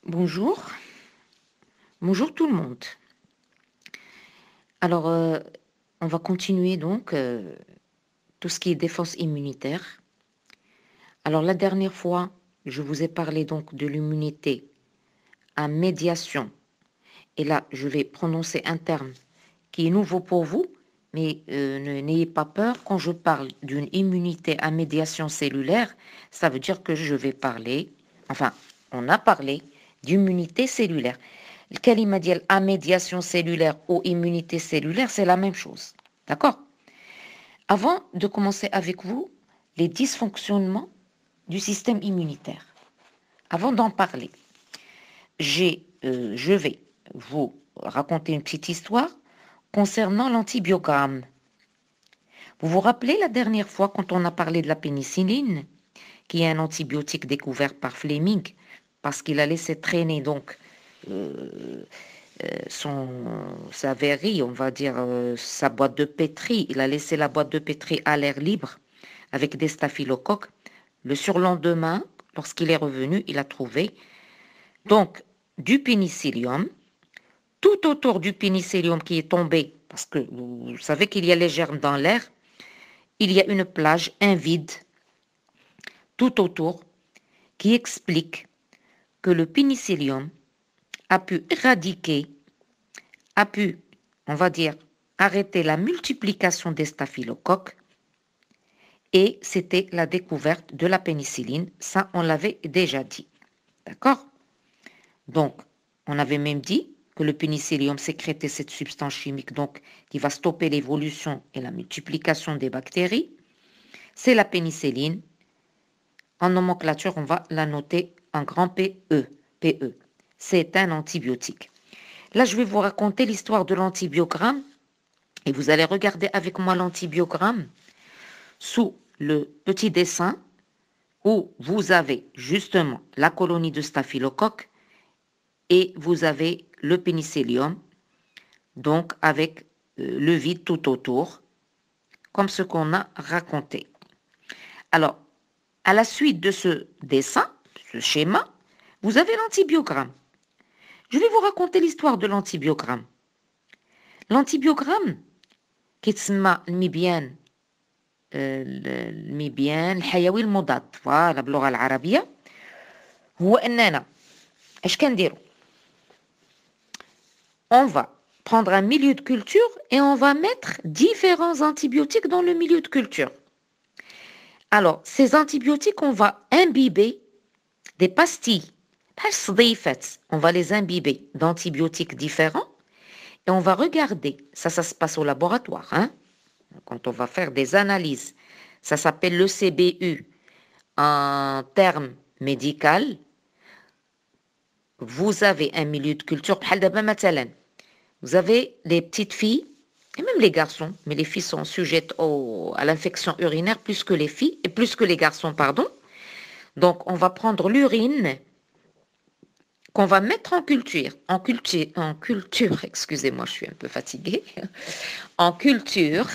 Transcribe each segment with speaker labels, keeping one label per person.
Speaker 1: Bonjour, bonjour tout le monde. Alors, on va continuer donc tout ce qui est défense immunitaire. Alors, la dernière fois, je vous ai parlé donc de l'immunité à médiation. Et là, je vais prononcer un terme qui est nouveau pour vous, mais n'ayez pas peur. Quand je parle d'une immunité à médiation cellulaire, ça veut dire que je vais parler, enfin, on a parlé d'immunité cellulaire. الكلمة ديال à médiation cellulaire ou immunité cellulaire, c'est la même chose. D'accord? Avant de commencer avec vous, les dysfonctionnements du système immunitaire. Avant d'en parler, je vais vous raconter une petite histoire concernant l'antibiogramme. Vous vous rappelez la dernière fois quand on a parlé de la pénicilline, qui est un antibiotique découvert par Fleming, parce qu'il a laissé traîner donc sa verrie, on va dire sa boîte de pétri. Il a laissé la boîte de pétri à l'air libre avec des staphylocoques. Le surlendemain, lorsqu'il est revenu, il a trouvé donc du pénicillium. Tout autour du pénicillium qui est tombé, parce que vous savez qu'il y a les germes dans l'air, il y a une plage, un vide tout autour qui explique que le pénicillium a pu éradiquer, a pu, on va dire, arrêter la multiplication des staphylocoques et c'était la découverte de la pénicilline. Ça, on l'avait déjà dit. D'accord? Donc, on avait même dit que le pénicillium sécrétait cette substance chimique donc qui va stopper l'évolution et la multiplication des bactéries. C'est la pénicilline. En nomenclature, on va la noter en grand PE. PE. C'est un antibiotique. Là, je vais vous raconter l'histoire de l'antibiogramme et vous allez regarder avec moi l'antibiogramme sous le petit dessin où vous avez justement la colonie de staphylocoque et vous avez le pénicillium, donc avec le vide tout autour, comme ce qu'on a raconté. Alors, à la suite de ce dessin, ce schéma, vous avez l'antibiogramme. Je vais vous raconter l'histoire de l'antibiogramme. L'antibiogramme, كيتسمى المبيان المبيان الحيوي المضاد فوالا باللغة العربية هو أننا اش كنديرو on va prendre un milieu de culture et on va mettre différents antibiotiques dans le milieu de culture. Alors, ces antibiotiques, on va imbiber des pastilles. On va les imbiber d'antibiotiques différents et on va regarder. Ça se passe au laboratoire, hein, quand on va faire des analyses. Ça s'appelle le CBU en termes médical. Vous avez un milieu de culture. Vous avez les petites filles et même les garçons, mais les filles sont sujettes à l'infection urinaire plus que les filles, et plus que les garçons, pardon. Donc, on va prendre l'urine qu'on va mettre en culture, excusez-moi, je suis un peu fatiguée, en culture,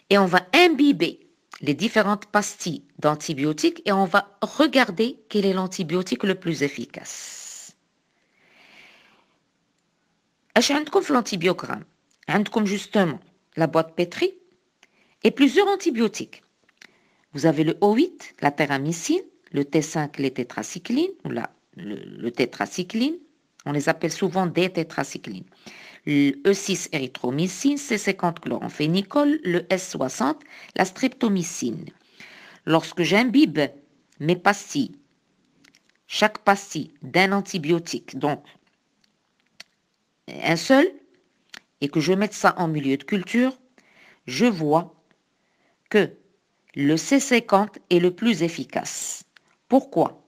Speaker 1: et on va imbiber les différentes pastilles d'antibiotiques et on va regarder quel est l'antibiotique le plus efficace. اش عندكم في l'antibiogramme? عندكم justement la boîte pétri et plusieurs antibiotiques. Vous avez le O8, la téramycine, le T5, les tétracyclines, ou le tétracycline. On les appelle souvent des tétracyclines. Le E6 érythromycine, C50 chloramphénicol, le S60, la streptomycine. Lorsque j'imbibe mes pastilles, chaque pastille d'un antibiotique, donc un seul, et que je mette ça en milieu de culture, je vois que le C50 est le plus efficace. Pourquoi?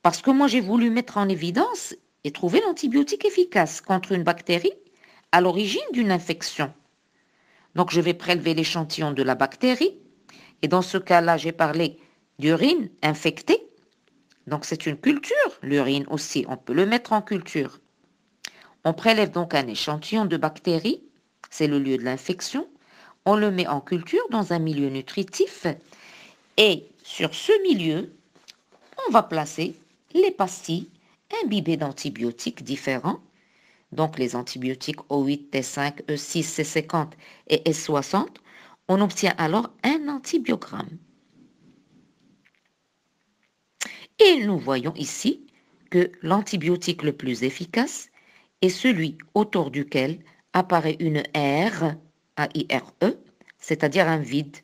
Speaker 1: Parce que moi, j'ai voulu mettre en évidence et trouver l'antibiotique efficace contre une bactérie à l'origine d'une infection. Donc, je vais prélever l'échantillon de la bactérie. Et dans ce cas-là, j'ai parlé d'urine infectée. Donc, c'est une culture. L'urine aussi, on peut le mettre en culture. On prélève donc un échantillon de bactéries. C'est le lieu de l'infection. On le met en culture dans un milieu nutritif. Et sur ce milieu, on va placer les pastilles imbibées d'antibiotiques différents, donc les antibiotiques O8, T5, E6, C50 et S60, on obtient alors un antibiogramme. Et nous voyons ici que l'antibiotique le plus efficace est celui autour duquel apparaît une R, A-I-R-E, c'est-à-dire un vide.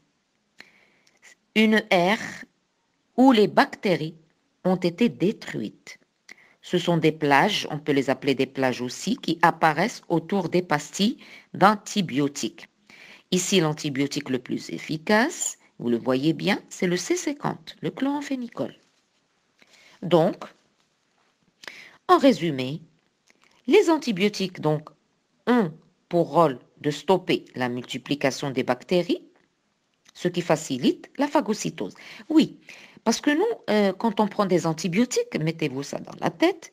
Speaker 1: Une R où les bactéries ont été détruites. Ce sont des plages, on peut les appeler des plages aussi, qui apparaissent autour des pastilles d'antibiotiques. Ici, l'antibiotique le plus efficace, vous le voyez bien, c'est le C50, le chloramphénicol. Donc, en résumé, les antibiotiques donc, ont pour rôle de stopper la multiplication des bactéries, ce qui facilite la phagocytose. Oui, parce que nous, quand on prend des antibiotiques, mettez-vous ça dans la tête,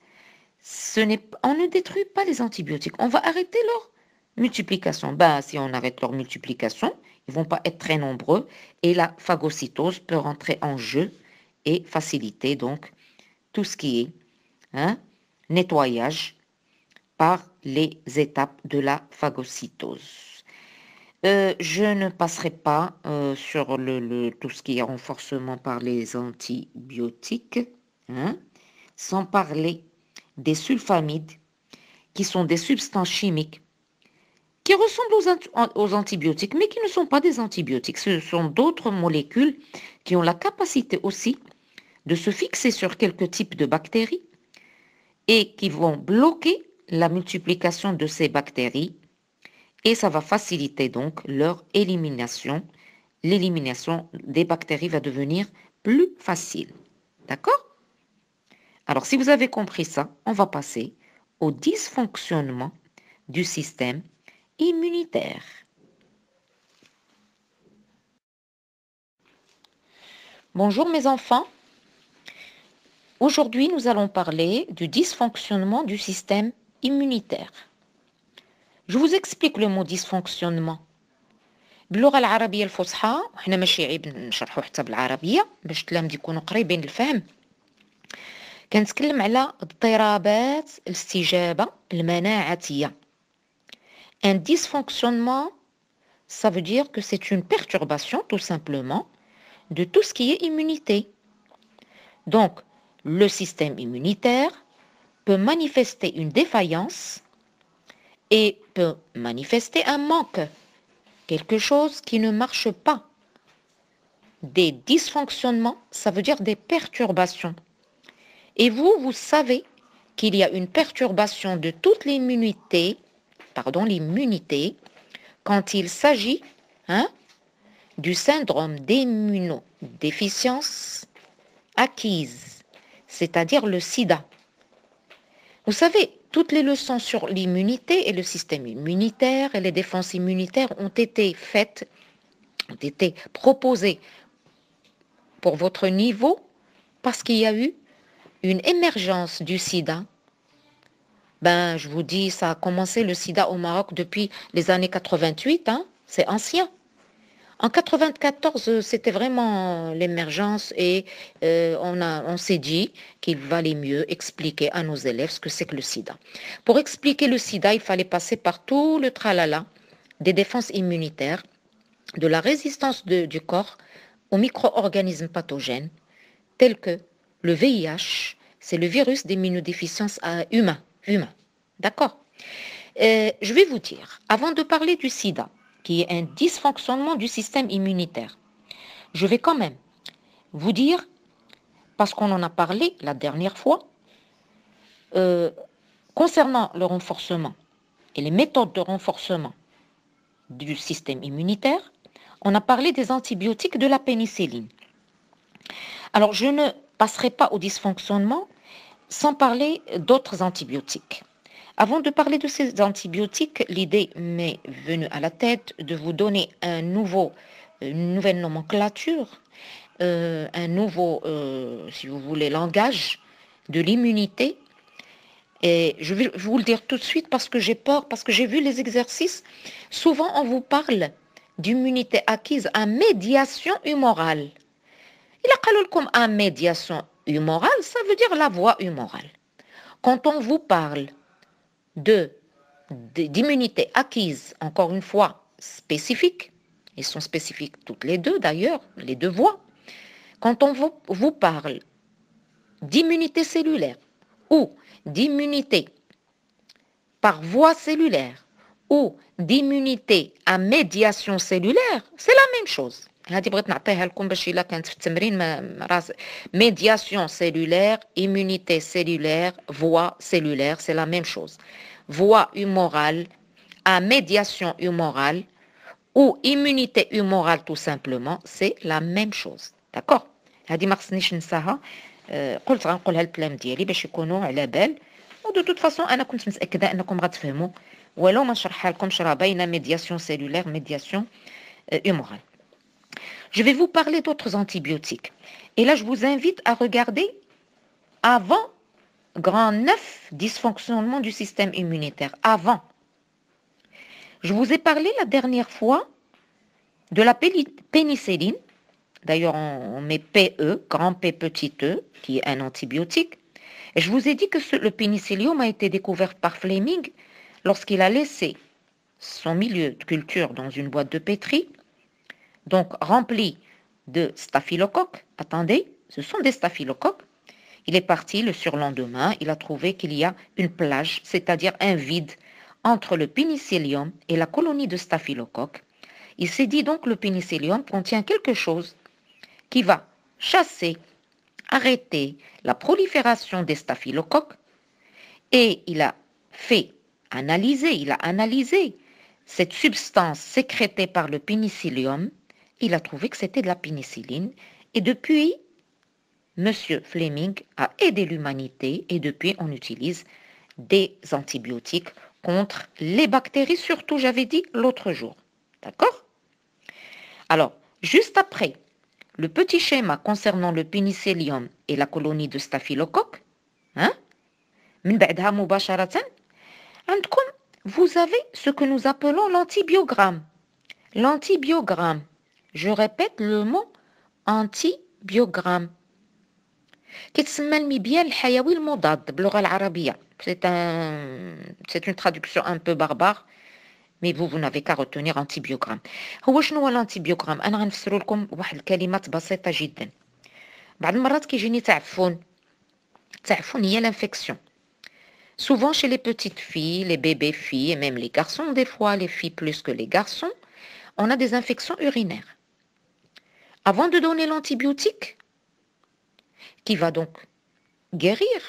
Speaker 1: on ne détruit pas les antibiotiques, on va arrêter leur multiplication. Si on arrête leur multiplication, ils ne vont pas être très nombreux et la phagocytose peut rentrer en jeu et faciliter donc tout ce qui est nettoyage par les étapes de la phagocytose. Je ne passerai pas sur tout ce qui est renforcement par les antibiotiques, sans parler des sulfamides, qui sont des substances chimiques qui ressemblent aux antibiotiques, mais qui ne sont pas des antibiotiques. Ce sont d'autres molécules qui ont la capacité aussi de se fixer sur quelques types de bactéries et qui vont bloquer la multiplication de ces bactéries et ça va faciliter donc leur élimination. L'élimination des bactéries va devenir plus facile. D'accord? Alors, si vous avez compris ça, on va passer au dysfonctionnement du système immunitaire. Bonjour mes enfants. Aujourd'hui, nous allons parler du dysfonctionnement du système immunitaire. Je vous explique le mot dysfonctionnement. باللغة العربية الفصحى وحنا ماشي عيب نشرحو حتى بالعربية باش التلاميذ يكونوا قريبين للفهم. كنتكلم على اضطرابات الاستجابة المناعتية. Un dysfonctionnement, ça veut dire que c'est une perturbation tout simplement de tout ce qui est immunité. Donc, le système immunitaire peut manifester une défaillance et peut manifester un manque, quelque chose qui ne marche pas. Des dysfonctionnements, ça veut dire des perturbations. Et vous savez qu'il y a une perturbation de toute l'immunité, quand il s'agit du syndrome d'immunodéficience acquise, c'est-à-dire le sida. Vous savez, toutes les leçons sur l'immunité et le système immunitaire et les défenses immunitaires ont été proposées pour votre niveau parce qu'il y a eu une émergence du sida. Je vous dis, ça a commencé le sida au Maroc depuis les années 88, c'est ancien. En 94, c'était vraiment l'émergence et on s'est dit qu'il valait mieux expliquer à nos élèves ce que c'est que le sida. Pour expliquer le sida, il fallait passer par tout le tralala des défenses immunitaires, de la résistance du corps aux micro-organismes pathogènes, tels que le VIH, c'est le virus d'immunodéficience humain. D'accord? Je vais vous dire, avant de parler du sida, qui est un dysfonctionnement du système immunitaire, je vais quand même vous dire, parce qu'on en a parlé la dernière fois, concernant le renforcement et les méthodes de renforcement du système immunitaire, on a parlé des antibiotiques de la pénicilline. Alors, je ne passerai pas au dysfonctionnement sans parler d'autres antibiotiques. Avant de parler de ces antibiotiques, l'idée m'est venue à la tête de vous donner une nouvelle nomenclature, un nouveau, si vous voulez, langage de l'immunité. Et je vais vous le dire tout de suite parce que j'ai peur, parce que j'ai vu les exercices. Souvent, on vous parle d'immunité acquise à médiation humorale. Il a قالوا لكم à médiation humorale, ça veut dire la voie humorale. Quand on vous parle d'immunité acquise, encore une fois, spécifique, ils sont spécifiques toutes les deux d'ailleurs, les deux voies. Quand on vous parle d'immunité cellulaire ou d'immunité par voie cellulaire ou d'immunité à médiation cellulaire, c'est la même chose. Médiation cellulaire, immunité cellulaire, voie cellulaire, c'est la même chose. Voie humorale à médiation humorale ou immunité humorale tout simplement, c'est la même chose. D'accord? هذه ما خصنيش ننساها. قلت غنقولها البلان ديالي باش يكونوا على بال. ودو توت فاصون انا كنت متاكده انكم غتفهموا ولو ما نشرحها لكمش راه باينه médiation cellulaire, médiation humorale. Je vais vous parler d'autres antibiotiques. Et là, je vous invite à regarder avant grand 9 dysfonctionnement du système immunitaire. Avant. Je vous ai parlé la dernière fois de la pénicilline. D'ailleurs, on met PE, grand P petit e, qui est un antibiotique. Et je vous ai dit que le pénicillium a été découvert par Fleming lorsqu'il a laissé son milieu de culture dans une boîte de pétri, donc rempli de staphylocoques. Attendez, ce sont des staphylocoques. Il est parti le surlendemain, il a trouvé qu'il y a une plage, c'est-à-dire un vide entre le pénicillium et la colonie de staphylocoques. Il s'est dit donc que le pénicillium contient quelque chose qui va chasser, arrêter la prolifération des staphylocoques et il a analysé cette substance sécrétée par le pénicillium. Il a trouvé que c'était de la pénicilline et depuis, M. Fleming a aidé l'humanité et depuis on utilise des antibiotiques contre les bactéries, surtout j'avais dit l'autre jour. D'accord? Alors, juste après, le petit schéma concernant le pénicillium et la colonie de staphylocoques, vous avez ce que nous appelons l'antibiogramme. L'antibiogramme, je répète le mot antibiogramme. C'est une traduction un peu barbare, mais vous n'avez qu'à retenir antibiogramme. هو شنو هو الانتيبيوغرام؟ انا غنفسروا لكم واحد الكلمات بسيطه جدا. بعض المرات كيجيني تعفن هي l'infection. Souvent chez les petites filles, les bébés filles et même les garçons, des fois les filles plus que les garçons, on a des infections urinaires. Avant de donner l'antibiotique, qui va donc guérir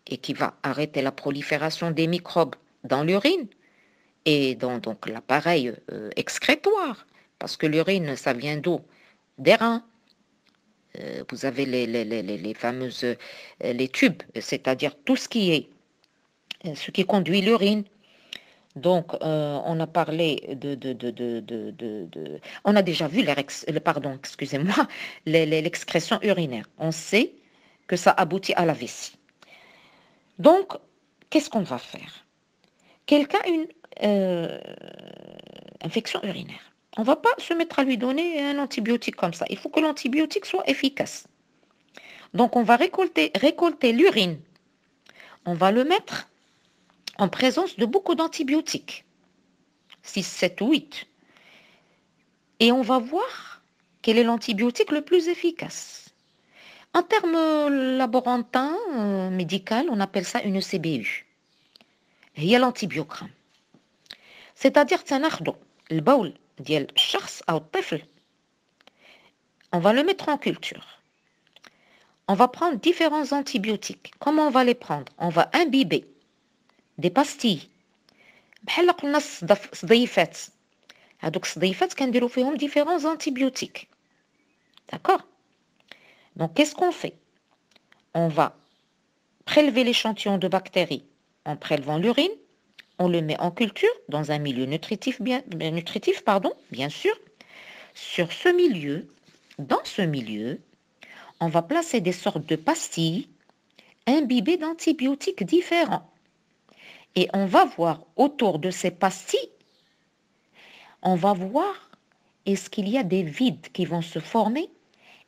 Speaker 1: et qui va arrêter la prolifération des microbes dans l'urine et dans donc l'appareil excrétoire, parce que l'urine, ça vient d'où? Des reins. Vous avez les fameuses les tubes, c'est-à-dire tout ce qui conduit l'urine. Donc, on a parlé on a déjà vu l'excrétion urinaire. On sait que ça aboutit à la vessie. Donc, qu'est-ce qu'on va faire? Quelqu'un a une infection urinaire. On ne va pas se mettre à lui donner un antibiotique comme ça. Il faut que l'antibiotique soit efficace. Donc, on va récolter l'urine. On va le mettre en présence de beaucoup d'antibiotiques. 6, 7 ou 8. Et on va voir quel est l'antibiotique le plus efficace. En termes laborantins, médical, on appelle ça une CBU. Il y a l'antibiogramme. C'est-à-dire, le baoul ديال الشخص أو الطفل, on va le mettre en culture. On va prendre différents antibiotiques. Comment on va les prendre? On va imbiber des pastilles. بحال قلنا الصديفات. هذوك الصديفات كنديروا فيهم différents antibiotiques. D'accord? Donc, qu'est-ce qu'on fait? On va prélever l'échantillon de bactéries en prélevant l'urine. On le met en culture dans un milieu nutritif, bien sûr. Sur ce milieu, dans ce milieu, on va placer des sortes de pastilles imbibées d'antibiotiques différents. Et on va voir autour de ces pastilles, on va voir est-ce qu'il y a des vides qui vont se former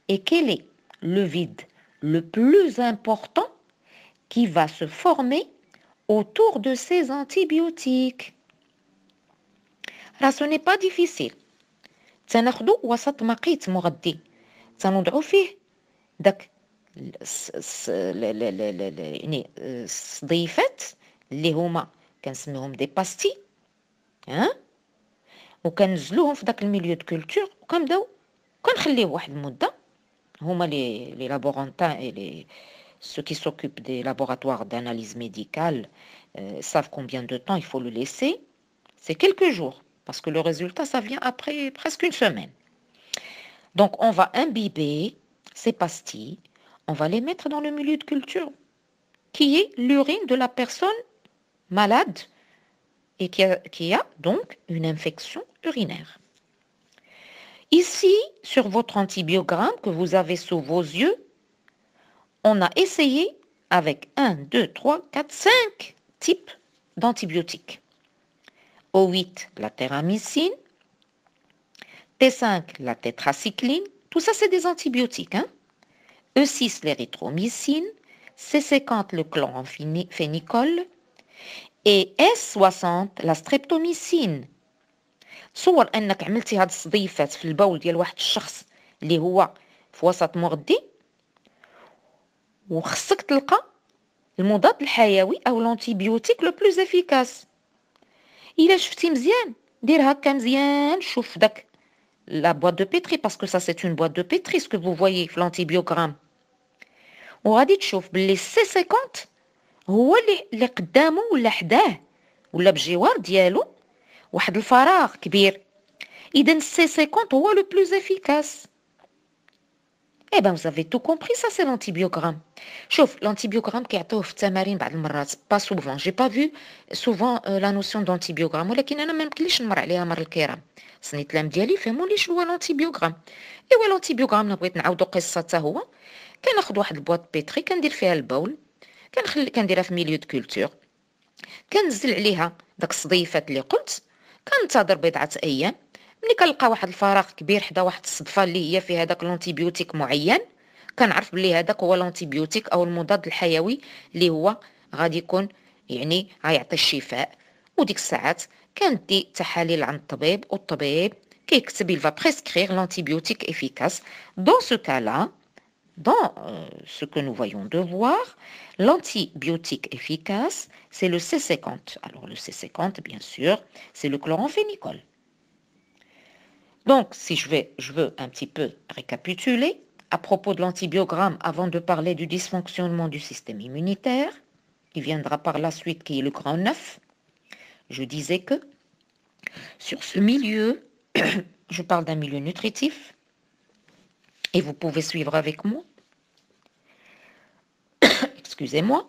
Speaker 1: et quel est le vide le plus important qui va se former autour de ces antibiotiques. Ce n'est pas difficile. تناخدو وسط مقيت مغذي تنوضعو فيه داك يعني الصديفات اللي هما كنسميوهم دي باستي وكنزلوهم في داك الميليو دو كولتور وكنبداو كنخليوه واحد المده هما لي لابورانتان et les ceux qui s'occupent des laboratoires d'analyse médicale savent combien de temps il faut le laisser. C'est quelques jours parce que le résultat ça vient après presque une semaine. Donc on va imbiber ces pastilles, on va les mettre dans le milieu de culture qui est l'urine de la personne malade et qui a donc une infection urinaire. Ici, sur votre antibiogramme que vous avez sous vos yeux, on a essayé avec 1, 2, 3, 4, 5 types d'antibiotiques. O8, la téramycine, T5, la tétracycline, tout ça c'est des antibiotiques. E6, l'érythromycine, C50, le chloramphénicol et S60, la streptomycine. تصور انك عملتي هاد الصديفات في البول ديال واحد الشخص اللي هو في وسط مغذي وخصك تلقى المضاد الحيوي او لانتيبيوتيك لو بلوز افيكاس. الا شفتي مزيان دير هكا مزيان شوف داك لا boîte de pétri parce que ça c'est une boîte de pétri ce que vous voyez في l'antibiogramme وغادي تشوف باللي سي 50 هو اللي قدامه ولا حداه ولا بجوار ديالو واحد الفراغ كبير. إذن سي 50 هو le plus efficace. Eh ben vous avez tout compris, ça c'est l'antibiogramme. شوف l'antibiogramme كيعطوه في التمارين بعض المرات pas souvent. J'ai pas vu souvent la notion d'antibiogramme ولكن أنا ما يمكنليش نمر عليها مر الكرام. صني التلام ديالي فهموا لي شنو هو l'antibiogramme. إيوا l'antibiogramme بغيت نعاودو قصة حتى هو كناخد واحد البواط بيتري كندير فيها البول كنديرها في ميليو دو كولتور كنزل عليها داك الصديفات اللي قلت كنتظر بضعة أيام ملي كنلقى واحد الفراغ كبير حدا واحد الصدفة اللي هي فيها داك الانتيبيوتيك معين كنعرف بلي هذاك هو الانتيبيوتيك أو المضاد الحيوي اللي هو غادي يكون يعني غيعطي الشفاء. وديك الساعات كندي تحاليل عند الطبيب والطبيب كيكتب il va prescrire l'antibiotique efficace. Dans ce cas-là, dans ce que nous voyons de voir, l'antibiotique efficace, c'est le C50. Alors le C50, bien sûr, c'est le chloramphénicol. Donc, si je veux un petit peu récapituler, à propos de l'antibiogramme, avant de parler du dysfonctionnement du système immunitaire, qui viendra par la suite, qui est le grand 9, je disais que sur ce milieu, je parle d'un milieu nutritif, et vous pouvez suivre avec moi. Excusez-moi.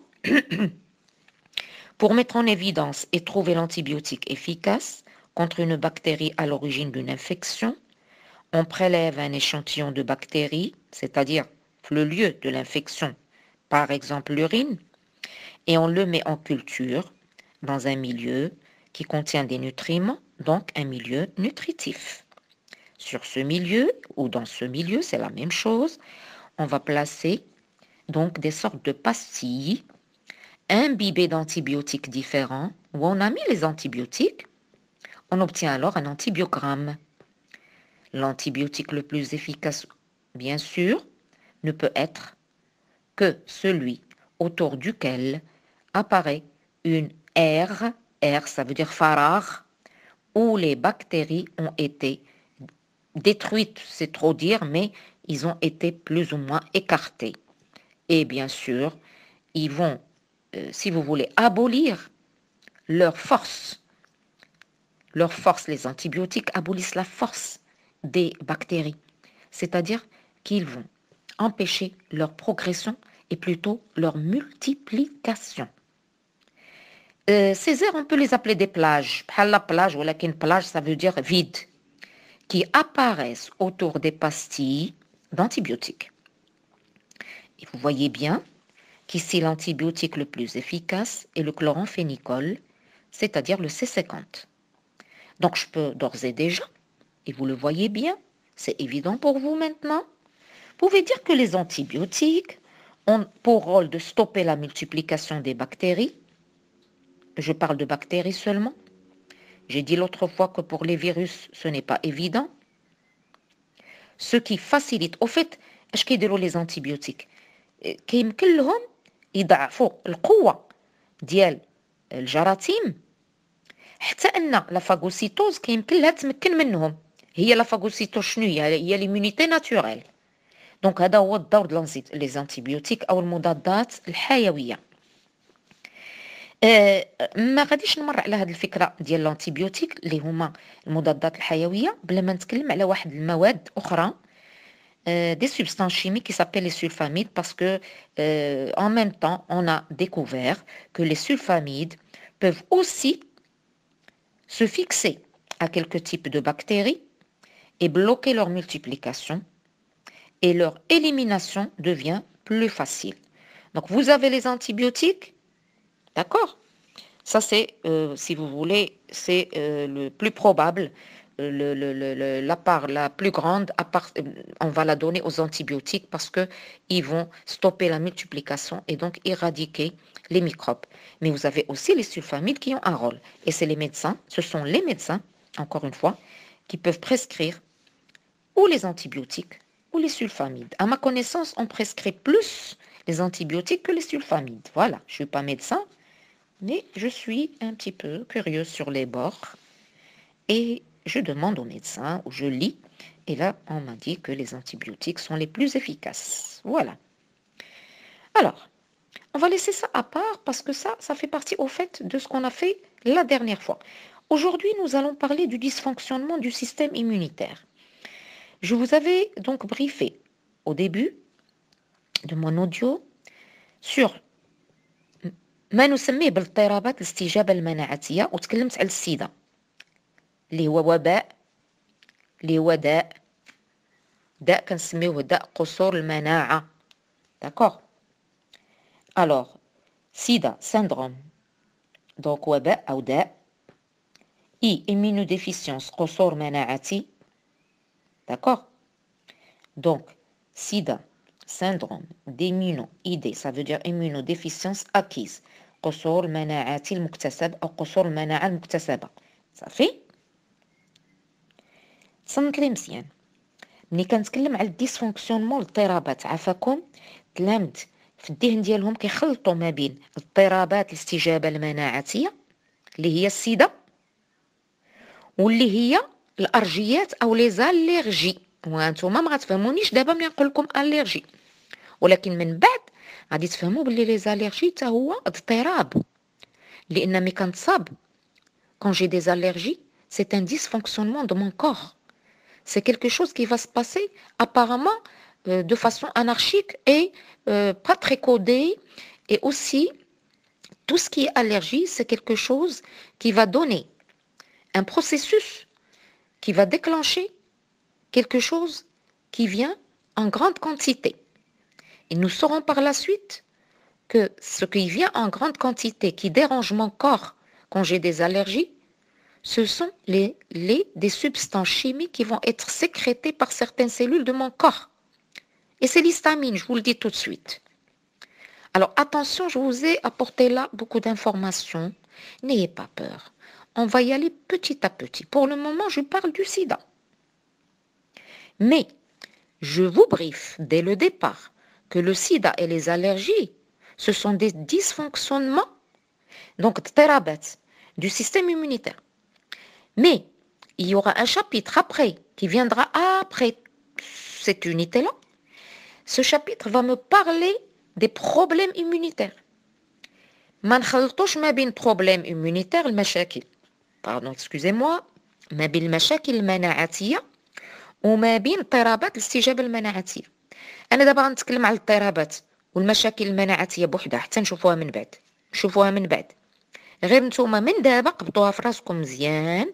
Speaker 1: Pour mettre en évidence et trouver l'antibiotique efficace contre une bactérie à l'origine d'une infection, on prélève un échantillon de bactéries, c'est-à-dire le lieu de l'infection, par exemple l'urine, et on le met en culture dans un milieu qui contient des nutriments, donc un milieu nutritif. Sur ce milieu, ou dans ce milieu, c'est la même chose, on va placer donc des sortes de pastilles imbibées d'antibiotiques différents, où on a mis les antibiotiques, on obtient alors un antibiogramme. L'antibiotique le plus efficace, bien sûr, ne peut être que celui autour duquel apparaît une R, R ça veut dire faragh, où les bactéries ont été détruites, c'est trop dire, mais ils ont été plus ou moins écartés. Et bien sûr, ils vont, si vous voulez, abolir leur force. Leur force, les antibiotiques abolissent la force des bactéries. C'est-à-dire qu'ils vont empêcher leur progression et plutôt leur multiplication. Ces aires, on peut les appeler des plages. La plage, ou une plage, ça veut dire vide, qui apparaissent autour des pastilles d'antibiotiques. Et vous voyez bien qu'ici, l'antibiotique le plus efficace est le chloramphénicol, c'est-à-dire le C50. Donc, je peux d'ores et déjà, et vous le voyez bien, c'est évident pour vous maintenant, vous pouvez dire que les antibiotiques ont pour rôle de stopper la multiplication des bactéries. Je parle de bactéries seulement. J'ai dit l'autre fois que pour les virus, ce n'est pas évident. Ce qui facilite. Au fait, اش كيديروا les antibiotiques كيمكن لهم يضعفوا القوة ديال الجراثيم حتى ان لا فاغوسيتوز كيمكن لها تمكن منهم. هي لا فاغوسيتوز شنو هي ليمونيتي ناتوريل. دونك هذا هو الدور ديال لي زانتيبيوتيك او المضادات الحيويه. ما غاديش نمر على هذه الفكره ديال الانتيبيوتيك اللي هما المضادات الحيويه بلا ما نتكلم على واحد المواد اخرى des substances chimiques qui s'appellent les sulfamides parce que en même temps on a découvert que les sulfamides peuvent aussi se fixer à quelques types de bactéries et bloquer leur multiplication et leur élimination devient plus facile. Donc vous avez les antibiotiques, d'accord? Ça c'est, si vous voulez, c'est le plus probable, la part la plus grande, on va la donner aux antibiotiques parce qu'ils vont stopper la multiplication et donc éradiquer les microbes. Mais vous avez aussi les sulfamides qui ont un rôle. Et c'est les médecins, ce sont les médecins, encore une fois, qui peuvent prescrire ou les antibiotiques ou les sulfamides. À ma connaissance, on prescrit plus les antibiotiques que les sulfamides. Voilà, je ne suis pas médecin, mais je suis un petit peu curieuse sur les bords et je demande aux médecins ou je lis et là, on m'a dit que les antibiotiques sont les plus efficaces. Voilà. Alors, on va laisser ça à part parce que ça fait partie au fait de ce qu'on a fait la dernière fois. Aujourd'hui, nous allons parler du dysfonctionnement du système immunitaire. Je vous avais donc briefé au début de mon audio sur ما نسميه بالاضطرابات الاستجابة المناعتية وتكلمت على السيدة اللي هو وباء اللي هو داء كنسميوه داء قصور المناعة. داكوغ. alors سيدا syndrome donc وباء أو داء immunodéficience قصور مناعتي. D'accord? Donc, SIDA, syndrome d'immuno-ID, ça veut dire immunodéficience acquise. قصور المناعات المكتسب أو قصور المناعة المكتسبة. صافي؟ تصنت لي مزيان. ملي كنتكلم على الديسفونكسيونمون الاضطرابات عافاكم تلامد في الذهن ديالهم كيخلطوا ما بين اضطرابات الاستجابة المناعتية اللي هي السيدة واللي هي الارجيات او لي زاليرجي. وانتوما ما غتفهمونيش دابا ملي نقول لكم اليرجي ولكن من بعد غادي تفهموا باللي لي زاليرجي حتى هو اضطراب لان ملي كنتصاب quand j'ai des allergies c'est un dysfonctionnement de mon corps. C'est quelque chose qui va se passer apparemment de façon anarchique et pas très codée. Et aussi tout ce qui est allergie c'est quelque chose qui va donner un processus qui va déclencher quelque chose qui vient en grande quantité. Et nous saurons par la suite que ce qui vient en grande quantité, qui dérange mon corps quand j'ai des allergies, ce sont des substances chimiques qui vont être sécrétées par certaines cellules de mon corps. Et c'est l'histamine, je vous le dis tout de suite. Alors attention, je vous ai apporté là beaucoup d'informations. N'ayez pas peur. On va y aller petit à petit. Pour le moment, je parle du sida. Mais je vous briefe dès le départ que le sida et les allergies, ce sont des dysfonctionnements, donc thérapeutes, du système immunitaire. Mais il y aura un chapitre après, qui viendra après cette unité-là. Ce chapitre va me parler des problèmes immunitaires. ما نخلطوش ما بين problèmes immunitaires المشاكل. Pardon, excusez-moi. ما بين المشاكل المناعتية وما بين اضطرابات الاستجابة المناعتية. أنا دابا غنتكلم على الاضطرابات والمشاكل المناعتية بوحدها حتى نشوفوها من بعد. غير نتوما من دابا قبطوها في راسكم مزيان.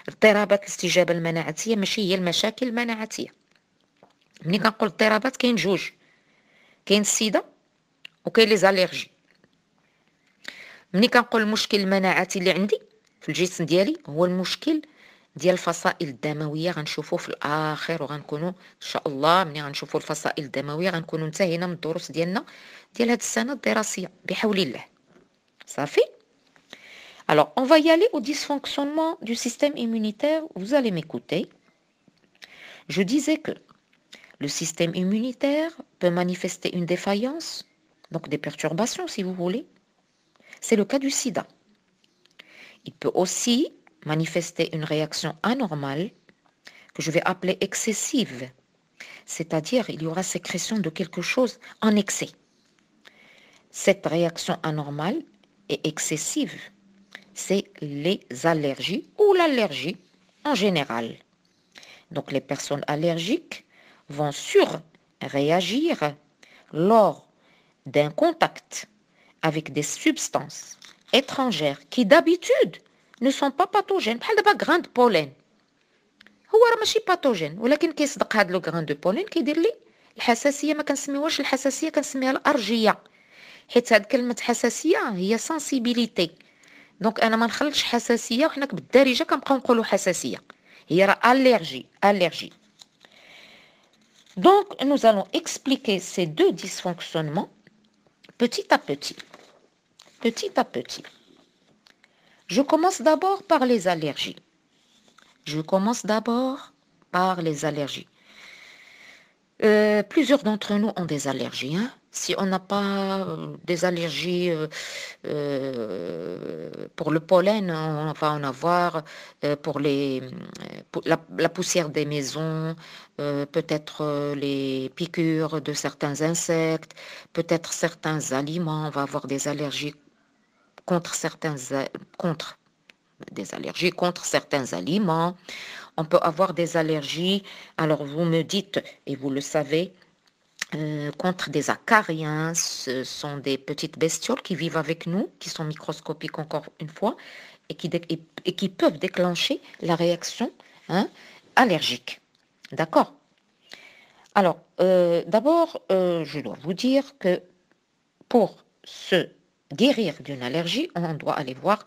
Speaker 1: اضطرابات الاستجابة المناعتية ماشي هي المشاكل المناعتية. ملي كنقول اضطرابات كاين جوج، كاين السيدة وكاين لي زاليرجي. ملي كنقول المشكل المناعتي اللي عندي في الجسم ديالي هو المشكل ديال الفصائل الدمويه غنشوفوا في الاخر، وغنكونوا ان شاء الله ملي غنشوفوا الفصائل الدمويه غنكونوا انتهينا من الدروس ديالنا ديال هذه السنه الدراسيه بحول الله. صافي. Alors, on va y aller au dysfonctionnement du système immunitaire. Vous allez m'écouter. Je disais que le système immunitaire peut manifester une défaillance, donc des perturbations si vous voulez. C'est le cas du sida. Il peut aussi manifester une réaction anormale que je vais appeler excessive, c'est-à-dire il y aura sécrétion de quelque chose en excès. Cette réaction anormale et excessive, c'est les allergies ou l'allergie en général. Donc les personnes allergiques vont surréagir lors d'un contact avec des substances étrangères qui d'habitude ne sont pas pathogènes. بحال دابا غراند بولين هو راه ماشي باثوجين، ولكن كيصدق هذا لو غراند بولين كيدير لي الحساسيه. ما كنسميوهاش الحساسيه، كنسميها الارجيه، حيت هاد كلمه حساسيه هي سنسيبيليتي. دونك انا ما نخلطش حساسيه وحنا بالدارجه كنبقاو نقولوا حساسيه، هي راه allergie. Donc nous allons expliquer ces deux dysfonctionnements petit à petit. Je commence d'abord par les allergies. Plusieurs d'entre nous ont des allergies. Si on n'a pas des allergies pour le pollen, on va en avoir pour la poussière des maisons, peut-être les piqûres de certains insectes, peut-être certains aliments. On va avoir des allergies contre certains aliments. On peut avoir des allergies, alors vous me dites, et vous le savez, contre des acariens. Ce sont des petites bestioles qui vivent avec nous, qui sont microscopiques encore une fois, et qui peuvent déclencher la réaction allergique. D'accord? Alors, d'abord, je dois vous dire que pour se guérir d'une allergie, on doit aller voir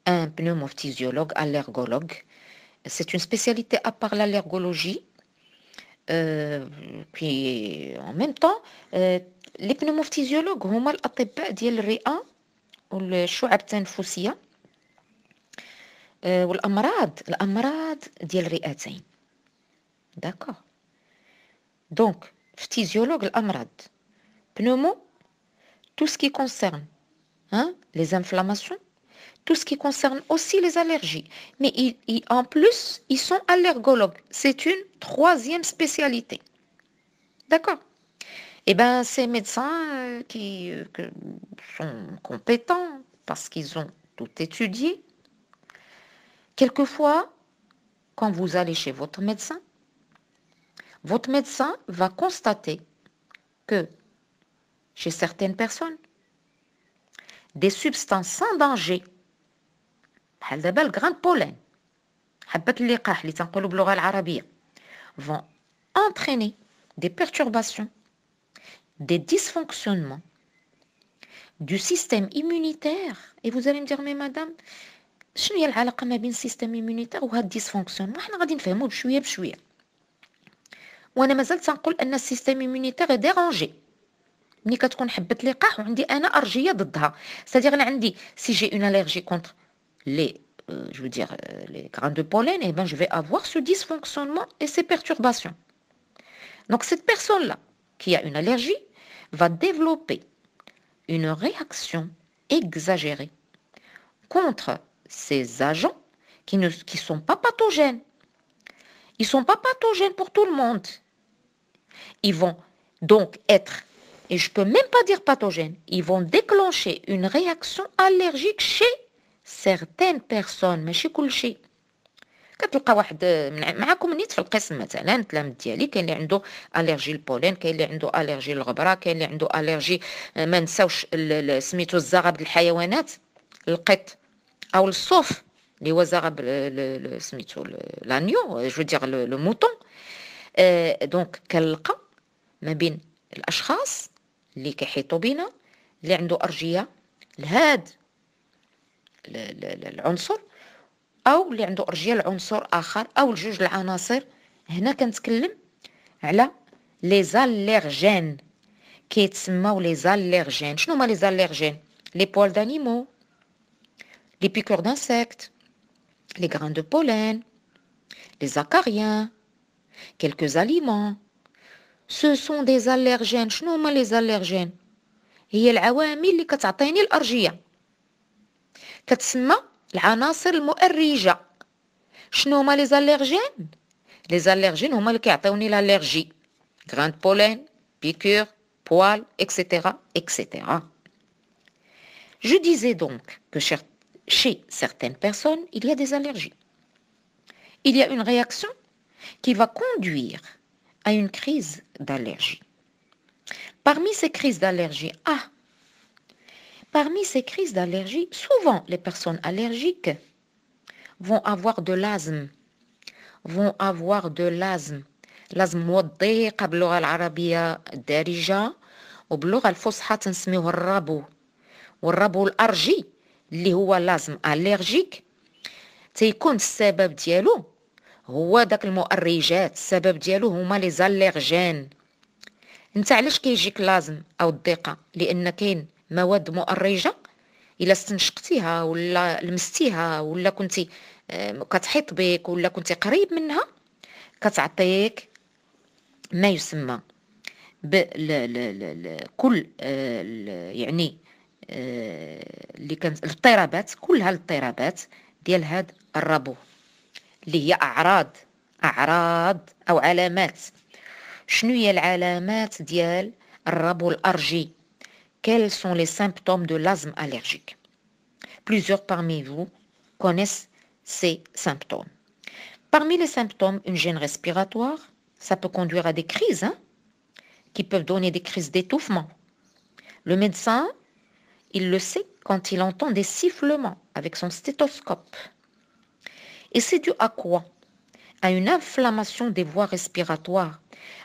Speaker 1: un pneumophysiologue, allergologue. C'est une spécialité à part l'allergologie. Puis en même temps les pneumophysiologues هما الأطباء ديال الرئة والشعب التنفسية والأمراض ديال الرئتين. D'accord. Donc physiologue الأمراض, pneumo tout ce qui concerne les inflammations, tout ce qui concerne aussi les allergies. Mais en plus, ils sont allergologues. C'est une troisième spécialité. D'accord? Eh bien, ces médecins qui sont compétents parce qu'ils ont tout étudié, quelquefois, quand vous allez chez votre médecin va constater que chez certaines personnes, des substances sans danger بحال دابا الغراند بولين، حبة اللقاح اللي تنقولوا باللغة العربية، vont entraîner des perturbations, des dysfonctionnements du système immunitaire. Et vous allez me dire, mais madame, شنو هي العلاقة ما بين السيستم immunitaire وهاد ديسفونكسيون؟ احنا غادي نفهموا بشوية بشوية. وانا مازال تنقول ان السيستم immunitaire ديرانجي ملي كتكون حبة لقاح وعندي انا ارجية ضدها. c'est-à-dire انا عندي si j'ai une allergie contre les les grains de pollen, et ben je vais avoir ce dysfonctionnement et ces perturbations. Donc cette personne-là qui a une allergie va développer une réaction exagérée contre ces agents qui ne sont pas pathogènes. Ils ne sont pas pathogènes pour tout le monde. Ils vont donc être, et je ne peux même pas dire pathogènes, ils vont déclencher une réaction allergique chez certaines personnes. ماشي كلشي. كتلقى واحد معكم نيت في القسم مثلا التلاميذ ديالي، كاين اللي عنده الرجي البولين، كاين اللي عنده الرجي للغبره، كاين اللي عنده الرجي ما نساوش سميتو الزغب الحيوانات، القط او الصوف اللي هو زغب سميتو لانيو جو دير لو موطون. دونك كنلقى ما بين الاشخاص اللي كيحيطوا بينا اللي عنده ارجيه لهاد العنصر أو اللي عنده أرجية عنصر آخر أو الجوج العناصر. هنا كنتكلم على لي زاليرجين، كيتسماو لي زاليرجين. شنو هما لي زاليرجين؟ لي بوال دانيمو، لي بيكور d'insectes, les grains de pollen, les acariens, quelques aliments. Ce sont des allergènes. شنو هما لي زاليرجين؟ هي العوامل اللي كتعطيني الأرجية، كتسمى العناصر المؤرجة. شنو هما لي زاليرجين؟ لي زاليرجين هما اللي كيعطيوني l'allergie. Grains de pollen, piqûres, poils, etc., etc. Je disais donc que chez certaines personnes, il y a des allergies. Il y a une réaction qui va conduire à une crise d'allergie. Parmi ces crises d'allergie, souvent les personnes allergiques vont avoir de l'asthme. الأزم هو الضيق باللغة العربية الدارجة، وباللغة الفصحى تنسميوه الربو. والربو الأرجي اللي هو لازم أليرجيك تيكون السبب ديالو هو داك المؤرجات، السبب ديالو هما لي زاليرجين. انت علاش كيجيك لازم او الضيقه؟ لان كاين مواد مؤرجه الا استنشقتيها ولا لمستيها ولا كنتي كتحيط بك ولا كنتي قريب منها كتعطيك ما يسمى كل يعني اللي كانت الاضطرابات، كل هالاضطرابات ديال هاد الربو اللي هي اعراض او علامات. شنو هي العلامات ديال الربو الأرجي؟ Quels sont les symptômes de l'asthme allergique? Plusieurs parmi vous connaissent ces symptômes. Parmi les symptômes, une gêne respiratoire, ça peut conduire à des crises, qui peuvent donner des crises d'étouffement. Le médecin, il le sait quand il entend des sifflements avec son stéthoscope. Et c'est dû à quoi? À une inflammation des voies respiratoires.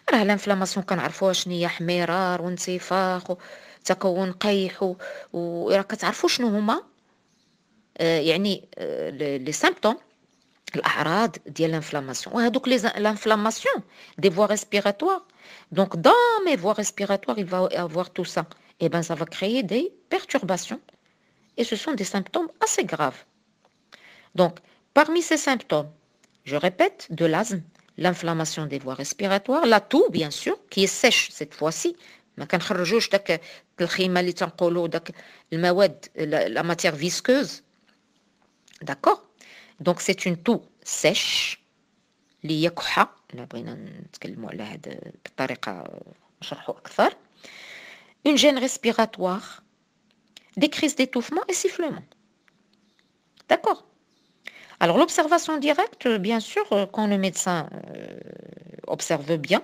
Speaker 1: راه الانفلاماسيون كنعرفوها شنو هي، احمرار وانتفاخ وتكون قيح وراه كتعرفوا شنو هما يعني لي سيمبتوم، الاعراض ديال الانفلاماسيون. وهذوك l'anflammation des voies respiratoires. Donc dans mes voies respiratoires, il va y avoir tout ça. Et ben ça va créer des perturbations. Et ce sont des symptômes assez graves. Donc parmi ces symptômes, je répète, de l'asthme, l'inflammation des voies respiratoires, la toux bien sûr, qui est sèche cette fois-ci. ما كنخرجوش داك الخيمه اللي تنقولوا داك المواد la matière visqueuse. D'accord? Donc c'est une toux sèche اللي هي كحه. لا بغينا نتكلموا على هذا بالطريقه نشرحوا اكثر. Une gêne respiratoire, des crises d'étouffement et sifflement. D'accord? Alors l'observation directe, bien sûr, quand le médecin observe bien,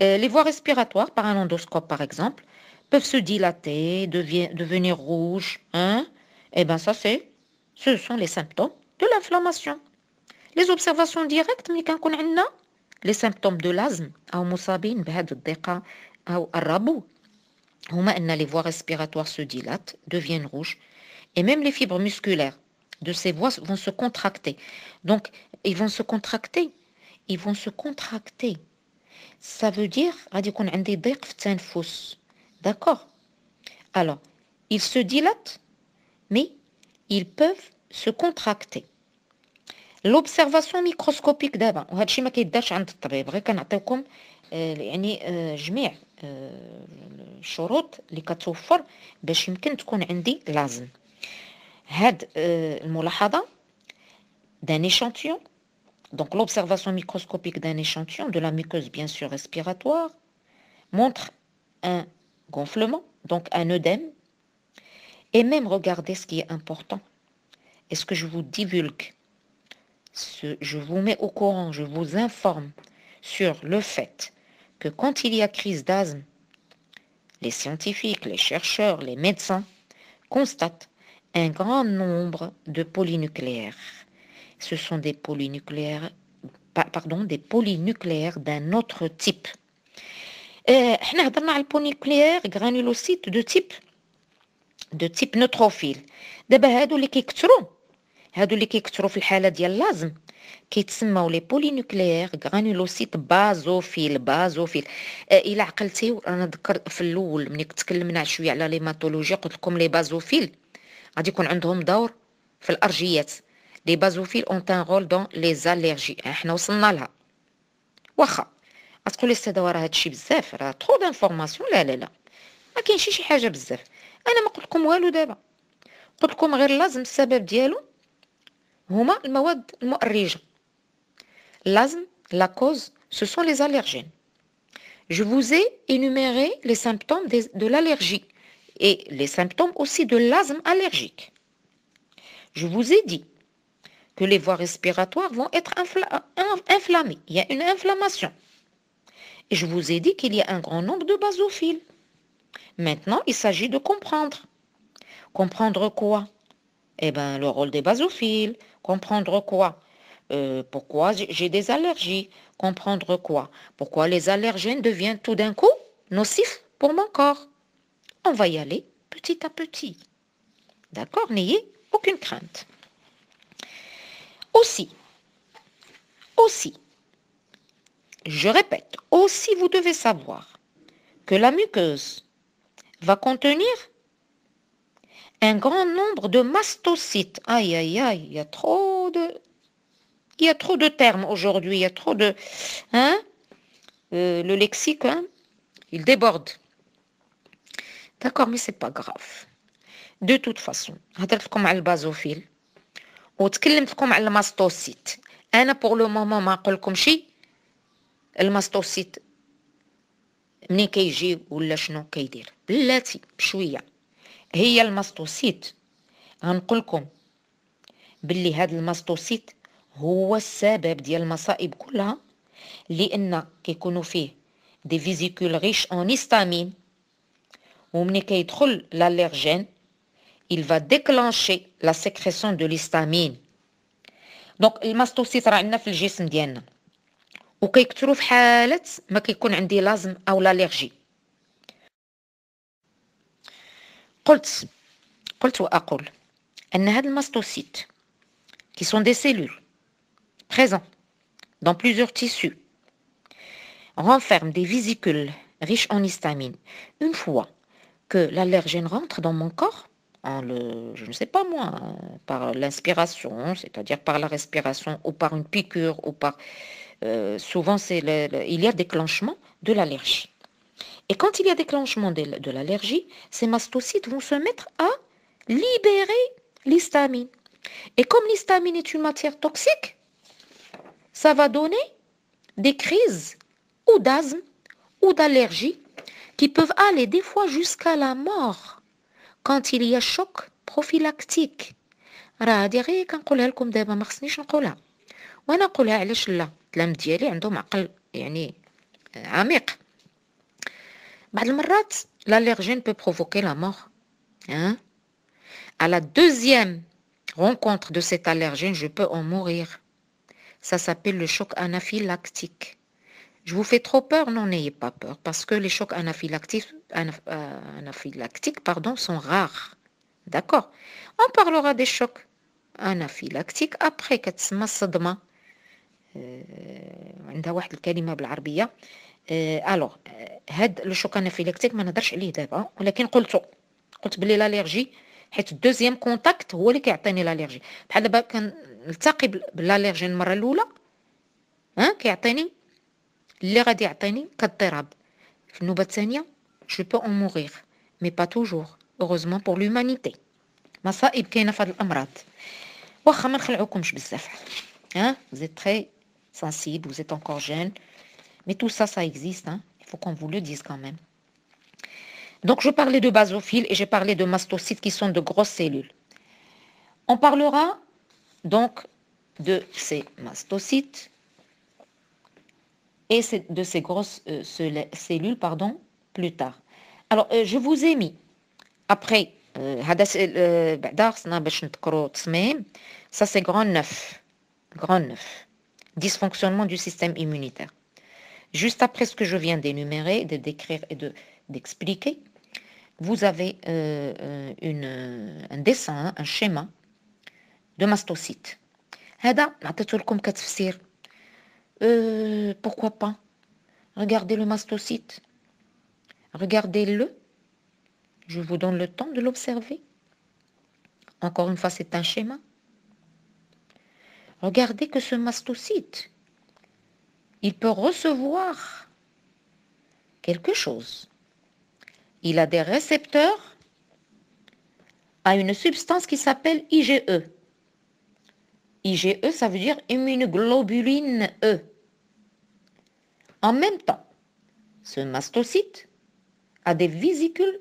Speaker 1: les voies respiratoires, par un endoscope par exemple, peuvent se dilater, devenir rouges. Et bien ça, ce sont les symptômes de l'inflammation. Les observations directes, ملي كنكون عندنا les symptômes de l'asthme أو مصابين بهذه الضيقة أو الربو هما أن les voies respiratoires se dilatent, deviennent rouges, et même les fibres musculaires de ces voies vont se contracter. Donc, ils vont se contracter. Ça veut dire غادي يكون عندي ضيق في التنفس. D'accord? Alors, ils se dilatent, mais ils peuvent se contracter. L'observation microscopique دابا، وهذا الشيء ما كيدارش عند الطبيب، غير كنعطيكم يعني جميع الشروط اللي كتوفر باش يمكن تكون عندي لازم. هاد الملاحظة d'un échantillon, donc l'observation microscopique d'un échantillon de la muqueuse bien sûr respiratoire montre un gonflement, donc un œdème, et même regardez ce qui est important. Est-ce que je vous divulgue, je vous mets au courant, je vous informe sur le fait que quand il y a crise d'asthme, les scientifiques, les chercheurs, les médecins constatent un grand nombre de polynucléaires. Ce sont des polynucléaires, d'un autre type. احنا هضرنا على البولينوكليير غرانولوسيت de type neutrophile. دابا هادو اللي كيكثروا هادو اللي كيكثروا في الحالة ديال لازم كيتسموا لي بولينوكليير غرانولوسيت بازوفيل. الا عقلتي انا ذكر في الاول ملي تكلمنا شويه على ليماتولوجي قلت لكم لي بازوفيل غادي يكون عندهم دور في الارجيات. لي بازوفيل اون ان رول دون لي زاليرجي، احنا وصلنا لها. واخا غتقولي الساده راه هادشي بزاف، راه ترو دانفورماسيون. لا لا لا، ما كاينش شي حاجه بزاف. انا ما قلت لكم والو دابا، قلت لكم غير لازم السبب ديالو هما المواد المؤرجه. L'asthme, la cause, ce sont les allergènes. Je vous ai énuméré les symptômes de l'allergie et les symptômes aussi de l'asthme allergique. Je vous ai dit que les voies respiratoires vont être inflammées. Il y a une inflammation. Et je vous ai dit qu'il y a un grand nombre de basophiles. Maintenant, il s'agit de comprendre. Comprendre quoi? Eh bien, le rôle des basophiles. Comprendre quoi? Pourquoi j'ai des allergies? Comprendre quoi? Pourquoi les allergènes deviennent tout d'un coup nocifs pour mon corps? On va y aller petit à petit. D'accord? N'ayez aucune crainte. Aussi, je répète, aussi vous devez savoir que la muqueuse va contenir un grand nombre de mastocytes. Aïe, aïe, aïe, il y a trop de termes aujourd'hui, il y a trop de... Hein? Le lexique, hein? Il déborde. D'accord, mais c'est pas grave. De toute façon, هضرت لكم على البازوفيل وتكلمت لكم على الماستوسيت. انا بور لو مومون ما نقول لكم شي. الماستوسيت منين كيجي ولا شنو كيدير بلاتي بشويه. هي الماستوسيت غنقول لكم باللي هذا الماستوسيت هو السبب ديال المصائب كلها، لان كيكونوا فيه دي فيزيكول ريش اون هيستامين، ومني كيدخل l'allergène il va déclencher la sécrétion de l'histamine. دونك الماستوسيت راه عندنا في الجسم ديالنا وكيكثروا في حاله ما كيكون عندي لازم او l'allergie. قلت واقول ان هاد الماستوسيت qui sont des cellules présents dans plusieurs tissus renferment des vésicules riches en histamine. Une fois que l'allergène rentre dans mon corps, je ne sais pas moi, par l'inspiration, c'est-à-dire par la respiration ou par une piqûre ou par... souvent, il y a déclenchement de l'allergie. Et quand il y a déclenchement de l'allergie, ces mastocytes vont se mettre à libérer l'histamine. Et comme l'histamine est une matière toxique, ça va donner des crises ou d'asthme ou d'allergie qui peuvent aller des fois jusqu'à la mort quand il y a choc prophylactique. راه هادي غير كنقولها لكم دابا، ما خصنيش نقولها، وانا نقولها علاش لا الكلام ديالي عندهم عقل يعني عميق. بعض المرات l'allergène peut provoquer la mort. Hein? À la deuxième rencontre de cet allergène, je peux en mourir. Ça s'appelle le choc anaphylactique. Je vous fais trop peur? Non, n'ayez pas peur, parce que les chocs anaphylactiques sont rares. D'accord? On parlera des chocs anaphylactiques après كتسمى الصدمة. عندها واحد الكلمة بالعربية. الوغ هاد لو شوك انافيلاكتيك ما نهضرش عليه دابا، ولكن قلت بلي لاليرجي حيت الدوزيام كونتاكت هو اللي كيعطيني لاليرجي. بحال دابا كنلتقي بالاليرجين المره الاولى كيعطيني اللي غادي يعطيني كاضطراب. في النوبه الثانيه جو بو اون موغير مي با توجور heureusement pour l'humanité. مصائب كاينه في هاد الامراض، واخا ما نخلعوكمش بزاف. vous êtes très sensible, vous êtes encore jeune, mais tout ça, ça existe, hein. Il faut qu'on vous le dise quand même. Donc, je parlais de basophiles et j'ai parlé de mastocytes qui sont de grosses cellules. On parlera donc de ces mastocytes et de ces grosses cellules, plus tard. Alors, je vous ai mis, après, ça c'est grand 9. Dysfonctionnement du système immunitaire. Juste après ce que je viens d'énumérer, de décrire et d'expliquer, vous avez un dessin, un schéma de mastocytes. هذا عطيته لكم كتفسير. Pourquoi pas? Regardez le mastocyte. Regardez-le. Je vous donne le temps de l'observer. Encore une fois, c'est un schéma. Regardez que ce mastocyte, il peut recevoir quelque chose. Il a des récepteurs à une substance qui s'appelle IgE. IgE, ça veut dire immunoglobuline E. En même temps, ce mastocyte a des vésicules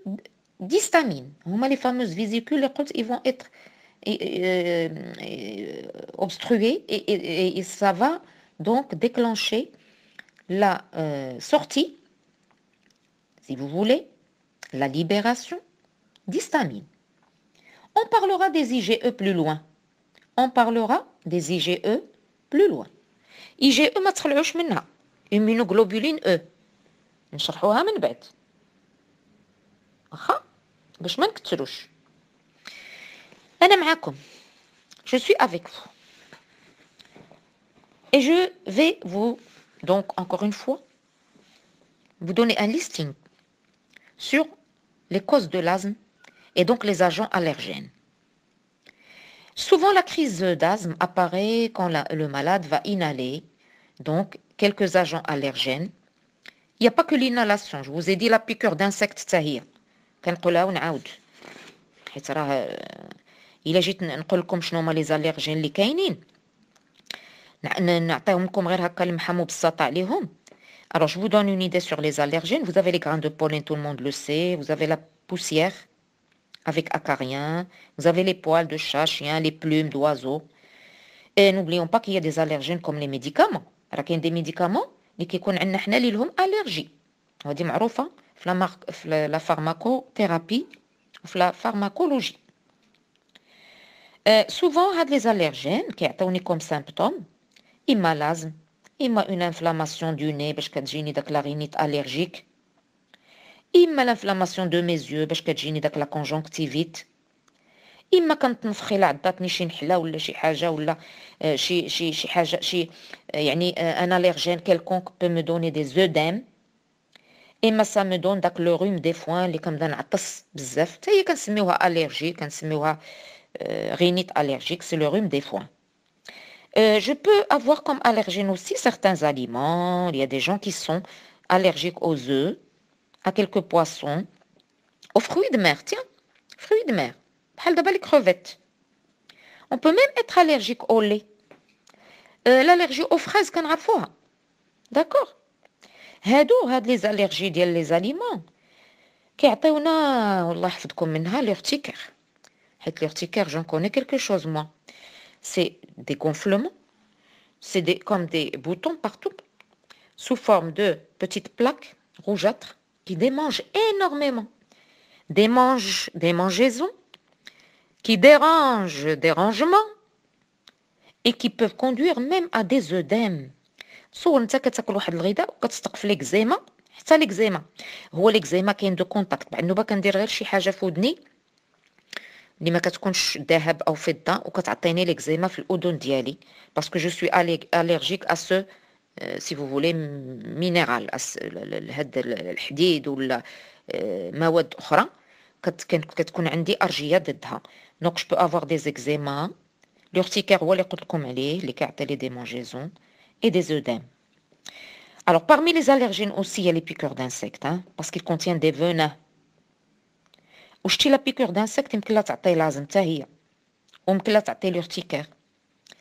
Speaker 1: d'histamine. Les fameuses vésicules, ils vont être obstruées et ça va donc déclencher la sortie, si vous voulez, la libération d'histamine. On parlera des IgE plus loin. On parlera des IgE plus loin. IgE ما تخلعوش منها. Immunoglobuline E. نشرحوها من بعد. واخا باش ما نكتروش. أنا معاكم. Je suis avec vous. Et je vais vous, donc encore une fois, vous donner un listing sur les causes de l'asthme et donc les agents allergènes. Souvent, la crise d'asthme apparaît quand le malade va inhaler donc quelques agents allergènes. Il n'y a pas que l'inhalation. Je vous ai dit la piqûre d'insectes تاهي. كنقولها ونعاود. حيت راه إلا جيت نقول لكم شنو هما لي زاليرجين اللي كاينين نعطيهم لكم غير هكا المحة مبسطة عليهم. Alors, je vous donne une idée sur les allergènes. Vous avez les grains de pollen, tout le monde le sait. Vous avez la poussière avec acariens. Vous avez les poils de chat, chien, les plumes d'oiseaux. Et n'oublions pas qu'il y a des allergènes comme les médicaments. راه كاين des médicaments اللي كيكون عندنا حنا اللي لهم allergie. وهذه معروفة في la pharmacothérapie وفي la pharmacologie. Souvent, هاد les allergènes كيعطيوني comme symptômes إما l'asthme, إما une inflammation du nez باش كتجيني داك la rhinite allergique, إما l'inflammation de mes yeux باش كتجيني داك la conjonctivite, إما كنتنفخ إلا عضاتني شي نحلة ولا شي حاجة ولا شي حاجة يعني un allergène quelconque peut me donner des œdèmes, إما ça me donne داك le rhume des foins اللي كنبدا نعطس بزاف حتى هي كنسميوها allergie, كنسميوها rhinite allergique, c'est le rhume des foins. Je peux avoir comme allergène aussi certains aliments. Il y a des gens qui sont allergiques aux œufs, à quelques poissons, aux fruits de mer. Tiens, fruits de mer. بحال دابا les crevettes. On peut même être allergique au lait. L'allergie aux fraises كنعرفوها. D'accord. هاد les allergies ديال les aliments كيعطيونا والله يحفظكم منها l'urticaire. حيت l'urticaire, j'en connais quelque chose moi. C'est des gonflements, c'est comme des boutons partout, sous forme de petites plaques rougeâtres qui démangent énormément. Des mangeaisons qui dérangent des rangements et qui peuvent conduire même à des œdèmes. تصور انت كتاكل واحد الغذاء وكتستقف ليكزيما حتى ليكزيما هو ليكزيما كاين دو كونتاكت بعد النوبه كندير غير شي حاجه في ودني اللي ما كتكونش ذهب او فضه وكتعطيني ليكزيما في الاذن ديالي باسكو جو سوي اليرجيك ا سو سي فو فولي مينيرال هاد الحديد ولا مواد اخرى كتكون عندي ارجيه ضدها دونك جو بو افوار دي زيكزيما l'urticaire هو اللي قلت لكم عليه اللي كيعطي لي démangeaisons et des œdèmes. Alors parmi les allergènes aussi il y a les piqûres d'insectes parce qu'ils contiennent des venins. وشتي لا piqûre d'insecte يمكن لها تعطي لازم حتى هي ويمكن لها تعطي l'urticaire.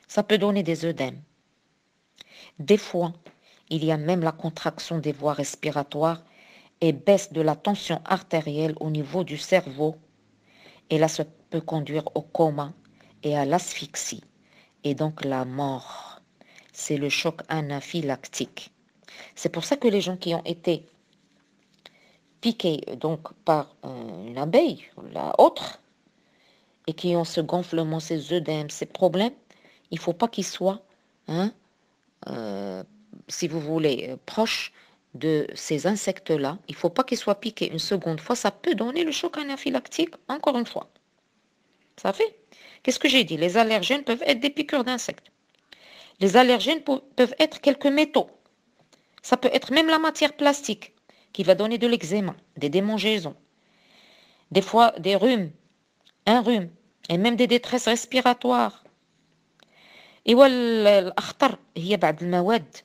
Speaker 1: Ça peut donner des œdèmes. Des fois, il y a même la contraction des voies respiratoires et baisse de la tension artérielle au niveau du cerveau. Et là, ça peut conduire au coma et à l'asphyxie. Et donc la mort. C'est le choc anaphylactique. C'est pour ça que les gens qui ont été piqués donc par une abeille ou la autre et qui ont ce gonflement, ces œdèmes, ces problèmes, il ne faut pas qu'ils soient, si vous voulez, proches de ces insectes-là. Il ne faut pas qu'ils soient piqués une seconde fois. Ça peut donner le choc anaphylactique, encore une fois. Ça fait? Qu'est-ce que j'ai dit? Les allergènes peuvent être des piqûres d'insectes. Les allergènes peuvent être quelques métaux. Ça peut être même la matière plastique qui va donner de l'eczéma, des démangeaisons, des fois des rhumes, un rhume, et même des détresses respiratoires. والأخطر هي بعض المواد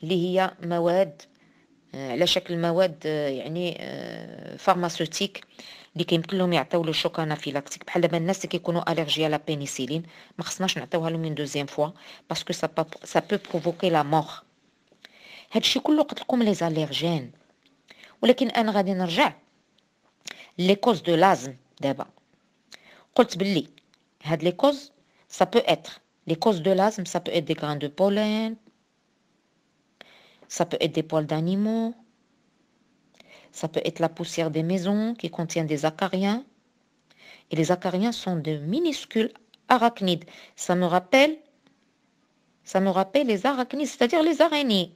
Speaker 1: اللي هي مواد على شكل مواد يعني فارماسيوتيك اللي كيمكن لهم يعطيو لو شوك انافيلاكتيك بحال دابا الناس اللي كيكونوا الرجيه على بينيسيلين ما خصناش نعطيوها لهم من دوزيام فوا باسكو سا بو بروفوكي لا مور. هادشي كله قلت لكم لي زاليرجين ولكن انا غادي نرجع لي كوز دو لازم. دابا قلت باللي هاد لي كوز سا بو اتر les causes de l'asthme, ça peut être des grains de pollen, ça peut être des poils d'animaux, ça peut être la poussière des maisons qui contient des acariens. Et les acariens sont de minuscules arachnides. Ça me rappelle les arachnides, c'est-à-dire les araignées.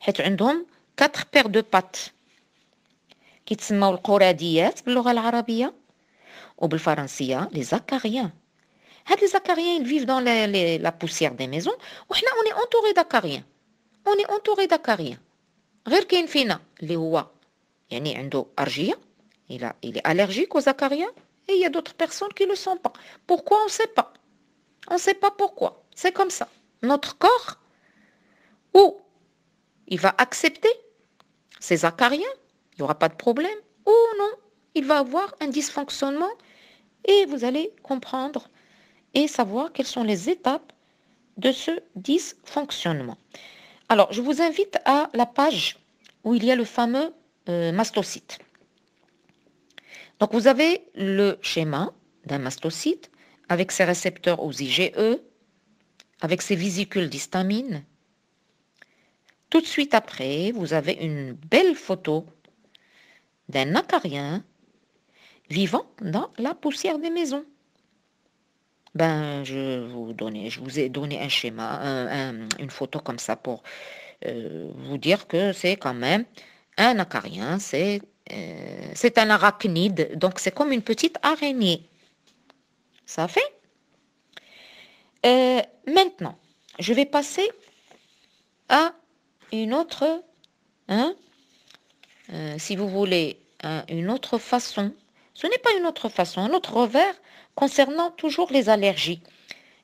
Speaker 1: حيت عندهم 4 paires de pattes. كيتسموا القراديات باللغة العربية وبالفرنسية les acariens. Les acariens, ils vivent dans la poussière des maisons. On est entouré d'acariens. On est entouré d'acariens. غير كاين فينا اللي هو يعني عنده أرجية. Il est allergique aux acariens. Et il y a d'autres personnes qui ne le sont pas. Pourquoi? On ne sait pas. On ne sait pas pourquoi. C'est comme ça. Notre corps, ou il va accepter ces acariens, il n'y aura pas de problème, ou non, il va avoir un dysfonctionnement et vous allez comprendre et savoir quelles sont les étapes de ce dysfonctionnement. Alors, je vous invite à la page où il y a le fameux mastocyte. Donc, vous avez le schéma d'un mastocyte avec ses récepteurs aux IgE, avec ses vésicules d'histamine. Tout de suite après, vous avez une belle photo d'un acarien vivant dans la poussière des maisons. Je vous ai donné un schéma, une photo comme ça pour vous dire que c'est quand même un acarien, c'est un arachnide, donc c'est comme une petite araignée. Ça fait? Maintenant, je vais passer à une autre, si vous voulez, une autre façon. Ce n'est pas une autre façon, un autre revers concernant toujours les allergies.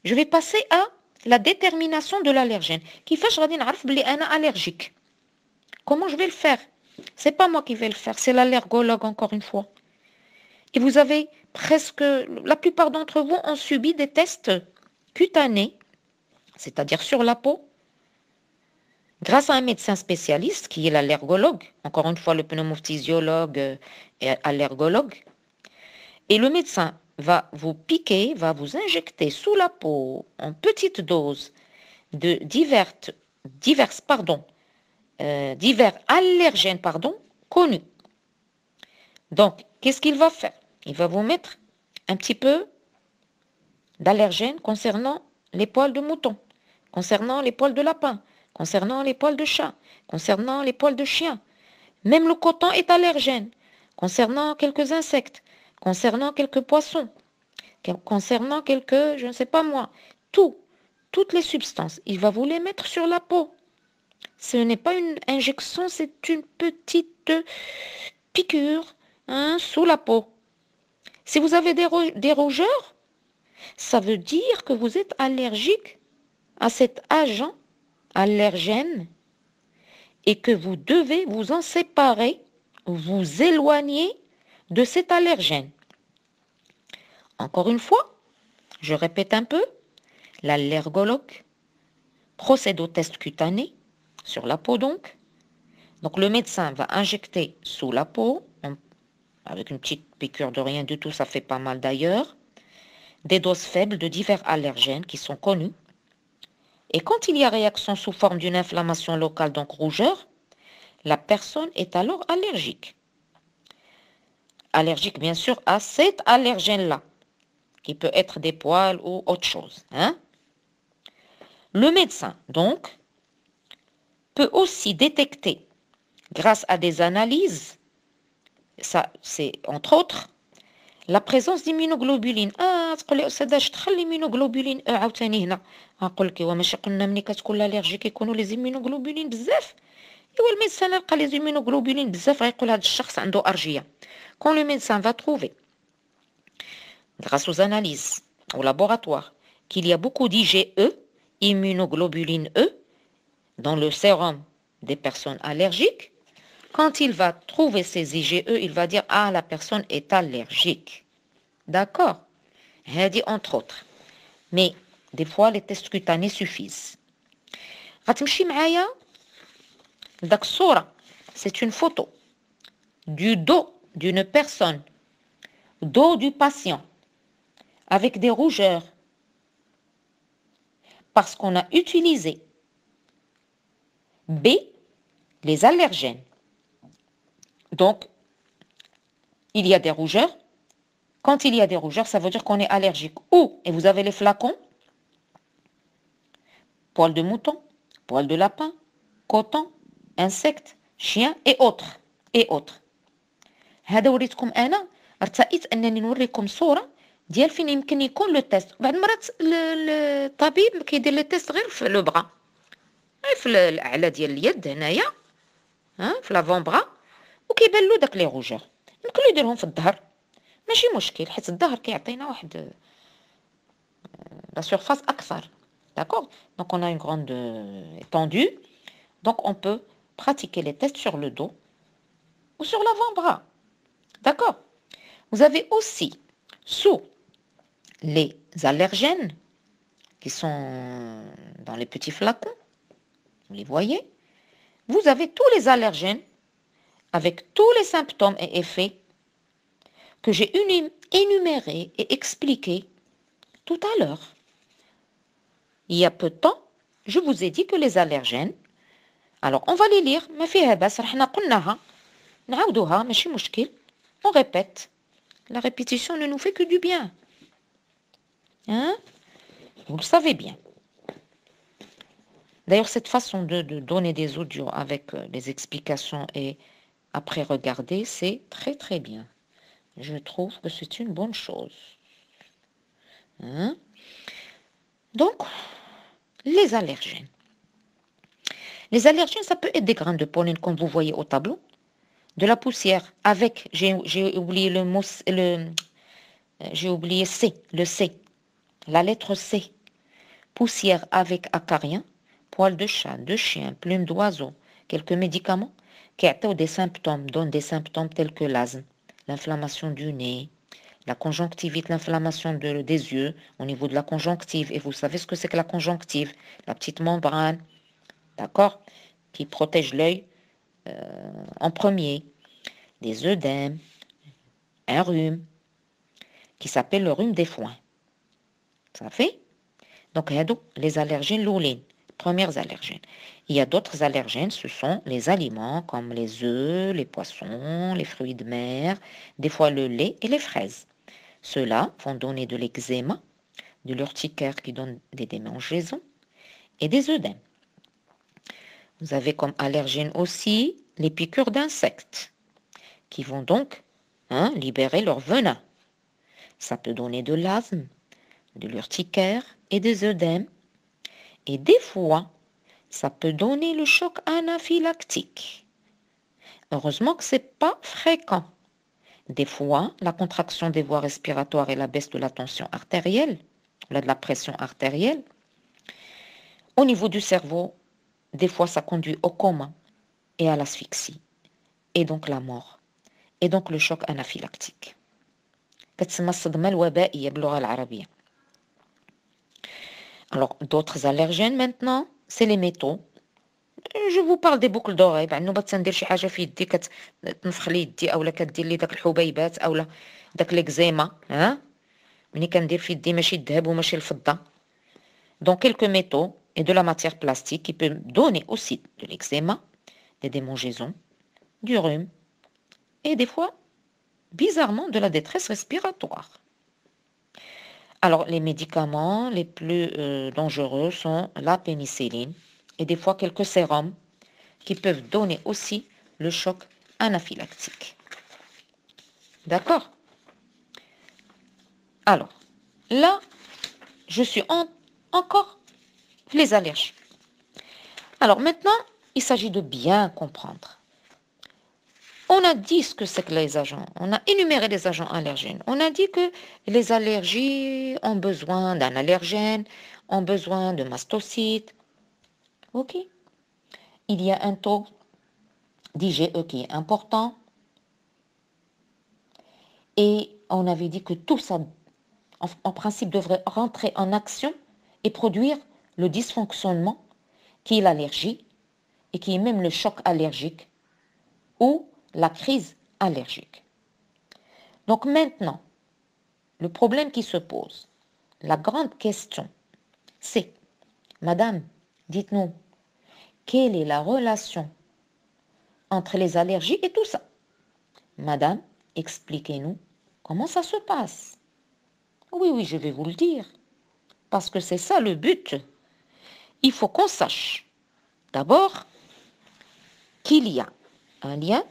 Speaker 1: Je vais passer à la détermination de l'allergène. كيفاش غادي نعرف بلي أنا allergique? Comment je vais le faire? C'est pas moi qui vais le faire, c'est l'allergologue encore une fois. Et vous avez la plupart d'entre vous ont subi des tests cutanés, c'est-à-dire sur la peau, grâce à un médecin spécialiste qui est l'allergologue, encore une fois le pneumophysiologue et allergologue. Et le médecin va vous piquer, va vous injecter sous la peau en petite dose de divers allergènes connus. Donc, qu'est-ce qu'il va faire? Il va vous mettre un petit peu d'allergènes concernant les poils de mouton, concernant les poils de lapin, concernant les poils de chat, concernant les poils de chien. Même le coton est allergène, concernant quelques insectes, concernant quelques poissons, concernant quelques, je ne sais pas moi, toutes les substances. Il va vous les mettre sur la peau. Ce n'est pas une injection, c'est une petite piqûre sous la peau. Si vous avez des rougeurs, ça veut dire que vous êtes allergique à cet agent allergène et que vous devez vous en séparer, vous éloigner de cet allergène. Encore une fois, je répète un peu, l'allergologue procède au test cutané, sur la peau donc. Donc le médecin va injecter sous la peau, avec une petite piqûre de rien du tout, ça fait pas mal d'ailleurs, des doses faibles de divers allergènes qui sont connus. Et quand il y a réaction sous forme d'une inflammation locale, donc rougeur, la personne est alors allergique. Allergique bien sûr à cet allergène-là, qui peut être des poils ou autre chose. Le médecin, donc, peut aussi détecter, grâce à des analyses, ça c'est entre autres, La présence d'immunoglobulines. تقول لي أستاذة اش دخل l'immunoglobulines E عاوتاني هنا. نقول لك ماشي قلنا ملي كتكون l'allergie كيكونوا les immunoglobulines بزاف. ايوا الميدسان لقى les immunoglobulines بزاف غيقول هذا الشخص عنده أرجية. Quand le médecin va trouver, grâce aux analyses au laboratoire, qu'il y a beaucoup d'IgE, immunoglobulines E, dans le sérum des personnes allergiques, quand il va trouver ces IgE, il va dire « Ah, la personne est allergique. » D'accord? هذه entre autres. Mais des fois, les tests cutanés suffisent. غتمشي معايا لداك الصورة. C'est une photo du dos d'une personne, dos du patient, avec des rougeurs, parce qu'on a utilisé B, les allergènes. Donc, il y a des rougeurs. Quand il y a des rougeurs, ça veut dire qu'on est allergique. Ou, et vous avez les flacons, poils de mouton, poils de lapin, coton, insectes, chiens et autres. Et autres. هذا وريتكم أنا ارتأيت أنني نوريكم صورة ديال فين يمكن يكون لو تيست. بعض المرات الطبيب كيدير لي تيست غير في لو بغا، غير في الأعلى ديال اليد هنايا، في لافون بغا، وكيبان له داك لي روجور. يمكن له يديرهم في الظهر، ماشي مشكل، حيت الظهر كيعطينا واحد لا سيرفاس أكثر. D'accord? Donc on a une grande étendue. Donc on peut pratiquer les tests sur le dos ou sur l'avant-bras. D'accord? Vous avez aussi sous les allergènes qui sont dans les petits flacons, vous les voyez, vous avez tous les allergènes avec tous les symptômes et effets que j'ai énumérés et expliqués tout à l'heure. Il y a peu de temps, je vous ai dit que les allergènes, alors on va les lire, ما فيها بس رحنا قلناها نعاودوها ماشي مشكل. On répète. La répétition ne nous fait que du bien. Hein? Vous le savez bien. D'ailleurs, cette façon de donner des audios avec les explications et après regarder, c'est très très bien. Je trouve que c'est une bonne chose. Hein? Donc, les allergènes. Les allergènes, ça peut être des grains de pollen, comme vous voyez au tableau, de la poussière avec, j'ai oublié le mot, j'ai oublié C, le C, la lettre C. Poussière avec acariens, poils de chat, de chien, plumes d'oiseau, quelques médicaments qui ont des symptômes, donnent des symptômes tels que l'asthme, l'inflammation du nez, la conjonctivite, l'inflammation des yeux au niveau de la conjonctive. Et vous savez ce que c'est que la conjonctive? La petite membrane, d'accord, qui protège l'œil en premier. Des œdèmes, un rhume, qui s'appelle le rhume des foins. Ça fait? Donc, il y a les allergènes l'oulin, premières allergènes. Il y a d'autres allergènes, ce sont les aliments comme les œufs, les poissons, les fruits de mer, des fois le lait et les fraises. Ceux-là vont donner de l'eczéma, de l'urticaire qui donne des démangeaisons et des œdèmes. Vous avez comme allergènes aussi les piqûres d'insectes qui vont donc libérer leur venin. Ça peut donner de l'asthme, de l'urticaire et des œdèmes. Et des fois, ça peut donner le choc anaphylactique. Heureusement que ce n'est pas fréquent. Des fois, la contraction des voies respiratoires et la baisse de la tension artérielle, de la pression artérielle. Au niveau du cerveau, des fois, ça conduit au coma et à l'asphyxie, et donc la mort, et donc le choc anaphylactique. كتسمى الصدمة الوبائية باللغة العربية. Alors, d'autres allergènes maintenant, c'est les métaux. Je vous parle des boucles d'oreilles. بعد بغيت ندير شي حاجة في يدي كتنفخ لي يدي أولا كدير لي داك الحبيبات أولا داك الإكزيما. ملي كندير في يدي ماشي الذهب وماشي الفضة. Donc, quelques métaux et de la matière plastique qui peut donner aussi de l'eczéma, des démangeaisons, du rhume et des fois, bizarrement, de la détresse respiratoire. Alors, les médicaments les plus dangereux sont la pénicilline et des fois quelques sérums qui peuvent donner aussi le choc anaphylactique. D'accord? Alors, là, je suis encore les allergies. Alors maintenant, il s'agit de bien comprendre. On a dit ce que c'est que les agents. On a énuméré les agents allergènes. On a dit que les allergies ont besoin d'un allergène, ont besoin de mastocytes. OK. Il y a un taux d'IgE qui est important. Et on avait dit que tout ça, en principe, devrait rentrer en action et produire le dysfonctionnement qui est l'allergie et qui est même le choc allergique ou la crise allergique. Donc maintenant, le problème qui se pose, la grande question, c'est, Madame, dites-nous, quelle est la relation entre les allergies et tout ça? Madame, expliquez-nous comment ça se passe. Oui, je vais vous le dire, parce que c'est ça le but. Il faut qu'on sache, d'abord, qu'il y a un lien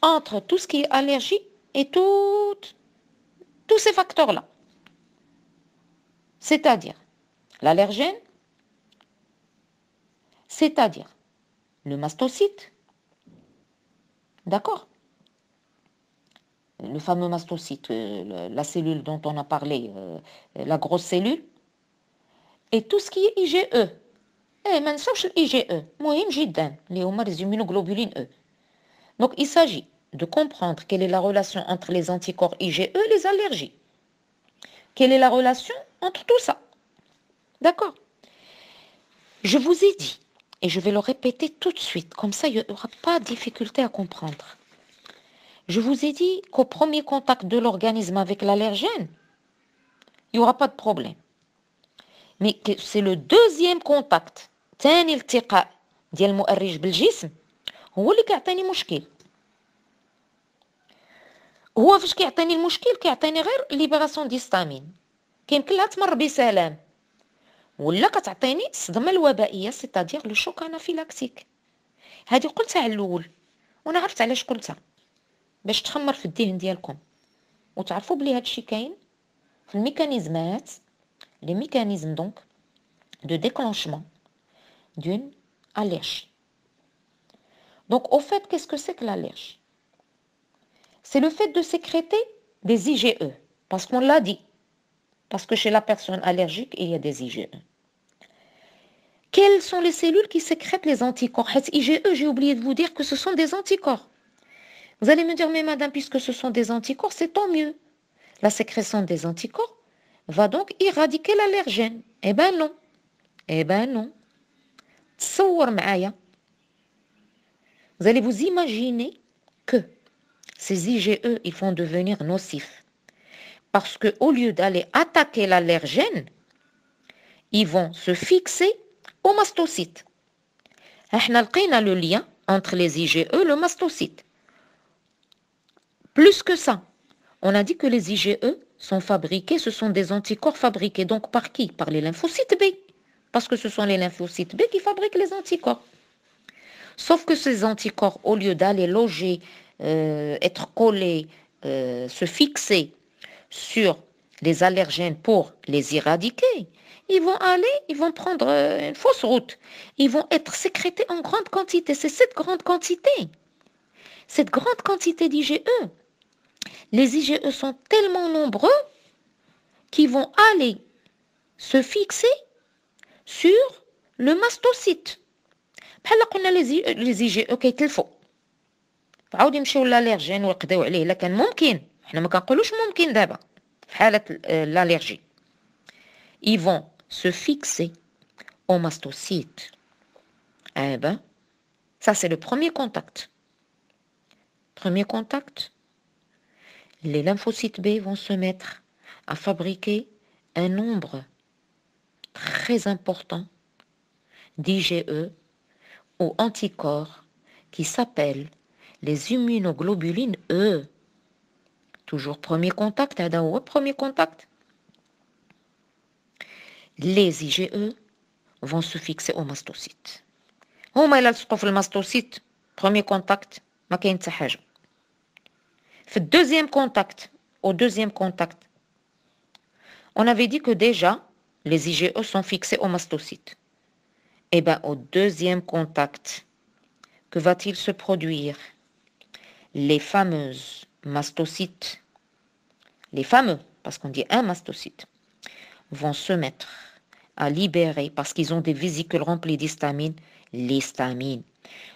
Speaker 1: entre tout ce qui est allergie et tous ces facteurs-là. C'est-à-dire l'allergène, c'est-à-dire le mastocyte, d'accord? Le fameux mastocyte, la cellule dont on a parlé, la grosse cellule, et tout ce qui est IgE. ما نساوش الIgE, مهم جدا, اللي هما les immunoglobulines E. Donc il s'agit de comprendre quelle est la relation entre les anticorps IgE et les allergies. Quelle est la relation entre tout ça? D'accord? Je vous ai dit, et je vais le répéter tout de suite, comme ça il n'y aura pas de difficulté à comprendre. Je vous ai dit qu'au premier contact de l'organisme avec l'allergène, il n'y aura pas de problème. Mais que c'est le deuxième contact, ثاني التقاء ديال المؤرج بالجسم هو اللي كيعطيني مشكل. هو فاش كيعطيني المشكل كيعطيني غير ليبراسيون ديستامين كيمكن لها تمر بسلام ولا كتعطيني الصدمه الوبائيه سيتادير لو شوك انافيلاكتيك. هذه قلتها على الاول وانا عرفت علاش قلتها باش تخمر في الذهن ديالكم وتعرفوا بلي هادشي كاين في الميكانيزمات les mécanismes donc de déclenchement d'une allergie. Donc au fait, qu'est-ce que c'est que l'allergie? C'est le fait de sécréter des IgE, parce qu'on l'a dit, parce que chez la personne allergique, il y a des IgE. Quelles sont les cellules qui sécrètent les anticorps? IgE, j'ai oublié de vous dire que ce sont des anticorps. Vous allez me dire, mais madame, puisque ce sont des anticorps, c'est tant mieux. La sécrétion des anticorps va donc éradiquer l'allergène. Eh ben non. Eh ben non. تصور معايا. Vous allez vous imaginer que ces IgE, ils vont devenir nocifs. Parce qu'au lieu d'aller attaquer l'allergène, ils vont se fixer au mastocyte. احنا لقينا le lien entre les IgE et le mastocyte. Plus que ça, on a dit que les IgE sont fabriqués, ce sont des anticorps fabriqués. Donc par qui? Par les lymphocytes B. Parce que ce sont les lymphocytes B qui fabriquent les anticorps. Sauf que ces anticorps, au lieu d'aller loger, être collés, se fixer sur les allergènes pour les éradiquer, ils vont prendre une fausse route. Ils vont être sécrétés en grande quantité. C'est cette grande quantité d'IgE. Les IgE sont tellement nombreux qu'ils vont aller se fixer sur le mastocyte. بحال قلنا les IgE كيتلفوا فعاود يمشيو للالرجين ويقضيو عليه الا كان ممكن حنا ما كنقولوش ممكن دابا في حاله l'allergie. Ils vont se fixer au mastocyte. Eh ben, ça c'est le premier contact. Premier contact, les lymphocytes B vont se mettre à fabriquer un nombre très important d'IgE ou anticorps qui s'appellent les immunoglobulines E. Toujours premier contact, premier contact. Les IgE vont se fixer au mastocyte. هما إلا لصقوا في الماستوسيت premier contact ما كاين حتى حاجة. في الدوزيام كونتاكت au deuxième contact. On avait dit que déjà, les IgE sont fixés au mastocyte. Eh bien, au deuxième contact, que va-t-il se produire? Les fameuses mastocytes, les fameux, parce qu'on dit un mastocyte, vont se mettre à libérer, parce qu'ils ont des vésicules remplies d'histamine, l'histamine.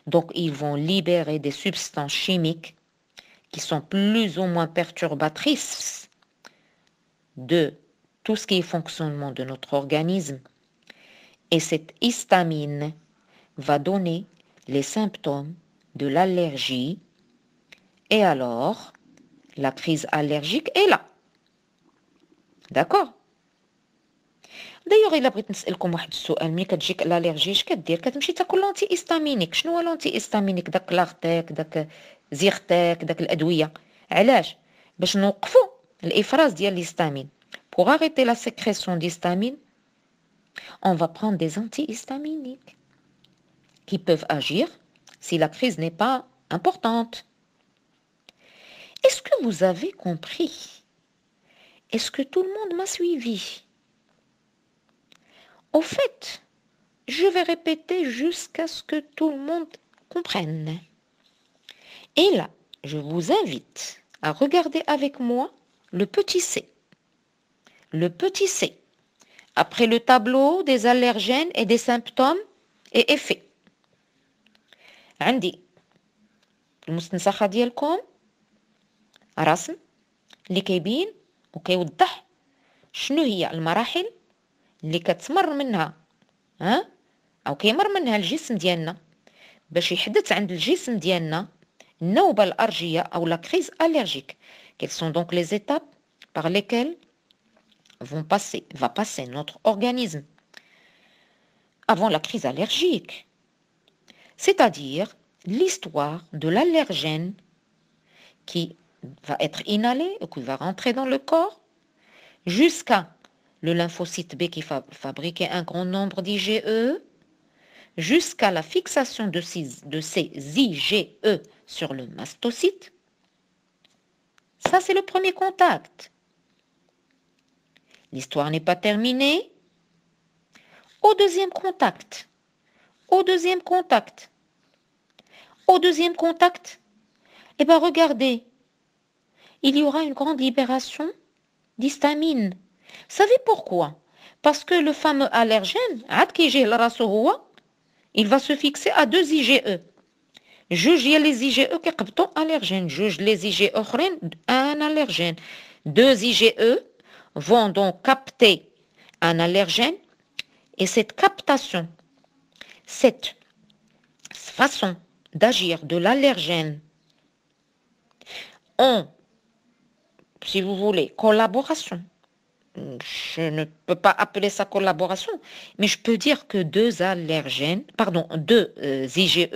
Speaker 1: Donc, ils vont libérer des substances chimiques qui sont plus ou moins perturbatrices de tout ce qui est fonctionnement de notre organisme. Et cette histamine va donner les symptômes de l'allergie. Et alors, la crise allergique est là. D'accord? D'ailleurs, إلا بغيت نسألكم واحد السؤال، ملي كتجيك الالرجي اش كدير؟ كتمشي تاكل لونتي استامينيك. شنو هو لونتي استامينيك؟ داك لاغتيك، داك زيغتيك، داك الادويه. علاش؟ باش نوقفوا الافراز ديال الهستامين. Pour arrêter la sécrétion d'histamine, on va prendre des antihistaminiques qui peuvent agir si la crise n'est pas importante. Est-ce que vous avez compris? Est-ce que tout le monde m'a suivi? Au fait, je vais répéter jusqu'à ce que tout le monde comprenne. Et là, je vous invite à regarder avec moi le petit C. Le petit C. Après le tableau des allergènes et des symptômes et effets. عندي المستنسخة ديالكم رسم اللي كيبين وكيوضح شنو هي المراحل اللي كتمر منها او كيمر منها الجسم ديالنا باش يحدث عند الجسم ديالنا النوبة الأرجية او la crise allergique. Quelles sont donc les étapes par lesquelles va passer notre organisme avant la crise allergique? C'est-à-dire l'histoire de l'allergène qui va être inhalé ou qui va rentrer dans le corps jusqu'à le lymphocyte B qui va fabriquer un grand nombre d'IgE, jusqu'à la fixation de ces IgE sur le mastocyte. Ça, c'est le premier contact. L'histoire n'est pas terminée. Au deuxième contact, eh bien regardez, il y aura une grande libération d'histamine. Vous savez pourquoi? Parce que le fameux allergène, il va se fixer à 2 IgE. Juge les IgE qui captent allergène, juge les IgE un allergène. 2 IgE vont donc capter un allergène et cette captation, cette façon d'agir de l'allergène ont, si vous voulez, collaboration. Je ne peux pas appeler ça collaboration, mais je peux dire que 2 IgE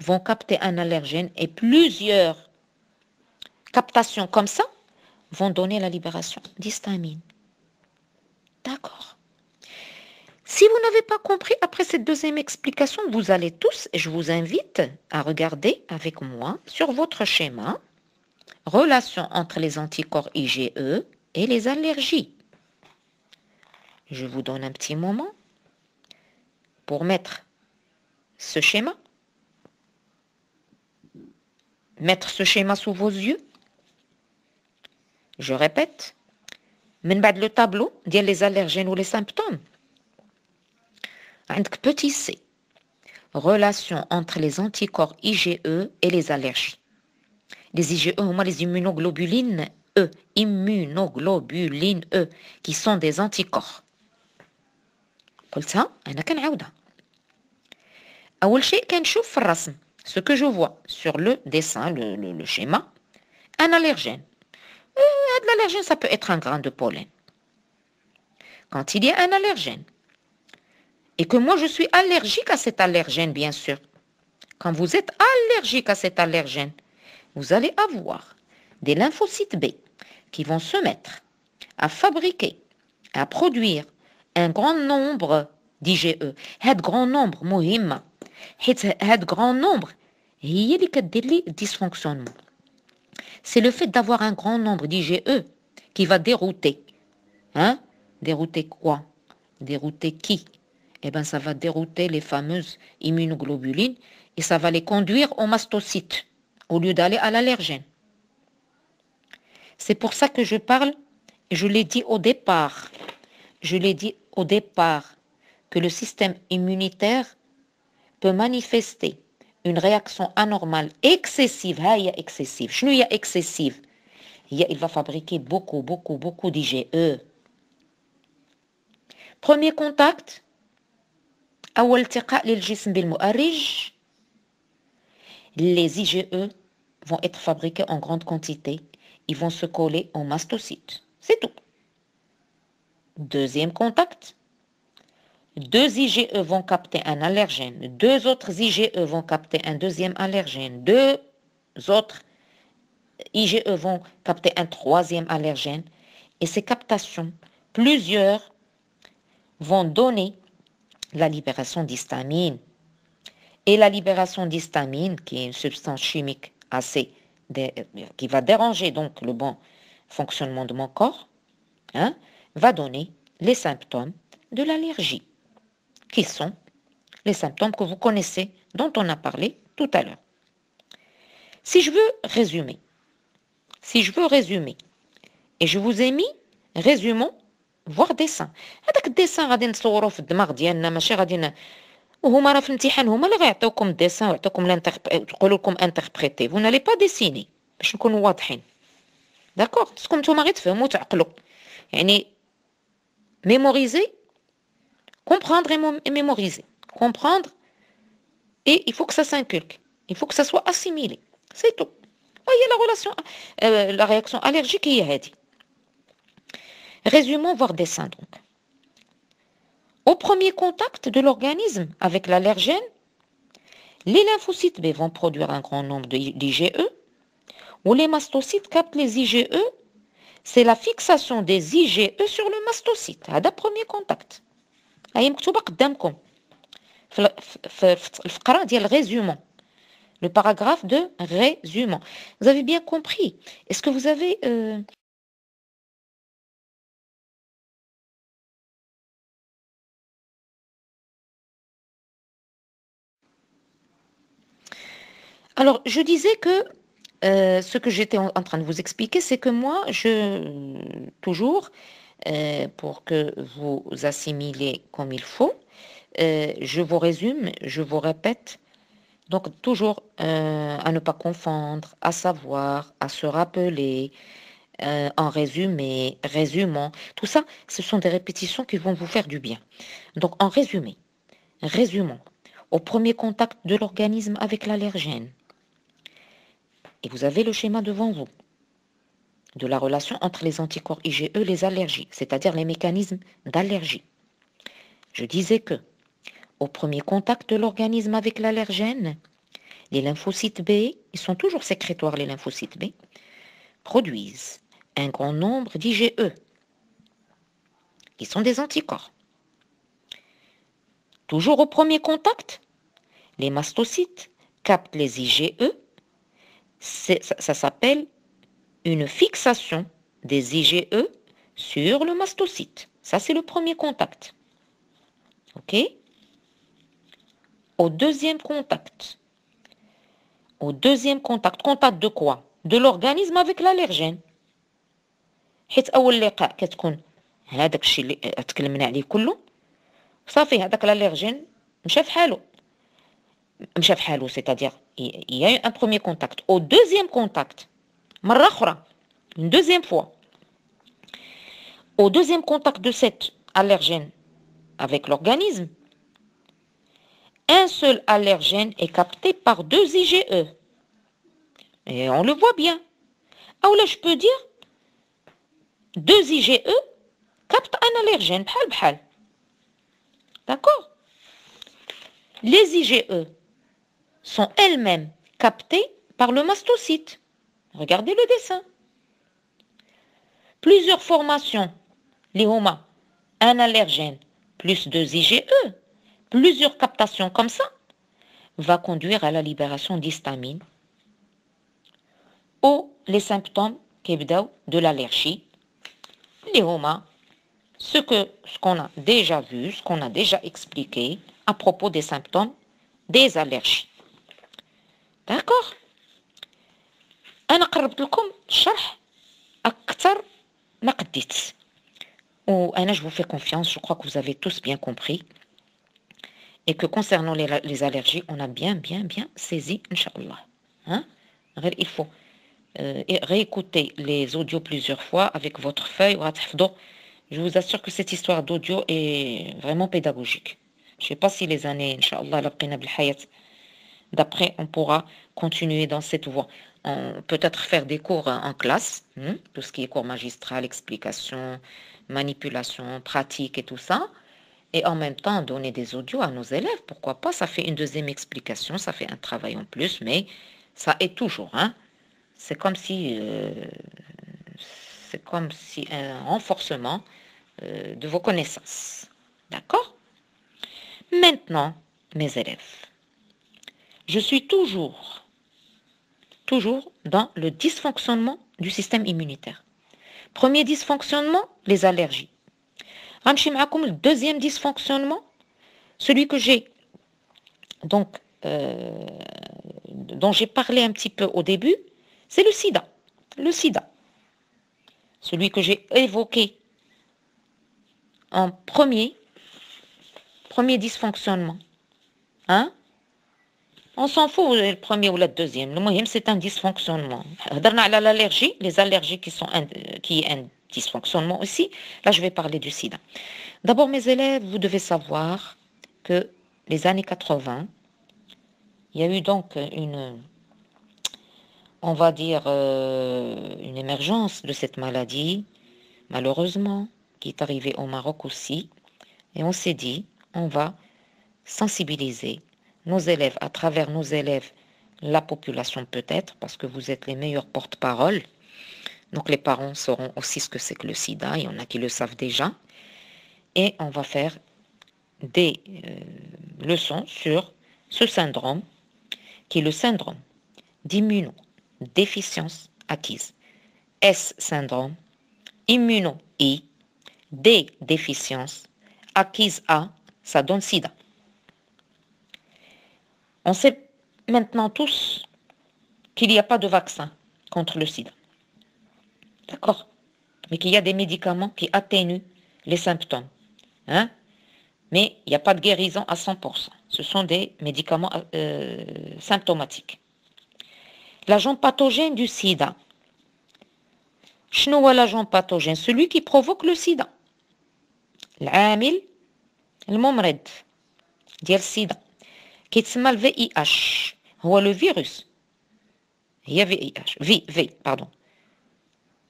Speaker 1: vont capter un allergène et plusieurs captations comme ça vont donner la libération d'histamine. D'accord. Si vous n'avez pas compris après cette deuxième explication, vous allez tous, et je vous invite à regarder avec moi sur votre schéma, relation entre les anticorps IgE et les allergies. Je vous donne un petit moment pour mettre ce schéma. Mettre ce schéma sous vos yeux. Je répète, le tableau dit les allergènes ou les symptômes. عندك petit c, relation entre les anticorps IgE et les allergies. Les IgE sont les immunoglobulines E, qui sont des anticorps. قلتها أنا كنعاودها. أول شيء كنشوف في الرسم, ce que je vois sur le dessin, le schéma, un allergène. L'allergène, ça peut être un grain de pollen. Quand il y a un allergène, et que moi je suis allergique à cet allergène, bien sûr, quand vous êtes allergique à cet allergène, vous allez avoir des lymphocytes B qui vont se mettre à fabriquer, à produire un grand nombre d'IgE. هاد grand nombre مهمة. حيت هاد grand nombre هي اللي كدير لي dysfonctionnement. C'est le fait d'avoir un grand nombre d'IgE qui va dérouter. Hein? Dérouter quoi? Dérouter qui? Eh bien, ça va dérouter les fameuses immunoglobulines et ça va les conduire aux mastocytes au lieu d'aller à l'allergène. C'est pour ça que je parle, je l'ai dit au départ, que le système immunitaire peut manifester une réaction anormale excessive. Excessive. Il va fabriquer beaucoup d'IgE. Premier contact, les IgE vont être fabriqués en grande quantité. Ils vont se coller aux mastocytes. C'est tout. Deuxième contact, 2 IgE vont capter un allergène, 2 autres IgE vont capter un deuxième allergène, 2 autres IgE vont capter un troisième allergène. Et ces captations, plusieurs, vont donner la libération d'histamine. Et la libération d'histamine, qui est une substance chimique qui va déranger donc le bon fonctionnement de mon corps, va donner les symptômes de l'allergie, qui sont les symptômes que vous connaissez, dont on a parlé tout à l'heure. Si je veux résumer, et je vous ai mis, résumons, voire dessin. هذاك الديسان غادي نصوروه في الدماغ ديالنا ماشي غادي وهما راه في الامتحان هما اللي غيعطيوكم الديسان ويعطيوكم يقولوا لكم انتربريتي vous n'allez pas dessiner باش نكونوا واضحين. داكور خصكم نتوما غير تفهموا وتعقلوا. يعني mémoriser, comprendre et mémoriser. Comprendre et il faut que ça s'inculque. Il faut que ça soit assimilé. C'est tout. La réaction allergique هي هذه. Résumons, voire dessin donc. Au premier contact de l'organisme avec l'allergène, les lymphocytes B vont produire un grand nombre d'IgE, ou les mastocytes captent les IgE. C'est la fixation des IgE sur le mastocyte. هذا premier contact. هي مكتوبة قدامكم في الفقرة ديال résumons. Le paragraphe de résumons. Vous avez bien compris. Est-ce que vous avez... Alors, je disais que ce que j'étais en train de vous expliquer, c'est que moi, toujours, pour que vous assimilez comme il faut, je vous résume, je vous répète, donc toujours à ne pas confondre, à savoir, à se rappeler, en résumé, résumons, tout ça, ce sont des répétitions qui vont vous faire du bien. Donc en résumé, résumons, au premier contact de l'organisme avec l'allergène, et vous avez le schéma devant vous de la relation entre les anticorps IgE et les allergies, c'est-à-dire les mécanismes d'allergie. Je disais que, au premier contact de l'organisme avec l'allergène, les lymphocytes B, ils sont toujours sécrétoires les lymphocytes B, produisent un grand nombre d'IgE, qui sont des anticorps. Toujours au premier contact, les mastocytes captent les IgE. Ça s'appelle une fixation des IgE sur le mastocyte. Ça, c'est le premier contact. OK? Au deuxième contact, contact de quoi? De l'organisme avec l'allergène. حيت أول لقاء كتكون هذاك الشيء اللي تكلمنا عليه كله صافي هذاك l'allergène مشى في حالو c'est-à-dire il y a eu un premier contact. Au deuxième contact, مرة أخرى, une deuxième fois, au deuxième contact de cet allergène avec l'organisme, un seul allergène est capté par 2 IgE. Et on le voit bien. Ah là, je peux dire 2 IgE captent un allergène. بحال. D'accord? Les IgE sont elles-mêmes captées par le mastocyte. Regardez le dessin. Plusieurs formations, les HOMA, un allergène plus 2 IgE, plusieurs captations comme ça, va conduire à la libération d'histamine ou les symptômes de l'allergie, les homa, ce qu'on a déjà vu, ce qu'on a déjà expliqué à propos des symptômes des allergies. D'accord? أنا قربت لكم الشرح أكثر ما قديت. Je vous fais confiance, je crois que vous avez tous bien compris. Et que concernant les allergies, on a bien saisi, Inch'Allah. Hein? Il faut réécouter les audios plusieurs fois avec votre feuille. Je vous assure que cette histoire d'audio est vraiment pédagogique. Je ne sais pas si les années, Inch'Allah, d'après, on pourra continuer dans cette voie. Peut-être faire des cours en classe, tout ce qui est cours magistral, explication, manipulation, pratique et tout ça. Et en même temps, donner des audios à nos élèves. Pourquoi pas? Ça fait une deuxième explication, ça fait un travail en plus, mais ça aide toujours. Hein? C'est comme si un renforcement de vos connaissances. D'accord? Maintenant, mes élèves, je suis toujours dans le dysfonctionnement du système immunitaire. Premier dysfonctionnement, les allergies. Le deuxième dysfonctionnement, celui que j'ai, donc, dont j'ai parlé un petit peu au début, c'est le sida. Le sida. Celui que j'ai évoqué en premier dysfonctionnement. Hein? On s'en fout, le premier ou le deuxième. Le moyen, c'est un dysfonctionnement. L'allergie, les allergies qui est un dysfonctionnement aussi. Là, je vais parler du sida. D'abord, mes élèves, vous devez savoir que les années 80, il y a eu donc on va dire, une émergence de cette maladie, malheureusement, qui est arrivée au Maroc aussi. Et on s'est dit, on va sensibiliser nos élèves, à travers nos élèves, la population peut-être, parce que vous êtes les meilleurs porte-parole. Donc les parents sauront aussi ce que c'est que le sida, il y en a qui le savent déjà. Et on va faire des leçons sur ce syndrome, qui est le syndrome d'immunodéficience acquise. S syndrome, immuno-I, D déficience, acquise A, ça donne sida. On sait maintenant tous qu'il n'y a pas de vaccin contre le sida. D'accord? Mais qu'il y a des médicaments qui atténuent les symptômes. Hein? Mais il n'y a pas de guérison à 100%. Ce sont des médicaments symptomatiques. L'agent pathogène du sida. شنو هو l'agent pathogène? Celui qui provoque le sida. العامل الممرض ديال السيدا كيتسمى ال VIH. هو le virus. هي VIH. Pardon.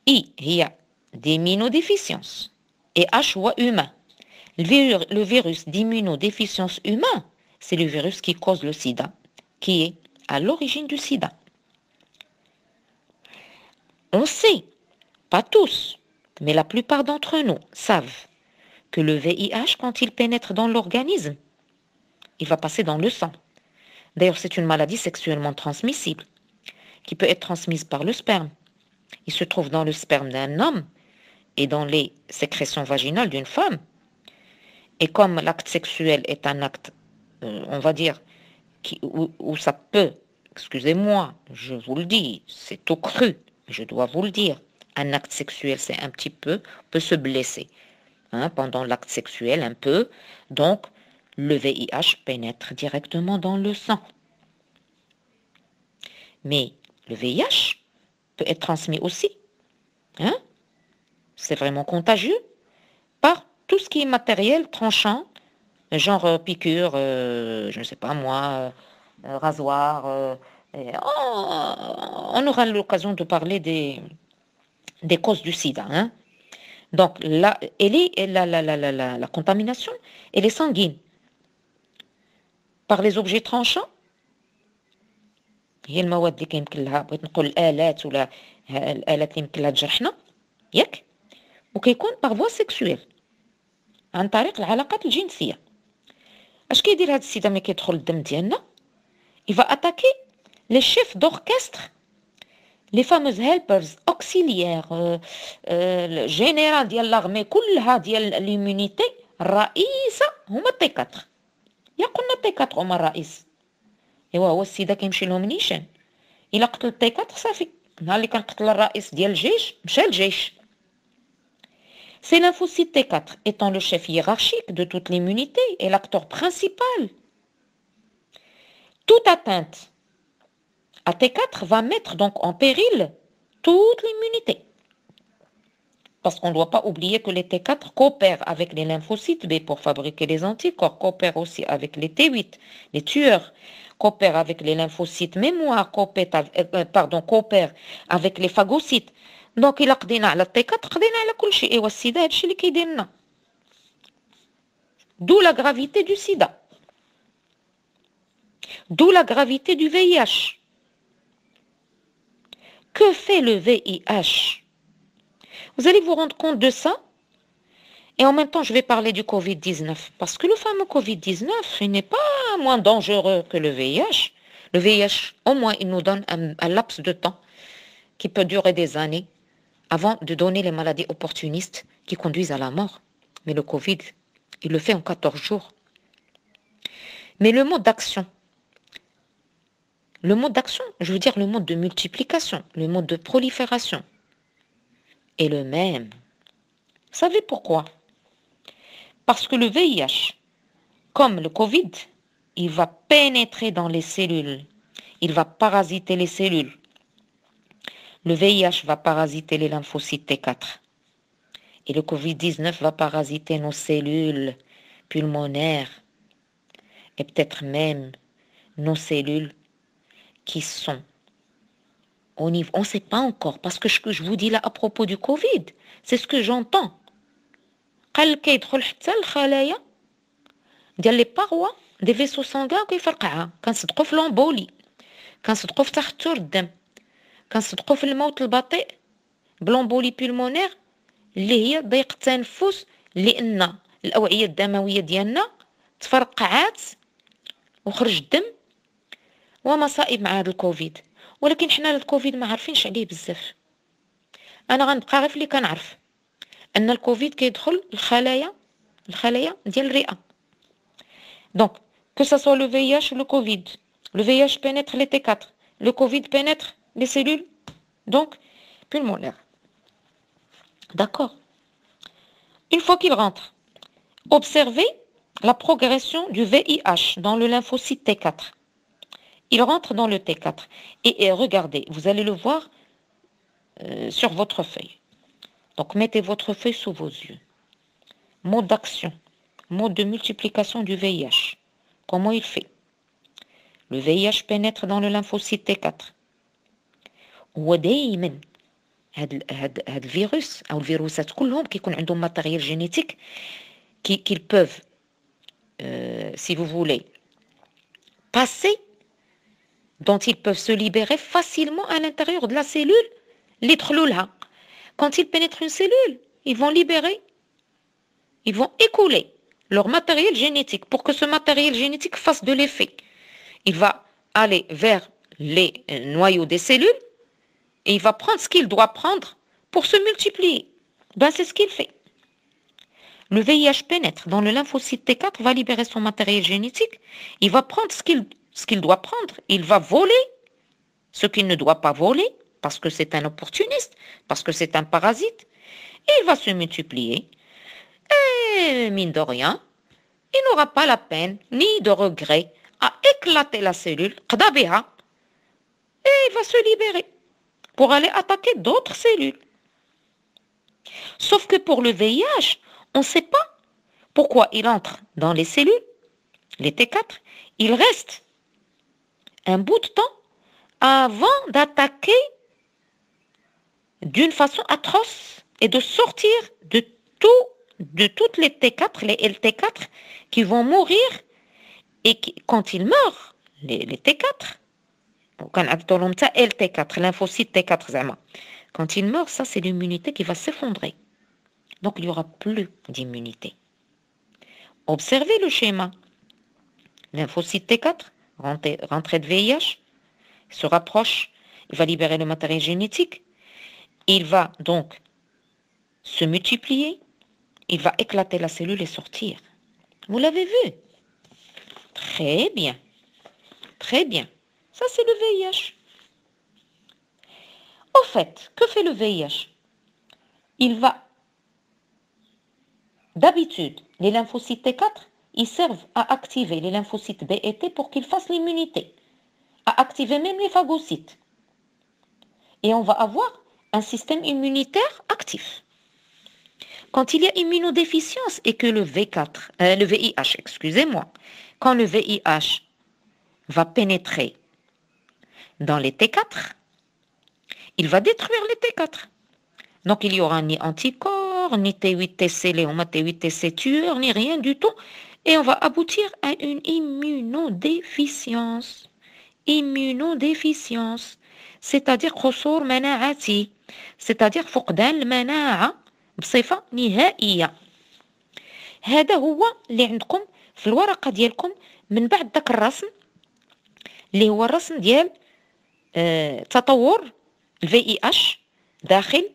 Speaker 1: I هي d'immunodéficience. Et H هو humain. Le virus d'immunodéficience humain, c'est le virus qui cause le sida, qui est à l'origine du sida. On sait, pas tous, mais la plupart d'entre nous savent que le VIH, quand il pénètre dans l'organisme, il va passer dans le sang. D'ailleurs, c'est une maladie sexuellement transmissible qui peut être transmise par le sperme. Il se trouve dans le sperme d'un homme et dans les sécrétions vaginales d'une femme. Et comme l'acte sexuel est un acte, on va dire, où ça peut, excusez-moi, je vous le dis, c'est tout cru, je dois vous le dire, un acte sexuel, c'est un petit peu, peut se blesser pendant l'acte sexuel, un peu. Donc, le VIH pénètre directement dans le sang. Mais le VIH peut être transmis aussi. C'est vraiment contagieux par tout ce qui est matériel tranchant, genre piqûre, je ne sais pas moi, rasoir. On aura l'occasion de parler des causes du sida. Donc, la contamination, elle est sanguine. Par les objets tranchants, هي المواد اللي كيمكن لها بغيت نقول الآلات ولا الآلات اللي يمكن لها تجرحنا ياك وكيكون باغ فوا سيكسويل عن طريق العلاقات الجنسية. اش كيدير هاد السيده ملي كيدخل الدم ديالنا؟ il va attaquer les chefs d'orchestre les fameuses helpers auxiliaires générales ديال l'armée كلها ديال l'immunité الرئيسة هما تي 4 يا قلنا تي 4 هما الرئيس ايوا هو السيدة كيمشي لهم نيشان الا قتل تي 4 صافي نهار اللي كنقتل الرئيس ديال الجيش مشى الجيش. C'est lymphocyte T4 étant le chef hiérarchique de toute l'immunité et l'acteur principal. Toute atteinte à T4 va mettre donc en péril toute l'immunité. Parce qu'on ne doit pas oublier que les T4 coopèrent avec les lymphocytes B pour fabriquer les anticorps, coopèrent aussi avec les T8, les tueurs, coopèrent avec les lymphocytes mémoire, coopèrent avec les phagocytes. Donc il a قضينا على T4 قضينا على كل شيء. ايوا السيدا هادشي اللي كيدير لنا. D'où la gravité du sida. D'où la gravité du VIH. Que fait le VIH? Vous allez vous rendre compte de ça. Et en même temps, je vais parler du Covid-19. Parce que le fameux Covid-19, il n'est pas moins dangereux que le VIH. Le VIH, au moins, il nous donne un laps de temps qui peut durer des années avant de donner les maladies opportunistes qui conduisent à la mort. Mais le Covid, il le fait en 14 jours. Mais le mode d'action, je veux dire le mode de multiplication, le mode de prolifération, est le même. Vous savez pourquoi? Parce que le VIH, comme le Covid, il va pénétrer dans les cellules. Il va parasiter les cellules. Le VIH va parasiter les lymphocytes T4. Et le Covid-19 va parasiter nos cellules pulmonaires. Et peut-être même nos cellules qui sont au niveau... On ne sait pas encore, parce que ce que je vous dis là à propos du Covid, c'est ce que j'entends. قال كيدخل حتى الخلايا ديال لي باروا دي فيسو سانغان وكيفرقعها. كنصدقوا في لومبولي، كنصدقوا في تخثر الدم، كنصدقوا في الموت البطيء بلومبولي بولمونير اللي هي ضيق التنفس لان الاوعيه الدمويه ديالنا تفرقعات وخرج الدم ومصائب مع هذا الكوفيد. ولكن حنا الكوفيد ما عارفينش عليه بزاف. انا غنبقى غير في اللي كنعرف ان الكوفيد كيدخل الخلايا ديال الرئه. Donc que ça soit le VIH ou le Covid, le VIH pénètre les T4, le Covid pénètre les cellules donc pulmonaires. D'accord. Une fois qu'il rentre, observez la progression du VIH dans le lymphocyte T4. Il rentre dans le T4 et regardez, vous allez le voir sur votre feuille. Donc mettez votre feuille sous vos yeux. Mode d'action, mode de multiplication du VIH. Comment il fait? Le VIH pénètre dans le lymphocyte T4. ودائما هاد الفيروس او الفيروسات كلهم كيكون عندهم ماتيريال جينيتيك qu'ils peuvent si vous voulez passer, dont ils peuvent se libérer facilement à l'intérieur de la cellule اللي يدخلوا لها. Quand ils pénètrent une cellule, ils vont libérer, ils vont écouler leur matériel génétique pour que ce matériel génétique fasse de l'effet. Il va aller vers les noyaux des cellules et il va prendre ce qu'il doit prendre pour se multiplier. Ben, c'est ce qu'il fait. Le VIH pénètre dans le lymphocyte T4, va libérer son matériel génétique, il va prendre ce qu'il doit prendre, il va voler ce qu'il ne doit pas voler, parce que c'est un opportuniste, parce que c'est un parasite, et il va se multiplier. Et mine de rien, il n'aura pas la peine ni de regret à éclater la cellule, et il va se libérer pour aller attaquer d'autres cellules. Sauf que pour le VIH, on ne sait pas pourquoi il entre dans les cellules, les T4, il reste un bout de temps avant d'attaquer d'une façon atroce et de sortir de toutes les T4, les LT4 qui vont mourir et qui, quand ils meurent, les T4, LT4, lymphocyte T4, quand ils meurent, ça c'est l'immunité qui va s'effondrer. Donc il n'y aura plus d'immunité. Observez le schéma. Lymphocyte T4, rentrée de VIH, se rapproche il va libérer le matériel génétique, il va donc se multiplier, il va éclater la cellule et sortir. Vous l'avez vu? Très bien. Très bien. Ça, c'est le VIH. Au fait, que fait le VIH? Il va, d'habitude, les lymphocytes T4, ils servent à activer les lymphocytes B et T pour qu'ils fassent l'immunité, à activer même les phagocytes. Et on va avoir un système immunitaire actif. Quand il y a immunodéficience et que le VIH, excusez-moi, quand le VIH va pénétrer dans les T4, il va détruire les T4. Donc il n'y aura ni anticorps, ni T8-TC, léoma T8-TC tueur, ni rien du tout. Et on va aboutir à une immunodéficience. Immunodéficience. C'est-à-dire خسور مناعتي. C'est-à-dire فقدان المناعة بصفة نهائية. هذا هو اللي عندكم في الورقة ديالكم من بعد داك الرسم اللي هو الرسم ديال تطور VIH داخل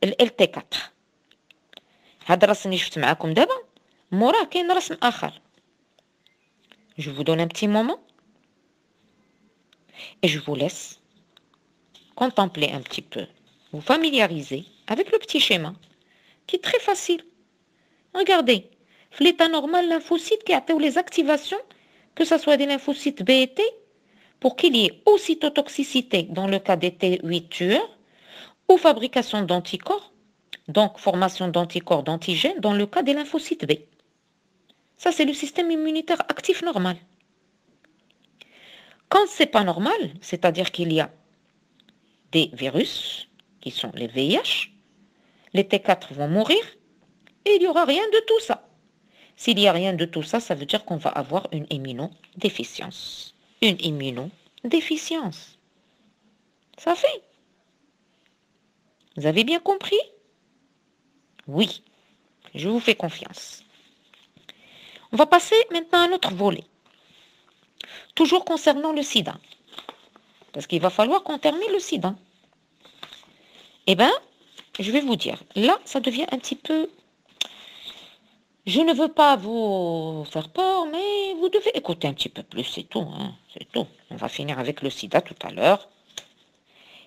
Speaker 1: LT4. هذا الرسم اللي شفت معاكم دابا موراه كاين رسم آخر. Je vous donne un petit moment et je vous laisse contempler un petit peu, vous familiariser avec le petit schéma qui est très facile. Regardez, l'état normal, lymphocytes qui ont les activations, que ce soit des lymphocytes B et T, pour qu'il y ait ou cytotoxicité dans le cas des T8 tueurs, ou fabrication d'anticorps, donc formation d'anticorps d'antigènes dans le cas des lymphocytes B. Ça, c'est le système immunitaire actif normal. Quand c'est pas normal, c'est-à-dire qu'il y a des virus, qui sont les VIH, les T4 vont mourir, et il n'y aura rien de tout ça. S'il n'y a rien de tout ça, ça veut dire qu'on va avoir une immunodéficience. Une immunodéficience. Ça fait. Vous avez bien compris? Oui, je vous fais confiance. On va passer maintenant à un autre volet. Toujours concernant le sida. Parce qu'il va falloir qu'on termine le sida. Eh bien, je vais vous dire, là, ça devient un petit peu... Je ne veux pas vous faire peur, mais vous devez écouter un petit peu plus, c'est tout. Hein, c'est tout. On va finir avec le sida tout à l'heure.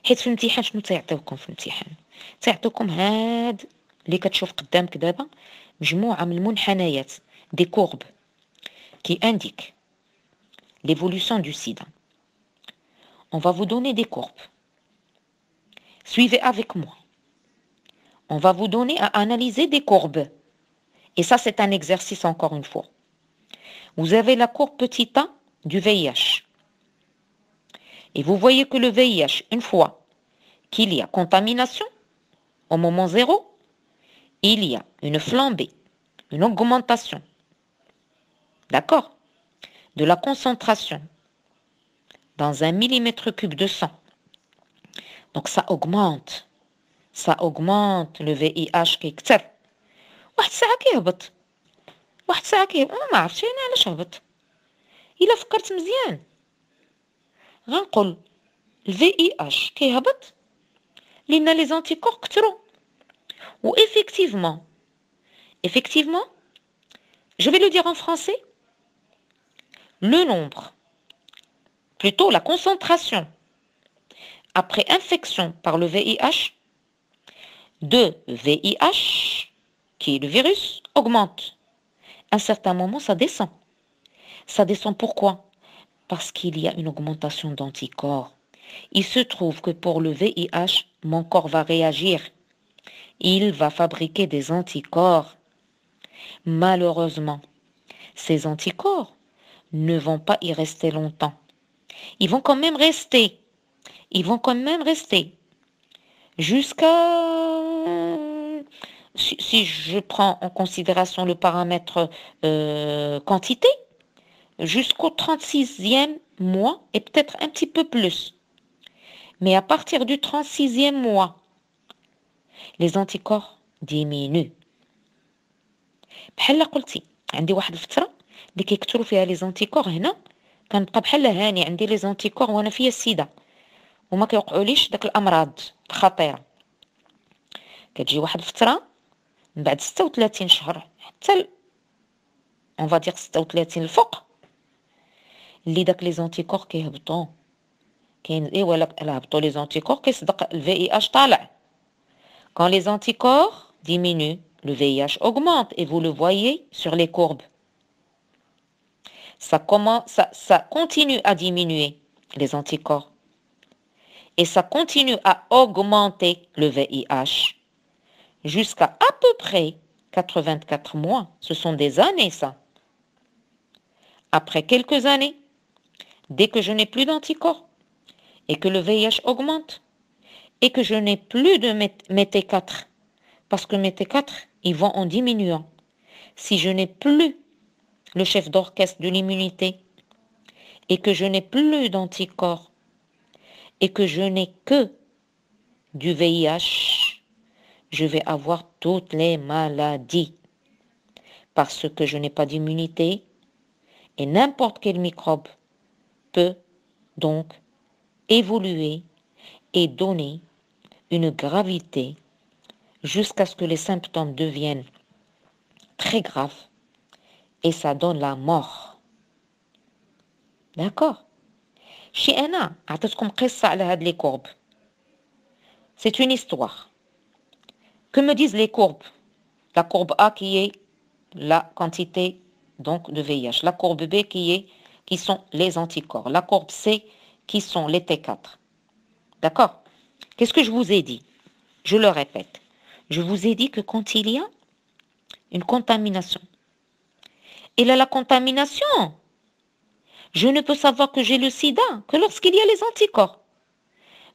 Speaker 1: حيت في الامتحان شنو تيعطيوكم في الامتحان؟ تيعطيوكم هاد اللي كتشوف قدامك دابا مجموعة من المنحنيات des courbes qui indiquent l'évolution du sida. On va vous donner des courbes. Suivez avec moi. On va vous donner à analyser des courbes. Et ça, c'est un exercice encore une fois. Vous avez la courbe petit a du VIH. Et vous voyez que le VIH, une fois qu'il y a contamination, au moment 0, il y a une flambée, une augmentation, d'accord, de la concentration dans 1 millimètre cube de sang. Donc ça augmente le VIH qui كتر. واحد الساعة كيهبط، واحد الساعة كيهبط، ما عرفتش أنا علاش هبط. إلا فكرت مزيان غنقول الVIH كيهبط لأن les anticorps كتروا. Ou effectivement, je vais le dire en français, le nombre, plutôt la concentration, après infection par le VIH, de VIH, qui est le virus, augmente. À un certain moment, ça descend. Ça descend pourquoi? Parce qu'il y a une augmentation d'anticorps. Il se trouve que pour le VIH, mon corps va réagir. Il va fabriquer des anticorps. Malheureusement, ces anticorps ne vont pas y rester longtemps. Ils vont quand même rester. Jusqu'à... Si je prends en considération le paramètre quantité, jusqu'au 36e mois et peut-être un petit peu plus. Mais à partir du 36e mois, les anticorps diminuent. بحال قلتي عندي واحد الفترة اللي كيكثروا فيها لي زانتيكور هنا كنبقى بحال هاني عندي لي زانتيكور وانا فيا السيده وما كيوقعوليش داك الامراض الخطيره. كتجي واحد الفتره من بعد 36 شهر حتى اون فادير 36 الفوق اللي داك لي زونتيكور كيهبطوا. كاين ايوا لا هبطوا لي زونتيكور كيصدق الفي اي اش طالع. Quand les anticorps diminuent, le VIH augmente et vous le voyez sur les courbes. Ça continue à diminuer les anticorps et ça continue à augmenter le VIH jusqu'à peu près 84 mois. Ce sont des années ça. Après quelques années, dès que je n'ai plus d'anticorps et que le VIH augmente et que je n'ai plus de mes T4, parce que mes T4, ils vont en diminuant. Si je n'ai plus le chef d'orchestre de l'immunité et que je n'ai plus d'anticorps et que je n'ai que du VIH, je vais avoir toutes les maladies parce que je n'ai pas d'immunité et n'importe quel microbe peut donc évoluer et donner une gravité jusqu'à ce que les symptômes deviennent très graves et ça donne la mort. D'accord? Chez Anna, les courbes. C'est une histoire. Que me disent les courbes? La courbe A qui est la quantité donc de VIH, la courbe B qui sont les anticorps, la courbe C qui sont les T4. D'accord? Qu'est-ce que je vous ai dit? Je le répète. Je vous ai dit que quand il y a une contamination, et là la contamination, je ne peux savoir que j'ai le sida que lorsqu'il y a les anticorps.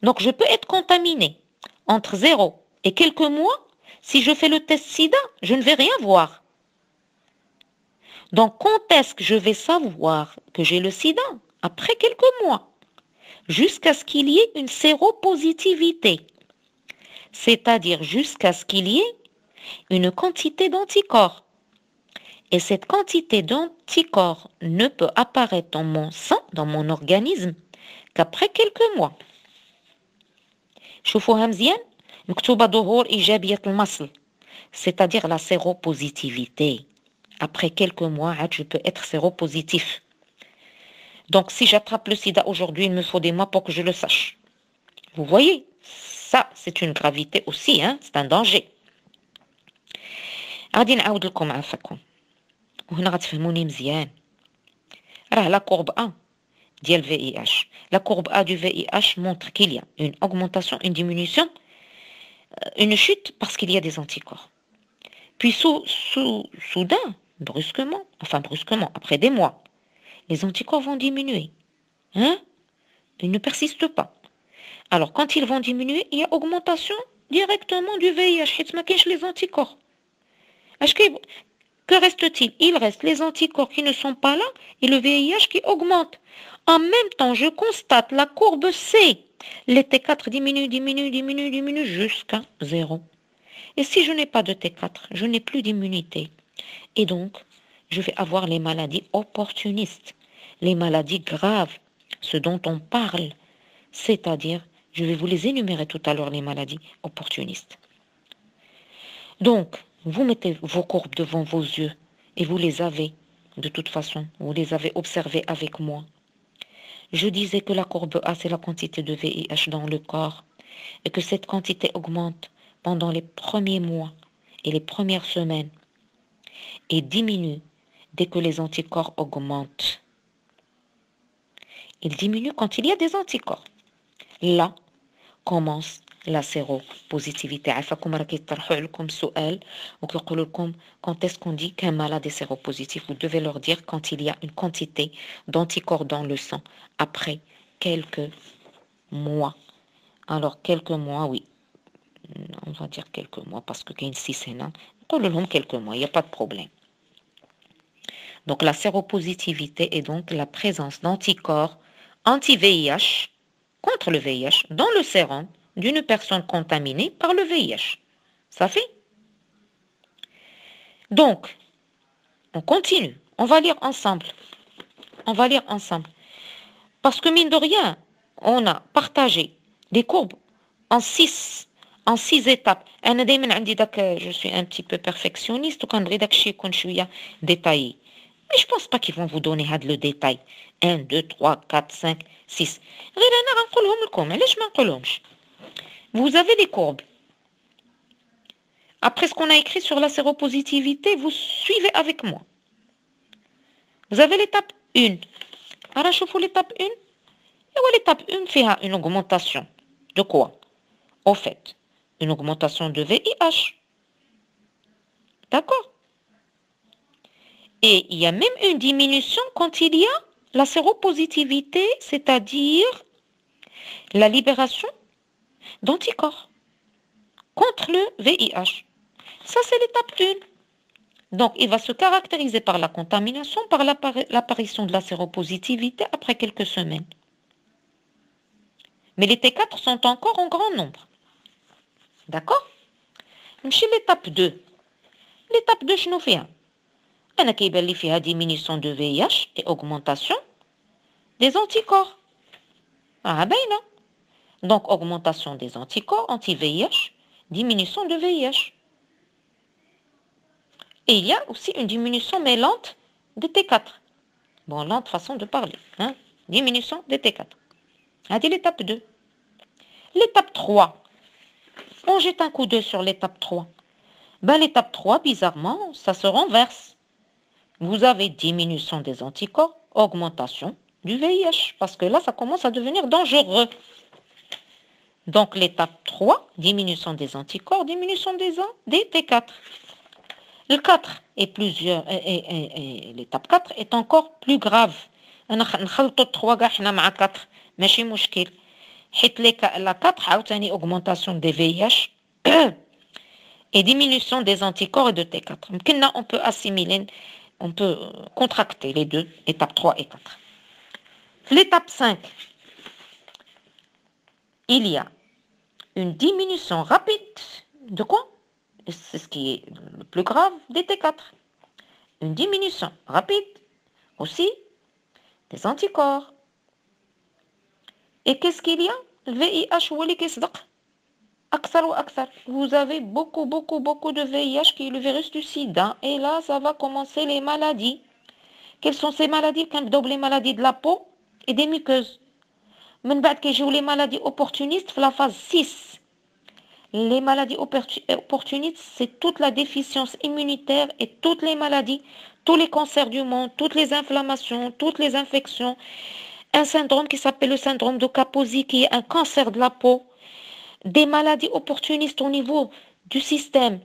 Speaker 1: Donc je peux être contaminée entre 0 et quelques mois. Si je fais le test sida, je ne vais rien voir. Donc quand est-ce que je vais savoir que j'ai le sida? Après quelques mois, jusqu'à ce qu'il y ait une séropositivité. C'est-à-dire jusqu'à ce qu'il y ait une quantité d'anticorps. Et cette quantité d'anticorps ne peut apparaître dans mon sang, dans mon organisme, qu'après quelques mois. شوفوها مزيان مكتوبة ظهور إيجابية المصل, c'est-à-dire la séropositivité. Après quelques mois, je peux être séropositif. Donc si j'attrape le sida aujourd'hui, il me faut des mois pour que je le sache. Vous voyez, ça c'est une gravité aussi, hein? C'est un danger. غادي نعاود لكم عافاكم وهنا غتفهموني مزيان. راه la courbe A ديال VIH. La courbe A du VIH montre qu'il y a une augmentation, une diminution, une chute parce qu'il y a des anticorps. Puis soudain, brusquement, après des mois, les anticorps vont diminuer. Hein? Ils ne persistent pas. Alors quand ils vont diminuer, il y a augmentation directement du VIH. حيت ما كاينش les anticorps. Que reste-t-il? Il reste les anticorps qui ne sont pas là et le VIH qui augmente. En même temps, je constate la courbe C. Les T4 diminuent jusqu'à 0. Et si je n'ai pas de T4, je n'ai plus d'immunité. Et donc, je vais avoir les maladies opportunistes, les maladies graves, ce dont on parle. C'est-à-dire, je vais vous les énumérer tout à l'heure, les maladies opportunistes. Donc, vous mettez vos courbes devant vos yeux et vous les avez, de toute façon, vous les avez observées avec moi. Je disais que la courbe A, c'est la quantité de VIH dans le corps et que cette quantité augmente pendant les premiers mois et les premières semaines et diminue dès que les anticorps augmentent. Il diminue quand il y a des anticorps. Là commence la séropositivité. عارفاكم راه كيطرحوا لكم سؤال وكيقولوا لكم quand est-ce qu'on dit qu'un malade est séropositif. Vous devez leur dire quand il y a une quantité d'anticorps dans le sang après quelques mois. Alors quelques mois, oui. On va dire quelques mois parce que كاين 6 هنا. نقول لهم quelques mois, il n'y a pas de problème. Donc la séropositivité est donc la présence d'anticorps anti-VIH contre le VIH dans le sérum d'une personne contaminée par le VIH. Ça fait? Donc, on continue. On va lire ensemble. Parce que mine de rien, on a partagé des courbes en six étapes. أنا دايما عندي داك je suis un petit peu perfectionniste وكنبغي داكشي يكون شوية détaillé. Mais je pense pas qu'ils vont vous donner هاد le détail. 1, 2, 3, 4, 5, 6. غير أنا غنقولهم لكم علاش ما نقولهمش. Vous avez des courbes. Après ce qu'on a écrit sur la séropositivité, vous suivez avec moi. Vous avez l'étape 1. Alors, شوفوا l'étape 1. Et l'étape 1 فيها une augmentation. De quoi? Au fait, une augmentation de VIH. D'accord? Et il y a même une diminution quand il y a la séropositivité, c'est-à-dire la libération d'anticorps contre le VIH. Ça, c'est l'étape 1. Donc, il va se caractériser par la contamination, par l'apparition de la séropositivité après quelques semaines. Mais les T4 sont encore en grand nombre. D'accord? Chez l'étape 2. L'étape 2, je nous fais un. أنا كيبان لي فيها diminution de VIH et augmentation des anticorps. باينة. Donc, augmentation des anticorps anti-VIH, diminution de VIH. Et il y a aussi une diminution, mais lente, des T4. Bon, lente façon de parler. Hein? Diminution des T4. C'est l'étape 2. L'étape 3. On jette un coup d'œil sur l'étape 3. Ben, l'étape 3, bizarrement, ça se renverse. Vous avez diminution des anticorps, augmentation du VIH. Parce que là, ça commence à devenir dangereux. Donc, l'étape 3, diminution des anticorps, diminution des T4. Le 4 est l'étape 4 est encore plus grave. نخلطوا 3 كاع حنا مع 4 ماشي مشكل. حيت la 4 عاوتاني augmentation des VIH et diminution des anticorps et de T4. يمكننا on peut assimiler, on peut contracter les deux, étape 3 et 4. L'étape 5, il y a une diminution rapide de quoi? C'est ce qui est le plus grave des T4. Une diminution rapide aussi des anticorps. Et qu'est-ce qu'il y a? Le VIH ou les vous avez beaucoup de VIH qui est le virus du sida. Et là, ça va commencer les maladies. Quelles sont ces maladies? Les maladies de la peau et des muqueuses. من بعد كيجيو les maladies opportunistes في la phase 6. Les maladies opportunistes, c'est toute la déficience immunitaire et toutes les maladies, tous les cancers du monde, toutes les inflammations, toutes les infections. Un syndrome qui s'appelle le syndrome de Kaposi, qui est un cancer de la peau. Des maladies opportunistes au niveau du système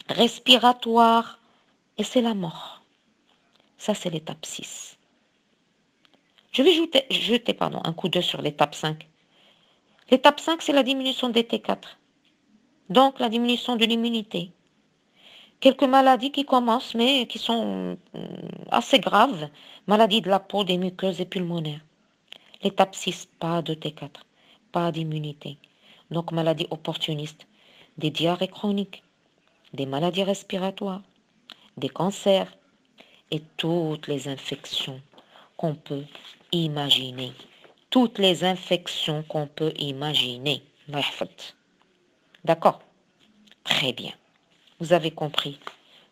Speaker 1: respiratoire. Et c'est la mort. Ça, c'est l'étape 6. Je vais jeter un coup d'œil sur l'étape 5. L'étape 5, c'est la diminution des T4. Donc, la diminution de l'immunité. Quelques maladies qui commencent, mais qui sont assez graves. Maladies de la peau, des muqueuses et pulmonaires. L'étape 6, pas de T4, pas d'immunité. Donc, maladies opportunistes, des diarrhées chroniques, des maladies respiratoires, des cancers et toutes les infections qu'on peut imaginer. Toutes les infections qu'on peut imaginer. D'accord? Très bien. Vous avez compris.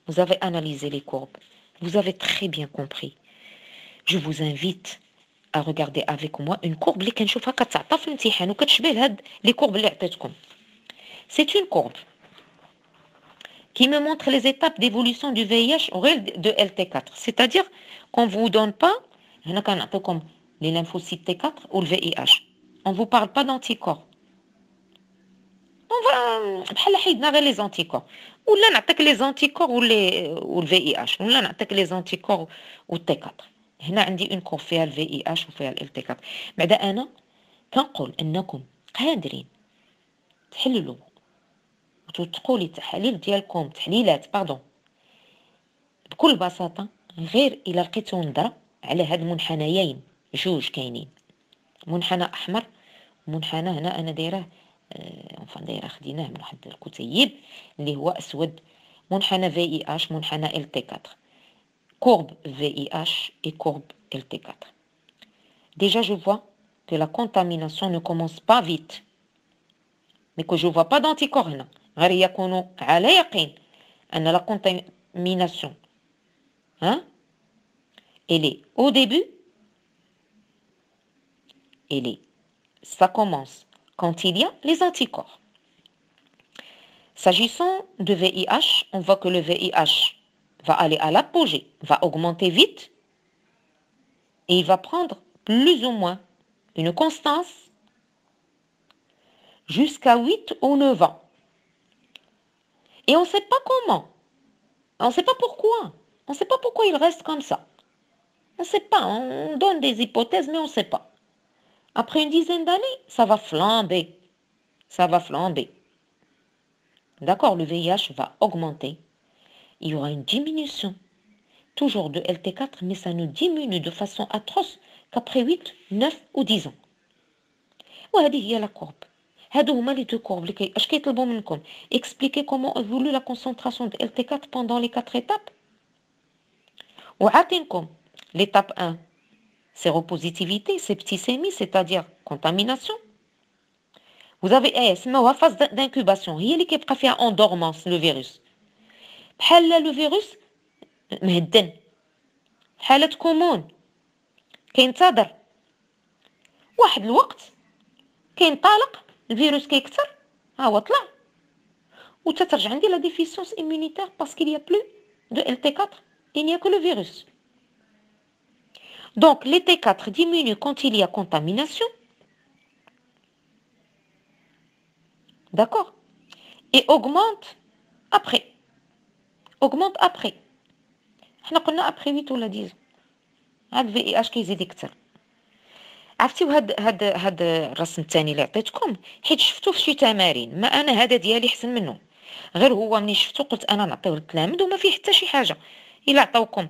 Speaker 1: Vous avez analysé les courbes. Vous avez très bien compris. Je vous invite à regarder avec moi une courbe اللي كنشوفها كتعطى في الامتحان وكتشبه لهاد les courbes اللي عطيتكم. C'est une courbe qui me montre les étapes d'évolution du VIH au réel de LT4. C'est-à-dire qu'on ne vous donne pas, هنا كنعطيكم les lymphocytes T4 ou le VIH. On ne vous parle pas d'anticorps. On va بحال حيدنا غير les anticorps. ولا نعطيك les anticorps ou le VIH. ولا نعطيك les anticorps ou T4. هنا عندي اون كور فيها الفي اي اش وفيها ال تي 4. بعدا انا كنقول انكم قادرين تحللوا وتدخلوا لي التحاليل ديالكم بكل بساطه غير الا لقيتو نظره على هاد المنحنيين جوج كاينين منحنى احمر ومنحنى هنا انا دايره خديناه من واحد الكتيب اللي هو اسود منحنى في اي اش منحنى ال تي 4 courbe VIH et courbe LT4. Déjà, je vois que la contamination ne commence pas vite. mais que je ne vois pas d'anticorps هنا. غير يكونوا على يقين أن la contamination, hein, elle est au début, ça commence quand il y a les anticorps. S'agissant de VIH, on voit que le VIH va aller à l'apogée, va augmenter vite et il va prendre plus ou moins une constance jusqu'à 8 ou 9 ans. Et on ne sait pas comment, on ne sait pas pourquoi, on ne sait pas pourquoi il reste comme ça. On ne sait pas, on donne des hypothèses, mais on ne sait pas. Après une dizaine d'années, ça va flamber. Ça va flamber. D'accord, le VIH va augmenter. Il y aura une diminution, toujours de LT4, mais ça ne diminue de façon atroce qu'après 8, 9 ou 10 ans. وهذه هي la courbe. هادو هما les deux courbes. اش كيطلبوا منكم expliquer comment évolue la concentration de LT4 pendant les 4 étapes. وعاطينكم l'étape 1, séropositivité, septicémie, c'est-à-dire contamination. Vous avez سموها phase d'incubation, هي اللي كيبقى فيها en dormance le virus. بحال le virus مهدن، حالة كومون كينتظر واحد الوقت، كينطلق الفيروس كيكثر، ها هو طلع وتترجع عندي la déficience immunitaire parce qu'il y a plus de LT4, il n'y a que le virus. Donc les T4 diminuent quand il y a contamination. D'accord? Et augmente après. Augmente après. احنا قلنا après 8 ولا 10. هاد في اش كيزيد يكثر. عرفتيو هاد الرسم الثاني اللي عطيتكم حيت شفتو في شي تمارين، ما انا هذا ديالي احسن منه، غير هو ملي شفتو قلت انا نعطيوه للتلاميذ وما فيه حتى شي حاجه. الا عطاوكم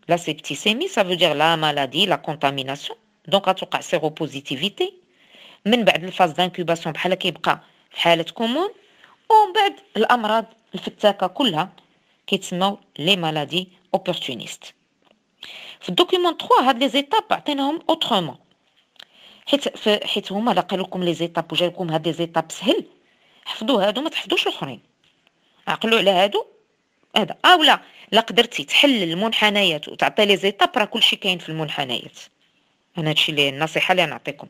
Speaker 1: لا سيبتيسيمي ça veut dire la maladie, la contamination، دونك غتوقع سيروبوزيتيفيتي، من بعد الفاز دانكوباسيون بحال كيبقى في حاله كومون، ومن بعد الامراض الفتاكه كلها كيتسموا لي مالادي اوبورتونيست. في الدوكيومون 3 هاد لي زيتاب عطيناهم اوترومون، حيت هما لا قالوا لكم لي زيتاب وجا لكم هاد لي زيتاب سهل، حفظوا هادو ما تحفظوش الاخرين، عقلوا على هادو. هذا اولا لا قدرتي تحل المنحنيات وتعطي لي زيتاب راه كلشي كاين في المنحنيات. انا هادشي اللي النصيحه اللي نعطيكم.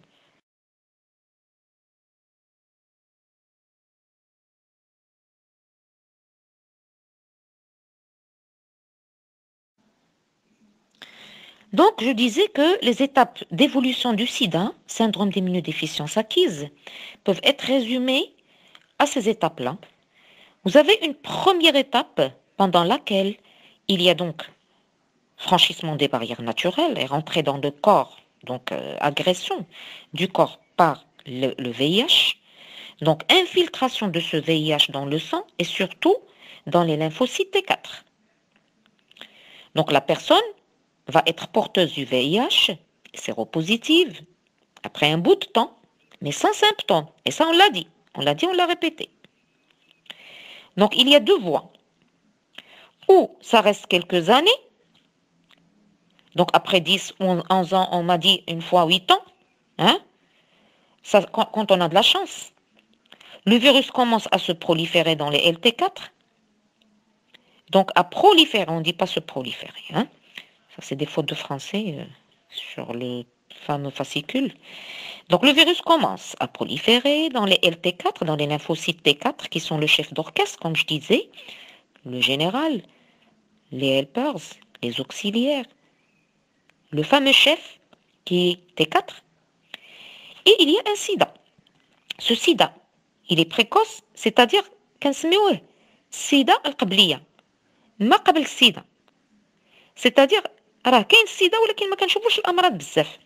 Speaker 1: Donc, je disais que les étapes d'évolution du sida, syndrome d'immunodéficience acquise, peuvent être résumées à ces étapes-là. Vous avez une première étape pendant laquelle il y a donc franchissement des barrières naturelles et rentrée dans le corps, donc agression du corps par le VIH, donc infiltration de ce VIH dans le sang et surtout dans les lymphocytes T4. Donc la personne va être porteuse du VIH, séropositive, après un bout de temps, mais sans symptômes. Et ça, on l'a dit, on l'a répété. Donc, il y a deux voies. Ou ça reste quelques années. Donc, après 10 ou 11 ans, on m'a dit une fois 8 ans. Hein? Ça, quand on a de la chance. Le virus commence à se proliférer dans les LT4. Donc, à proliférer, on ne dit pas se proliférer. Hein? Ça, c'est des fautes de français sur le fameux fascicule. Donc, le virus commence à proliférer dans les LT4, dans les lymphocytes T4, qui sont le chef d'orchestre, comme je disais, le général, les helpers, les auxiliaires, le fameux chef qui est T4. Et il y a un sida. Ce sida, il est précoce, c'est-à-dire كنسميوه sida القبلية، ما قبل السيدا. C'est-à-dire راه كاين السيدا ولكن ما كنشوفوش الامراض بزاف.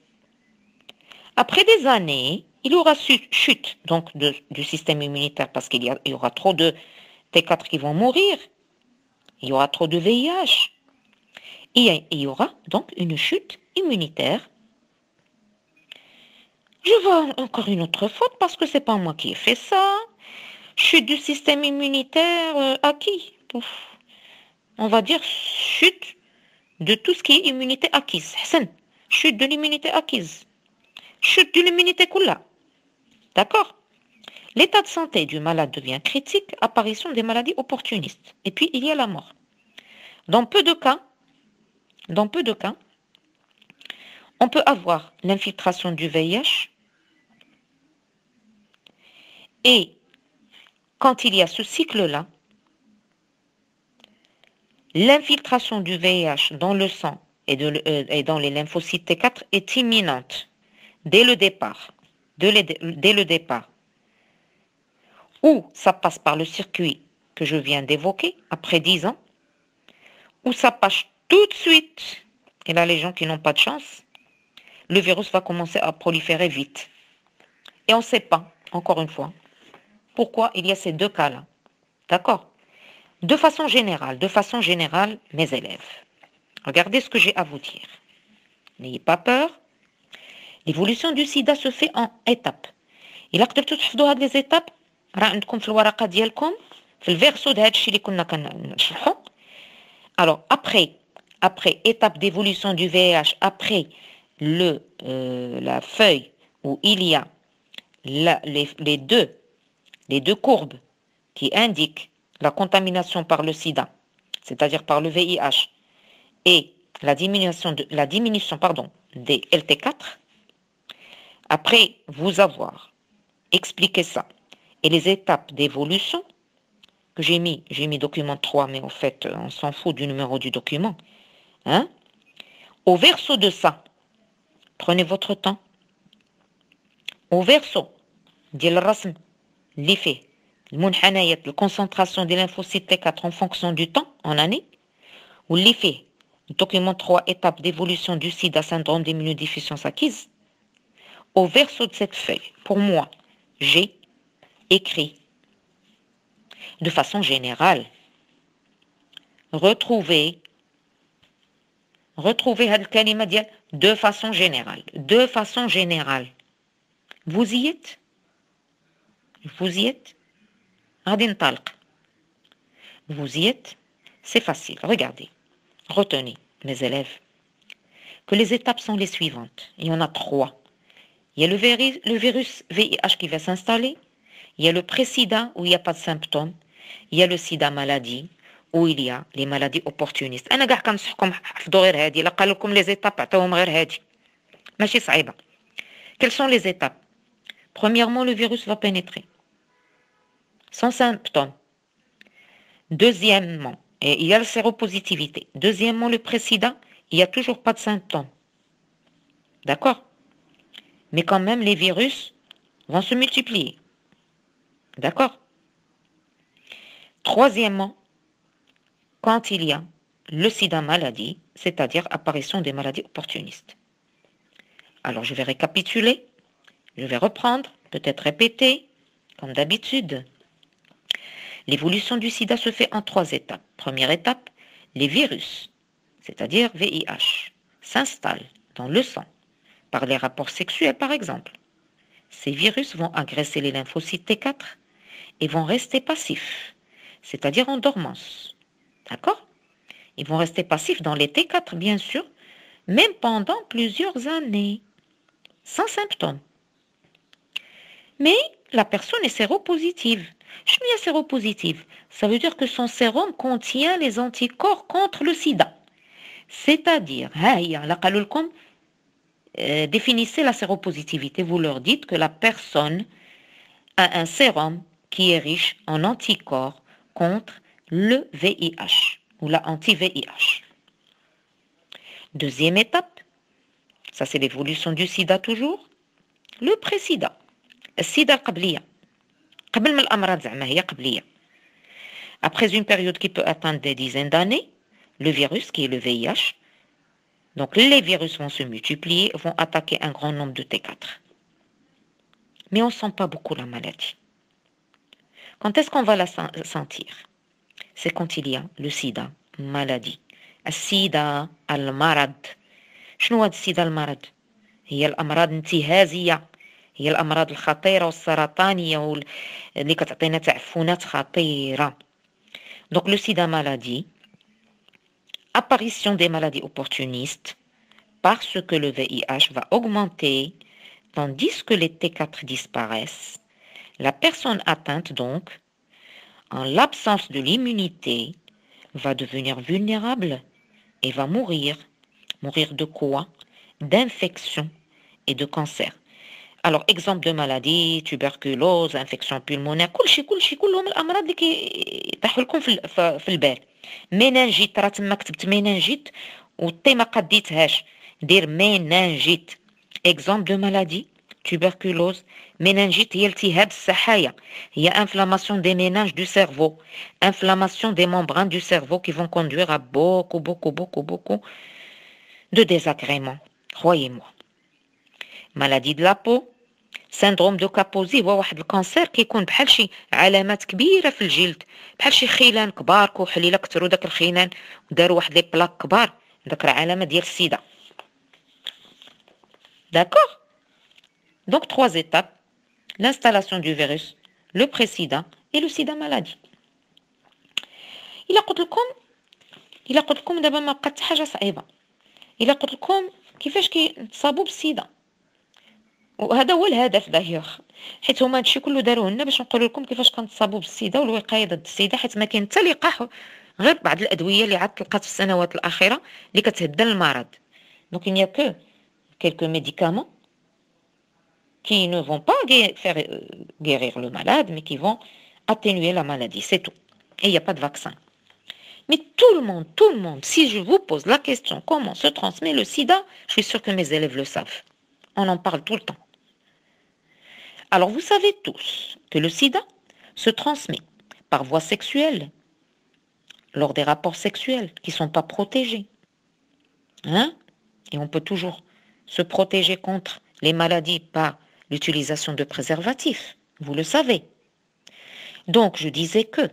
Speaker 1: Après des années, il y aura chute donc du système immunitaire parce qu'il y aura trop de T4 qui vont mourir, il y aura trop de VIH, et il y aura donc une chute immunitaire. Je vois encore une autre faute parce que c'est pas moi qui ai fait ça. Chute du système immunitaire acquis. On va dire chute de tout ce qui est immunité acquise. Hassan, chute de l'immunité acquise. Chute de l'immunité كلها. D'accord? L'état de santé du malade devient critique, apparition des maladies opportunistes. Et puis, il y a la mort. Dans peu de cas, on peut avoir l'infiltration du VIH et quand il y a ce cycle-là, l'infiltration du VIH dans le sang et dans les lymphocytes T4 est imminente dès le départ. Dès le départ. Ou ça passe par le circuit que je viens d'évoquer, après 10 ans, ou ça passe tout de suite. Et là, les gens qui n'ont pas de chance, le virus va commencer à proliférer vite. Et on ne sait pas, encore une fois, pourquoi il y a ces deux cas-là. D'accord? De façon générale, mes élèves, regardez ce que j'ai à vous dire. N'ayez pas peur. L'évolution du sida se fait en étapes. إلا قدرتوا تحفظوا هاد les étapes راه عندكم في الورقة ديالكم في الفيرسو د هادشي اللي كنا كنشرحو. Alors après étape d'évolution du VIH, après la feuille où il y a les deux courbes qui indiquent la contamination par le sida, c'est-à-dire par le VIH, et la diminution des LT4, après vous avoir expliqué ça, et les étapes d'évolution, que j'ai mis document 3, mais en fait, on s'en fout du numéro du document, hein? Au verso de ça, prenez votre temps. Au verso, ديال الرسم اللي فيه المنحنيات الكونسنتراسيون des lymphocytes T4 en fonction du temps, en année, ou اللي فيه document 3, étapes d'évolution du sida, syndrome d'immunodéficience acquise. Au verso de cette feuille, pour moi, j'ai écrit de façon générale, retrouvez هاد الكلمة ديال de façon générale. Vous y êtes? غادي نطلق. Vous y êtes? C'est facile. Regardez. Retenez, mes élèves, que les étapes sont les suivantes. Il y en a 3. Il y a le virus VIH qui va s'installer. Il y a le pré-sida où il n'y a pas de symptômes. Il y a le sida maladie où il y a les maladies opportunistes. أنا كاع كنصحكم حفظوا غير هادي. إلا قال لكم les étapes عطاوهم غير هادي. ماشي صعيبة. Quelles sont les étapes? Premièrement, le virus va pénétrer. Sans symptômes. Deuxièmement, et il y a la séropositivité. Deuxièmement, le pré-sida, il n'y a toujours pas de symptômes. D'accord? Mais quand même, les virus vont se multiplier. D'accord? Troisièmement, quand il y a le sida maladie, c'est-à-dire apparition des maladies opportunistes. Alors, je vais récapituler, je vais reprendre, peut-être répéter, comme d'habitude. L'évolution du sida se fait en 3 étapes. Première étape, les virus, c'est-à-dire VIH, s'installent dans le sang par les rapports sexuels par exemple. Ces virus vont agresser les lymphocytes T4 et vont rester passifs, c'est-à-dire en dormance. D'accord? Ils vont rester passifs dans les T4 bien sûr, même pendant plusieurs années, sans symptômes. Mais la personne est séropositive. Je suis séropositive. Ça veut dire que son sérum contient les anticorps contre le sida. C'est-à-dire, définissez la séropositivité. Vous leur dites que la personne a un sérum qui est riche en anticorps contre le VIH ou la anti-VIH. Deuxième étape, ça c'est l'évolution du sida toujours, le pré-sida. السيدة القبلية قبل من الأمراض زعما هي قبلية. Après une période qui peut atteindre des dizaines d'années, le virus qui est le VIH, donc les virus vont se multiplier, vont attaquer un grand nombre de T4. Mais on ne sent pas beaucoup la maladie. Quand est-ce qu'on va la sentir? C'est quand il y a le sida, maladie. السيدة المرض. شنو هاد السيدة المرض؟ هي الأمراض الانتهازية. هي الأمراض الخطيرة والسرطانية اللي كتعطينا تعفنات خطيرة. Donc le sida maladie, apparition des maladies opportunistes, parce que le VIH va augmenter, tandis que les T4 disparaissent, La personne atteinte, donc, en l'absence de l'immunité, va devenir vulnérable et va mourir. Mourir de quoi? D'infection et de cancer. Alors, exemple de maladie, tuberculose, infection pulmonaire, كلشي كلهم الأمراض اللي كيطيحوا لكم في البال. مينانجيت، راه تما كتبت مينانجيت وتي ما قديتهاش، دير مينانجيت. exemple de maladie, tuberculose, méningite هي التهاب السحايا، هي inflammation des méninges du cerveau, inflammation des membranes du cerveau qui vont conduire à beaucoup de désagréments, croyez-moi. Maladie de la peau, syndrome de Kaposi هو واحد الكانسير كيكون بحال شي علامات كبيره في الجلد، بحال شي خيلان كبار كحل الا كثروا داك الخيلان وداروا واحد لي بلاك كبار، داك راه علامه ديال السيده. D'accord? Donc 3 étapes: l'installation du virus, le pré-sida et le sida maladie. إلا قلت لكم دابا ما بقات حاجه صعيبه، إلا قلت لكم كيفاش كيتصابوا بالسيده، وهذا هو الهدف دايوغ، حيت هما هادشي كله داروه لنا باش نقولوا لكم كيفاش كنتصابوا بالسيده والوقايه ضد السيده، حيت ما كاين حتى لقاح غير بعض الادويه اللي عاد طلقات في السنوات الاخيره اللي كتهدى المرض. دونك il n'y a que quelques médicaments qui ne vont pas faire guérir le malade, mais qui vont atténuer la maladie, c'est tout. Et il n'y a pas de vaccin. Mais tout le monde, si je vous pose la question comment se transmet le sida, je suis sûre que mes élèves le savent. On en parle tout le temps. Alors vous savez tous que le sida se transmet par voie sexuelle, lors des rapports sexuels qui ne sont pas protégés. Hein? Et on peut toujours se protéger contre les maladies par l'utilisation de préservatifs. Vous le savez. Donc, je disais que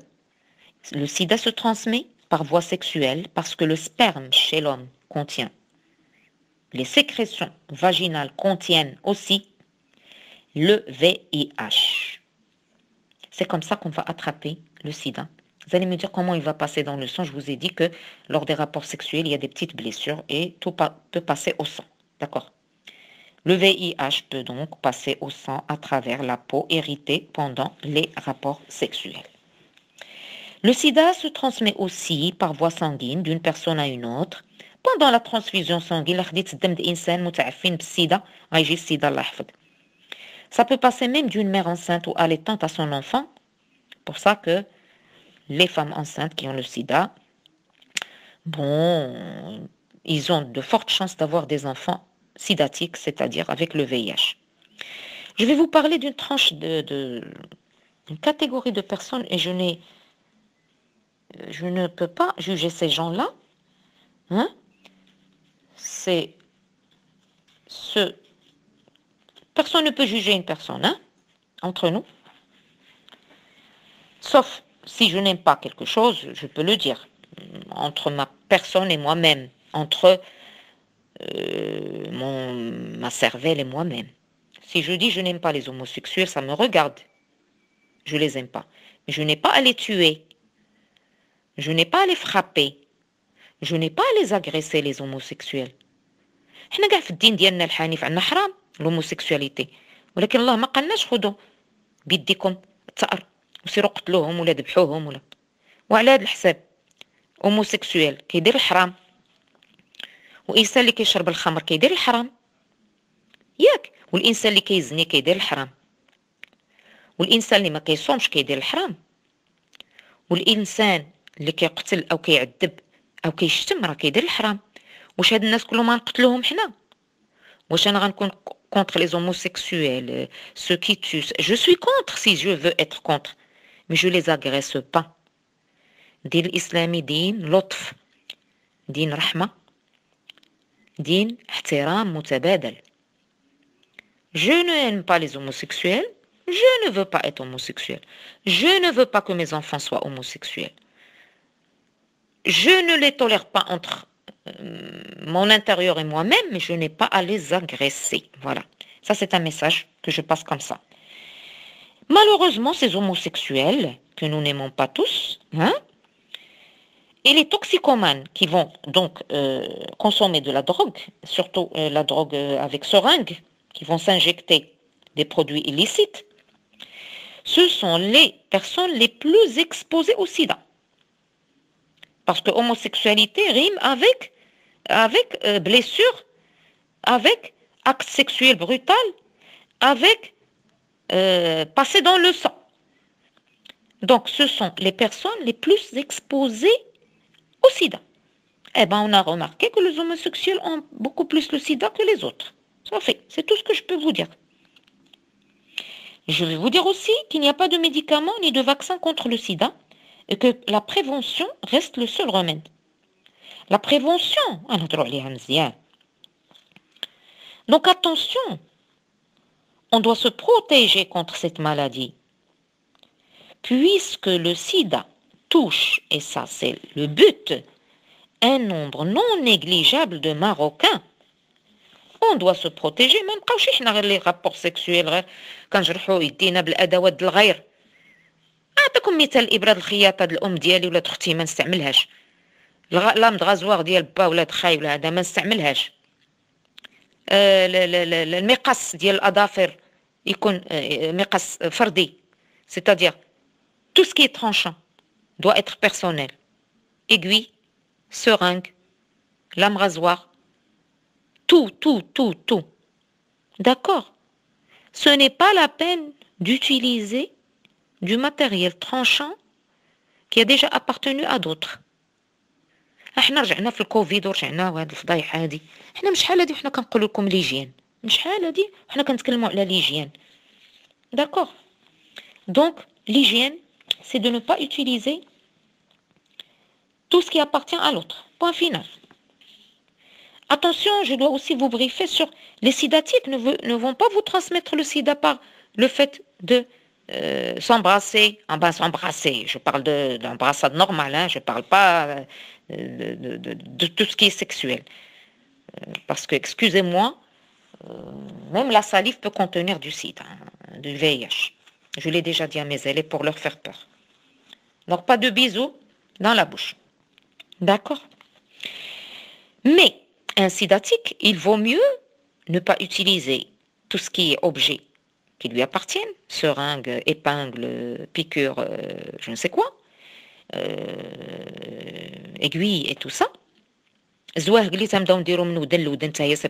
Speaker 1: le sida se transmet par voie sexuelle parce que le sperme chez l'homme contient. Les sécrétions vaginales contiennent aussi le VIH. C'est comme ça qu'on va attraper le sida. Vous allez me dire comment il va passer dans le sang. Je vous ai dit que lors des rapports sexuels, il y a des petites blessures et tout peut passer au sang. D'accord? Le VIH peut donc passer au sang à travers la peau irritée pendant les rapports sexuels. Le sida se transmet aussi par voie sanguine d'une personne à une autre. Pendant la transfusion sanguine, ça peut passer même d'une mère enceinte ou allaitante à son enfant. Pour ça que les femmes enceintes qui ont le sida, bon, ils ont de fortes chances d'avoir des enfants sidatiques, c'est-à-dire avec le VIH. Je vais vous parler d'une tranche une catégorie de personnes et je ne peux pas juger ces gens-là. Hein? Personne ne peut juger une personne, hein, entre nous. Sauf si je n'aime pas quelque chose, je peux le dire. Entre ma personne et moi-même, entre ma cervelle et moi-même. Si je dis je n'aime pas les homosexuels, ça me regarde. Je les aime pas. Mais je n'ai pas à les tuer. Je n'ai pas à les frapper. Je n'ai pas à les agresser, les homosexuels. حنا كاع في الدين ديالنا الحنيف عندنا حرام الهوموسيكسواليتي، ولكن الله ما قالناش خذوا بيديكم الثأر وسيروا قتلوهم ولا ذبحوهم ولا. وعلى هذا الحساب هوموسيكسوال كيدير الحرام، وإنسان اللي كيشرب الخمر كيدير الحرام ياك، والإنسان اللي كيزني كيدير الحرام، والإنسان اللي ما كيصومش كيدير الحرام، والإنسان اللي كيقتل أو كيعذب أو كيشتم راه كيدير الحرام. واش هاد الناس كلهم غنقتلوهم حنا؟ واش انا غنكون contre les homosexuels, ceux qui tuent? Je suis contre si je veux être contre, mais je les agresse pas. دين الإسلامي دين لطف، دين رحمة، دين احترام متبادل. Je n'aime pas les homosexuels, je ne veux pas être homosexuel, je ne veux pas que mes enfants soient homosexuels. Je ne les tolère pas entre mon intérieur et moi-même, mais je n'ai pas à les agresser. Voilà. Ça, c'est un message que je passe comme ça. Malheureusement, ces homosexuels, que nous n'aimons pas tous, hein, et les toxicomanes qui vont donc consommer de la drogue, surtout la drogue avec seringue, qui vont s'injecter des produits illicites, ce sont les personnes les plus exposées au sida. Parce que homosexualité rime avec blessure, avec acte sexuel brutal, avec passer dans le sang. Donc, ce sont les personnes les plus exposées au sida. Eh bien, on a remarqué que les homosexuels ont beaucoup plus le sida que les autres. Ça fait, c'est tout ce que je peux vous dire. Je vais vous dire aussi qu'il n'y a pas de médicaments ni de vaccin contre le sida et que la prévention reste le seul remède. La prévention, donc attention, on doit se protéger contre cette maladie. Puisque le sida touche, et ça c'est le but, un nombre non négligeable de Marocains, on doit se protéger. ما نبقاوش حنا غير لي رابور سيكسويل غير كنجرحوا يدينا بالادوات د الغير. اعطيكم مثال الابره الخياطه د الام ديالي ولاد اختي ما نستعملهاش. لامد غازوار ديال با ولاد خاي ولا هذا ما نستعملهاش. المقص ديال الاظافر يكون مقص فردي. C'est-à-dire tout ce qui est tranchant doit être personnel. Aiguille, seringue, lame rasoir, tout. D'accord? Ce n'est pas la peine d'utiliser du matériel tranchant qui a déjà appartenu à d'autres. احنا رجعنا في الكوفيد ورجعنا وهاد الفضايح هادي. احنا مش حال هادي وحنا كنقولوا لكم ليجيان. مش حال هادي وحنا كنتكلموا على ليجيان. D'accord? Donc, l'hygiène, c'est de ne pas utiliser tout ce qui appartient à l'autre. Point final. Attention, je dois aussi vous briefer sur les sidatiques ne vont pas vous transmettre le sida par le fait de s'embrasser. S'embrasser, je parle d'embrassade normale, hein, je ne parle pas de tout ce qui est sexuel. Parce que, excusez-moi, même la salive peut contenir du sida, hein, du VIH. Je l'ai déjà dit à mes élèves pour leur faire peur. Donc, pas de bisous dans la bouche. D'accord? Mais, un sidatique, il vaut mieux ne pas utiliser tout ce qui est objet qui lui appartiennent, seringue, épingle, piqûre, je ne sais quoi, aiguille et tout ça. C'est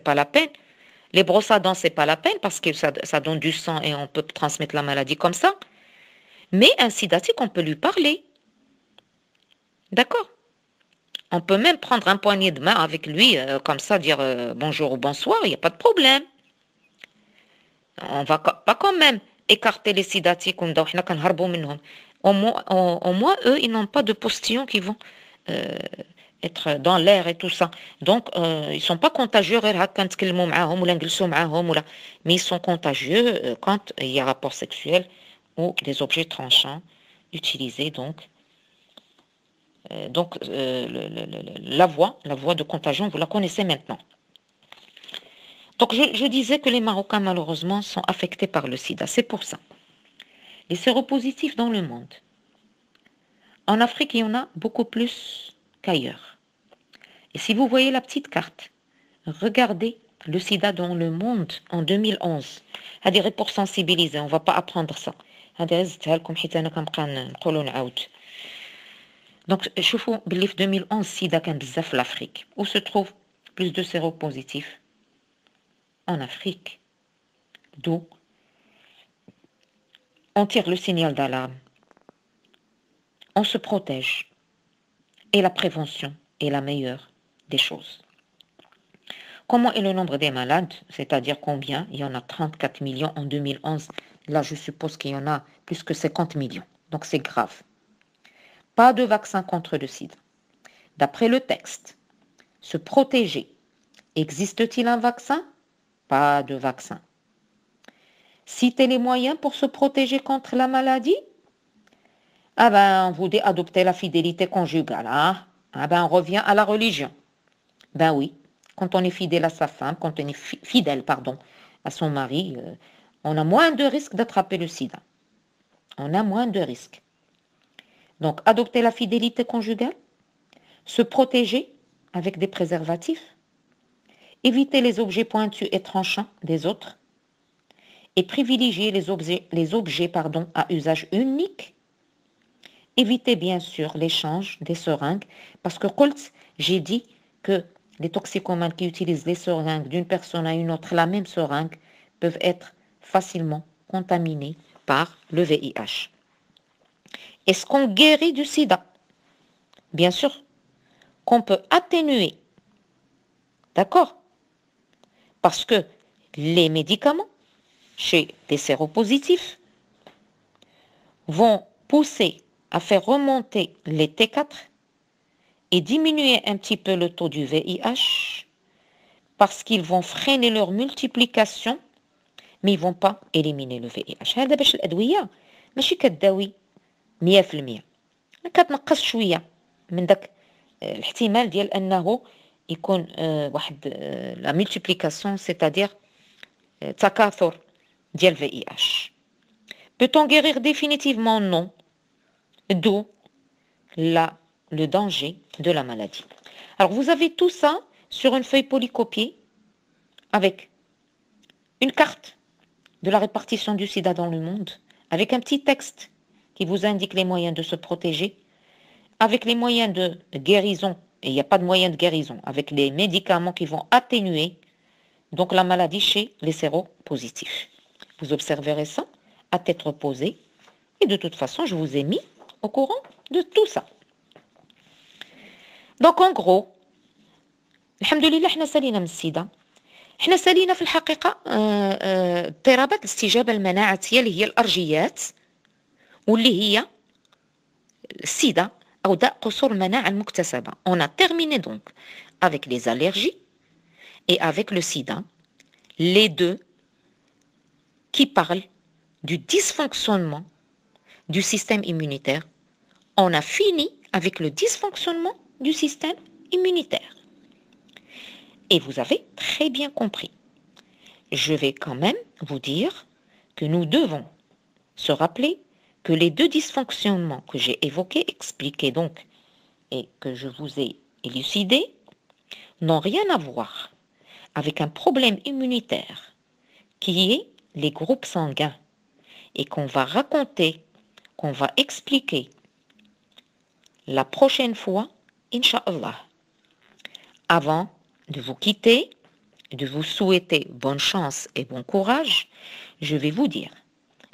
Speaker 1: pas la peine. Les brosses à dents, c'est pas la peine parce que ça donne du sang et on peut transmettre la maladie comme ça. Mais un sidatique, on peut lui parler. D'accord? On peut même prendre un poignet de main avec lui, comme ça, dire bonjour ou bonsoir, il n'y a pas de problème. On va pas quand même écarter les sidatiques. Au moins, eux, ils n'ont pas de postillons qui vont être dans l'air et tout ça. Donc, ils ne sont pas contagieux, mais ils sont contagieux quand il y a rapport sexuel ou des objets tranchants utilisés. Donc la voie de contagion, vous la connaissez maintenant. Donc, je disais que les Marocains, malheureusement, sont affectés par le sida. C'est pour ça. Les séropositifs dans le monde. En Afrique, il y en a beaucoup plus qu'ailleurs. Et si vous voyez la petite carte, regardez le sida dans le monde en 2011. Pour sensibiliser, on ne va pas apprendre ça. Donc, je vous dis 2011, sida كان بزاف في l'Afrique. Où se trouve plus de séropositifs? En Afrique. D'où on tire le signal d'alarme. On se protège. Et la prévention est la meilleure des choses. Comment est le nombre des malades? C'est-à-dire combien? Il y en a 34 millions en 2011. Là, je suppose qu'il y en a plus que 50 millions. Donc, c'est grave. Pas de vaccin contre le sida. D'après le texte, se protéger. Existe-t-il un vaccin? Pas de vaccin. Citez les moyens pour se protéger contre la maladie. On vous dit adopter la fidélité conjugale. Hein? On revient à la religion. Ben oui, quand on est fidèle à sa femme, quand on est fidèle, à son mari, on a moins de risques d'attraper le sida. On a moins de risques. Donc, adopter la fidélité conjugale, se protéger avec des préservatifs, éviter les objets pointus et tranchants des autres, et privilégiez les objets à usage unique. Évitez bien sûr l'échange des seringues parce que j'ai dit que les toxicomanes qui utilisent les seringues d'une personne à une autre, la même seringue, peuvent être facilement contaminés par le VIH. Est-ce qu'on guérit du sida? Bien sûr qu'on peut atténuer, d'accord? Parce que les médicaments chez les séropositifs vont pousser à faire remonter les T4 et diminuer un petit peu le taux du VIH parce qu'ils vont freiner leur multiplication, mais ils ne vont pas éliminer le VIH. هذا باش الأدوية ماشي كتداوي 100%. كتنقص شوية من داك الاحتمال ديال أنه يكون واحد la multiplication, c'est-à-dire تكاثر ديال VIH. Peut-on guérir définitivement? Non. D'où le danger de la maladie. Alors, vous avez tout ça sur une feuille polycopiée avec une carte de la répartition du sida dans le monde, avec un petit texte qui vous indique les moyens de se protéger, avec les moyens de guérison, et il n'y a pas de moyen de guérison, avec les médicaments qui vont atténuer donc la maladie chez les séropositifs. Vous observerez ça à tête reposée, et de toute façon, je vous ai mis au courant de tout ça. Donc en gros, alhamdoulilah, احنا سالينا من السيدا. احنا سالينا في الحقيقة اضطرابات الاستجابة المناعية اللي هي الأرجيات واللي هي السيدا أو داء قصور المناعة المكتسبة. On a terminé donc avec les allergies et avec le sida, les deux qui parlent du dysfonctionnement du système immunitaire. On a fini avec le dysfonctionnement du système immunitaire. Et vous avez très bien compris. Je vais quand même vous dire que nous devons se rappeler que les deux dysfonctionnements que j'ai évoqués, expliqués donc, et que je vous ai élucidés, n'ont rien à voir avec un problème immunitaire qui est les groupes sanguins et qu'on va raconter, qu'on va expliquer la prochaine fois, Inch'Allah. Avant de vous quitter, de vous souhaiter bonne chance et bon courage, je vais vous dire,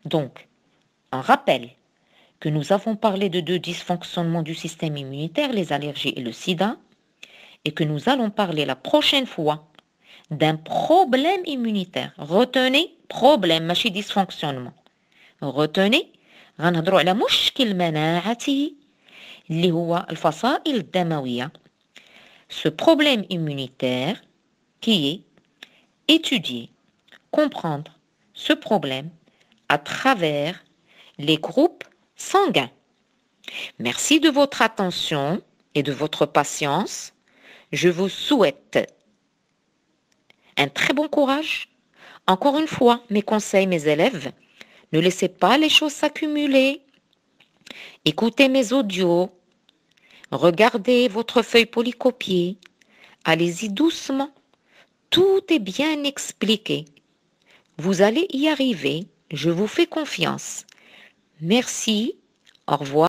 Speaker 1: donc, un rappel que nous avons parlé de deux dysfonctionnements du système immunitaire, les allergies et le sida, et que nous allons parler la prochaine fois d'un problème immunitaire. Retenez, problème, ماشي dysfonctionnement. Retenez, غنهضروا على مشكل مناعته اللي هو الفصائل الدموية. Ce problème immunitaire qui est étudier, comprendre ce problème à travers les groupes sanguins. Merci de votre attention et de votre patience. Je vous souhaite un très bon courage. Encore une fois, mes conseils, mes élèves, ne laissez pas les choses s'accumuler. Écoutez mes audios. Regardez votre feuille polycopiée. Allez-y doucement. Tout est bien expliqué. Vous allez y arriver. Je vous fais confiance. Merci. Au revoir.